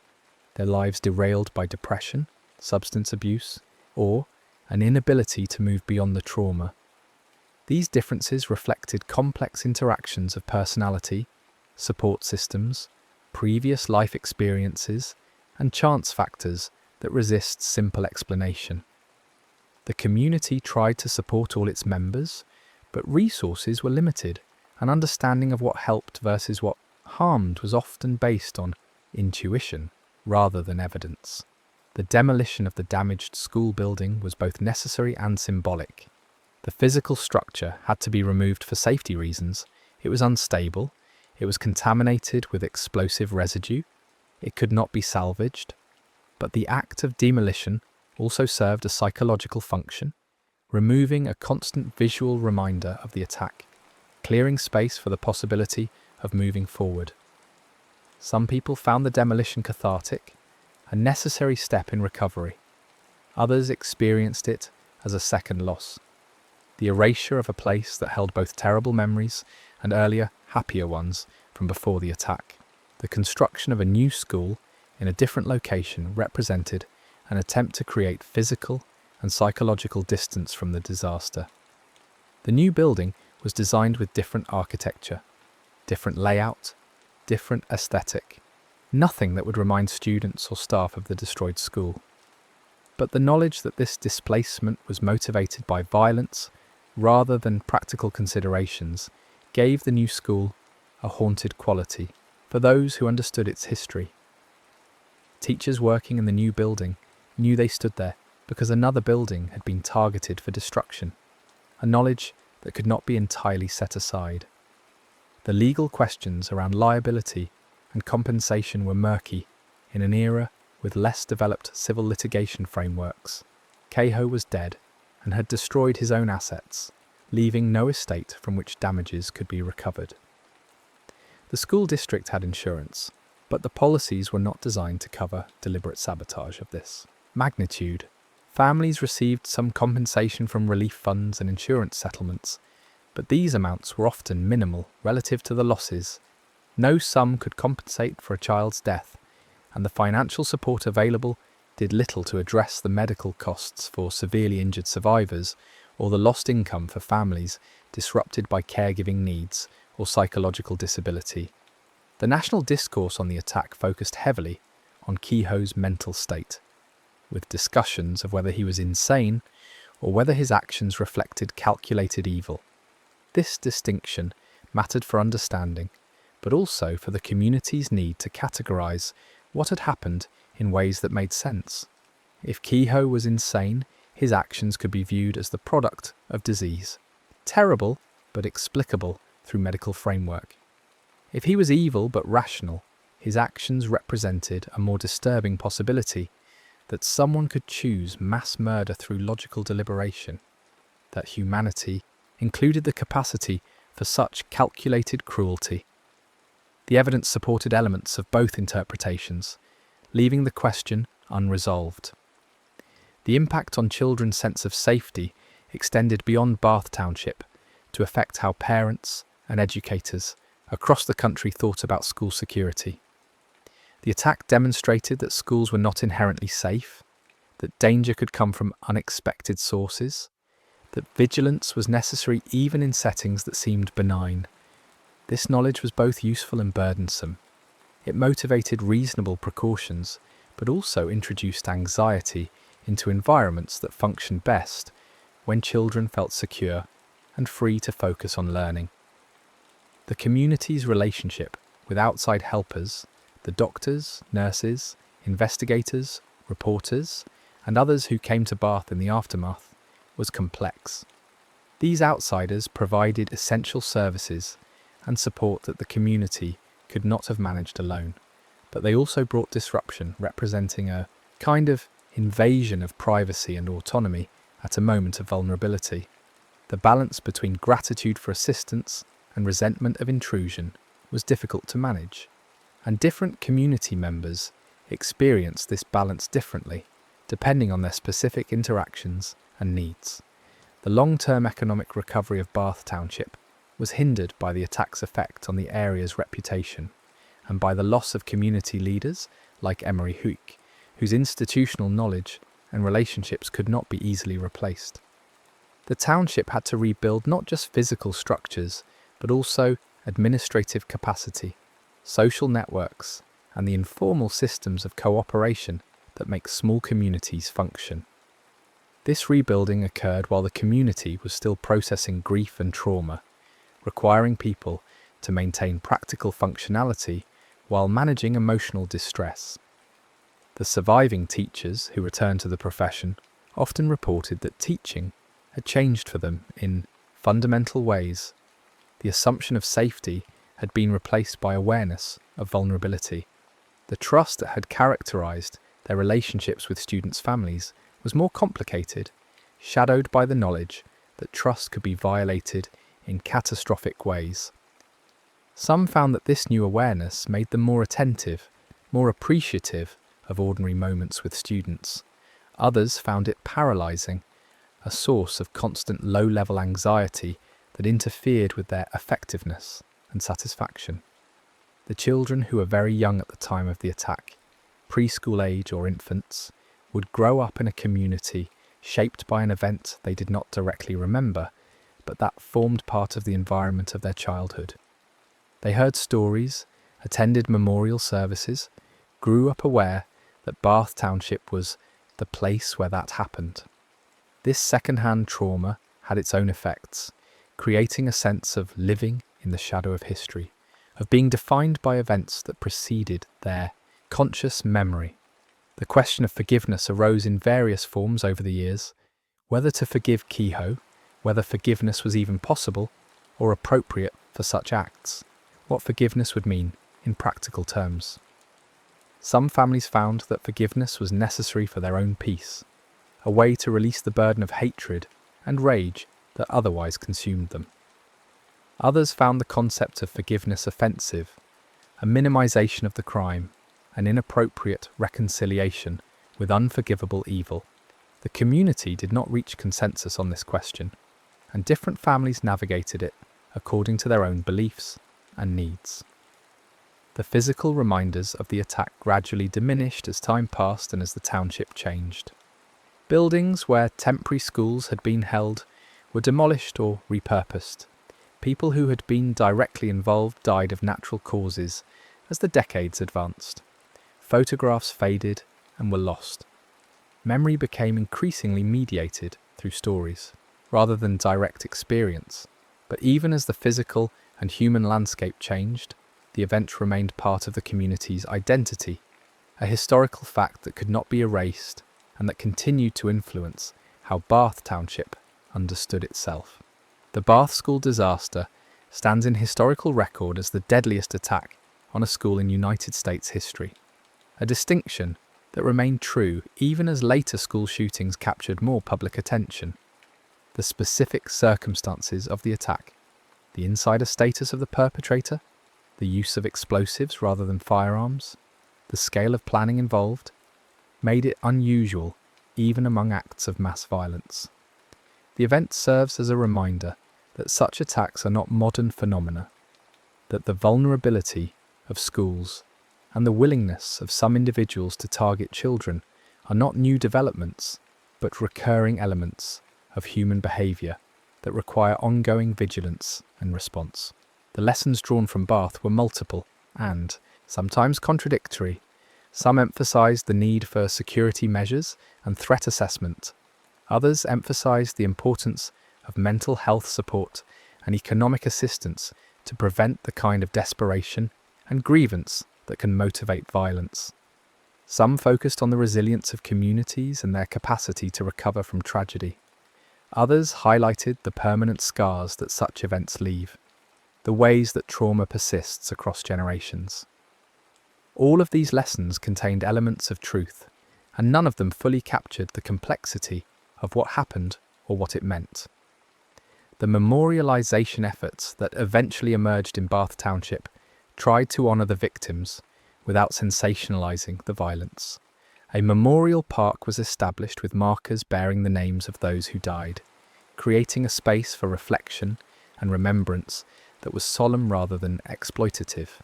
their lives derailed by depression, substance abuse, or an inability to move beyond the trauma. These differences reflected complex interactions of personality, support systems, previous life experiences, and chance factors that resist simple explanation. The community tried to support all its members, but resources were limited, and understanding of what helped versus what harmed was often based on intuition rather than evidence. The demolition of the damaged school building was both necessary and symbolic. The physical structure had to be removed for safety reasons. It was unstable, it was contaminated with explosive residue, it could not be salvaged. But the act of demolition also served a psychological function, removing a constant visual reminder of the attack, clearing space for the possibility of moving forward. Some people found the demolition cathartic, a necessary step in recovery. Others experienced it as a second loss, the erasure of a place that held both terrible memories and earlier, happier ones from before the attack. The construction of a new school in a different location represented an attempt to create physical and psychological distance from the disaster. The new building was designed with different architecture, different layout, different aesthetic, nothing that would remind students or staff of the destroyed school. But the knowledge that this displacement was motivated by violence rather than practical considerations gave the new school a haunted quality for those who understood its history. Teachers working in the new building knew they stood there because another building had been targeted for destruction, a knowledge that could not be entirely set aside. The legal questions around liability and compensation were murky in an era with less developed civil litigation frameworks. Kehoe was dead and had destroyed his own assets, leaving no estate from which damages could be recovered. The school district had insurance, but the policies were not designed to cover deliberate sabotage of this magnitude. Families received some compensation from relief funds and insurance settlements, but these amounts were often minimal relative to the losses. No sum could compensate for a child's death, and the financial support available did little to address the medical costs for severely injured survivors or the lost income for families disrupted by caregiving needs or psychological disability. The national discourse on the attack focused heavily on Kehoe's mental state, with discussions of whether he was insane or whether his actions reflected calculated evil. This distinction mattered for understanding, but also for the community's need to categorize what had happened in ways that made sense. If Kehoe was insane, his actions could be viewed as the product of disease, terrible but explicable through medical framework. If he was evil but rational, his actions represented a more disturbing possibility that someone could choose mass murder through logical deliberation, that humanity included the capacity for such calculated cruelty. The evidence supported elements of both interpretations, leaving the question unresolved. The impact on children's sense of safety extended beyond Bath Township to affect how parents and educators across the country thought about school security. The attack demonstrated that schools were not inherently safe, that danger could come from unexpected sources, that vigilance was necessary even in settings that seemed benign. This knowledge was both useful and burdensome. It motivated reasonable precautions, but also introduced anxiety into environments that functioned best when children felt secure and free to focus on learning. The community's relationship with outside helpers, the doctors, nurses, investigators, reporters, and others who came to Bath in the aftermath, was complex. These outsiders provided essential services and support that the community could not have managed alone, but they also brought disruption, representing a kind of invasion of privacy and autonomy at a moment of vulnerability. The balance between gratitude for assistance and resentment of intrusion was difficult to manage, and different community members experienced this balance differently, depending on their specific interactions and needs. The long-term economic recovery of Bath Township was hindered by the attack's effect on the area's reputation, and by the loss of community leaders like Emery Huick, whose institutional knowledge and relationships could not be easily replaced. The township had to rebuild not just physical structures, but also administrative capacity, social networks, and the informal systems of cooperation that make small communities function. This rebuilding occurred while the community was still processing grief and trauma, requiring people to maintain practical functionality while managing emotional distress. The surviving teachers who returned to the profession often reported that teaching had changed for them in fundamental ways. The assumption of safety had been replaced by awareness of vulnerability. The trust that had characterized their relationships with students' families was more complicated, shadowed by the knowledge that trust could be violated in catastrophic ways. Some found that this new awareness made them more attentive, more appreciative of ordinary moments with students. Others found it paralyzing, a source of constant low-level anxiety that interfered with their effectiveness and satisfaction. The children who were very young at the time of the attack, preschool age or infants, would grow up in a community shaped by an event they did not directly remember, but that formed part of the environment of their childhood. They heard stories, attended memorial services, grew up aware that Bath Township was the place where that happened. This second-hand trauma had its own effects, creating a sense of living in the shadow of history, of being defined by events that preceded their conscious memory. The question of forgiveness arose in various forms over the years, whether to forgive Kehoe, whether forgiveness was even possible or appropriate for such acts, what forgiveness would mean in practical terms. Some families found that forgiveness was necessary for their own peace, a way to release the burden of hatred and rage that otherwise consumed them. Others found the concept of forgiveness offensive, a minimization of the crime, an inappropriate reconciliation with unforgivable evil. The community did not reach consensus on this question, and different families navigated it according to their own beliefs and needs. The physical reminders of the attack gradually diminished as time passed and as the township changed. Buildings where temporary schools had been held were demolished or repurposed. People who had been directly involved died of natural causes as the decades advanced. Photographs faded and were lost. Memory became increasingly mediated through stories, rather than direct experience. But even as the physical and human landscape changed, the event remained part of the community's identity, a historical fact that could not be erased and that continued to influence how Bath Township understood itself. The Bath School disaster stands in historical record as the deadliest attack on a school in United States history, a distinction that remained true even as later school shootings captured more public attention. The specific circumstances of the attack, the insider status of the perpetrator, the use of explosives rather than firearms, the scale of planning involved, made it unusual even among acts of mass violence. The event serves as a reminder that such attacks are not modern phenomena, that the vulnerability of schools and the willingness of some individuals to target children are not new developments, but recurring elements of human behaviour that require ongoing vigilance and response. The lessons drawn from Bath were multiple and, sometimes contradictory. Some emphasised the need for security measures and threat assessment. Others emphasised the importance of mental health support and economic assistance to prevent the kind of desperation and grievance that can motivate violence. Some focused on the resilience of communities and their capacity to recover from tragedy. Others highlighted the permanent scars that such events leave, the ways that trauma persists across generations. All of these lessons contained elements of truth, and none of them fully captured the complexity of what happened or what it meant. The memorialisation efforts that eventually emerged in Bath Township tried to honour the victims without sensationalising the violence. A memorial park was established with markers bearing the names of those who died, creating a space for reflection and remembrance that was solemn rather than exploitative.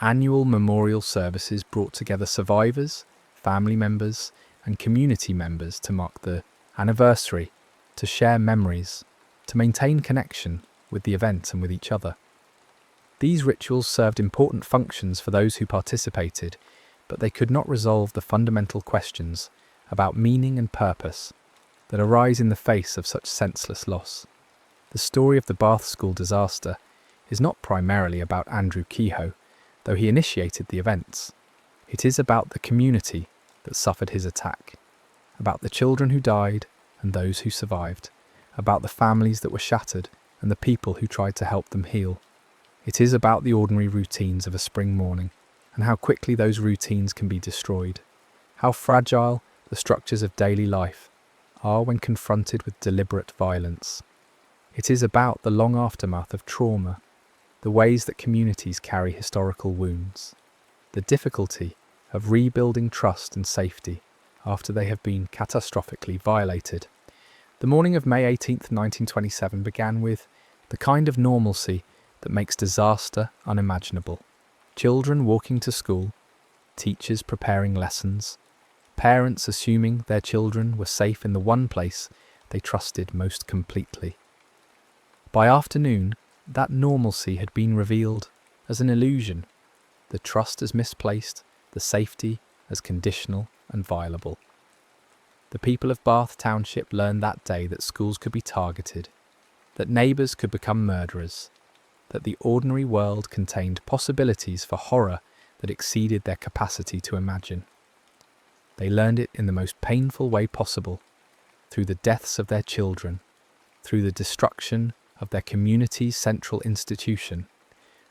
Annual memorial services brought together survivors, family members, and community members to mark the anniversary, to share memories, to maintain connection with the event and with each other. These rituals served important functions for those who participated, but they could not resolve the fundamental questions about meaning and purpose that arise in the face of such senseless loss. The story of the Bath School disaster is not primarily about Andrew Kehoe, though he initiated the events. It is about the community that suffered his attack, about the children who died and those who survived, about the families that were shattered and the people who tried to help them heal. It is about the ordinary routines of a spring morning and how quickly those routines can be destroyed, how fragile the structures of daily life are when confronted with deliberate violence. It is about the long aftermath of trauma, the ways that communities carry historical wounds, the difficulty of rebuilding trust and safety after they have been catastrophically violated. The morning of May 18th, 1927 began with the kind of normalcy that makes disaster unimaginable. Children walking to school, teachers preparing lessons, parents assuming their children were safe in the one place they trusted most completely. By afternoon, that normalcy had been revealed as an illusion, the trust as misplaced, the safety as conditional and violable. The people of Bath Township learned that day that schools could be targeted, that neighbours could become murderers, that the ordinary world contained possibilities for horror that exceeded their capacity to imagine. They learned it in the most painful way possible, through the deaths of their children, through the destruction of their community's central institution,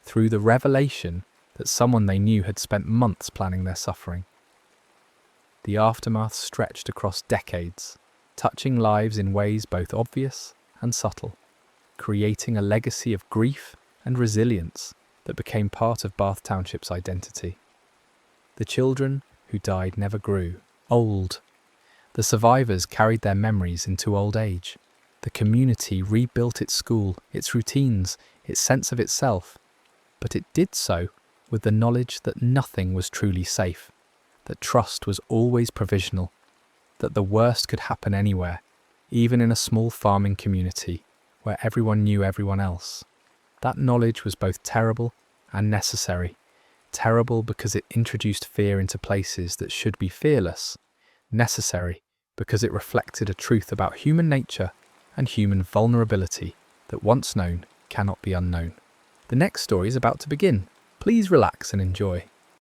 through the revelation that someone they knew had spent months planning their suffering. The aftermath stretched across decades, touching lives in ways both obvious and subtle, creating a legacy of grief and resilience that became part of Bath Township's identity. The children who died never grew old. The survivors carried their memories into old age. The community rebuilt its school, its routines, its sense of itself. But it did so with the knowledge that nothing was truly safe, that trust was always provisional, that the worst could happen anywhere, even in a small farming community where everyone knew everyone else. That knowledge was both terrible and necessary. Terrible because it introduced fear into places that should be fearless. Necessary because it reflected a truth about human nature and human vulnerability that once known cannot be unknown. The next story is about to begin. Please relax and enjoy.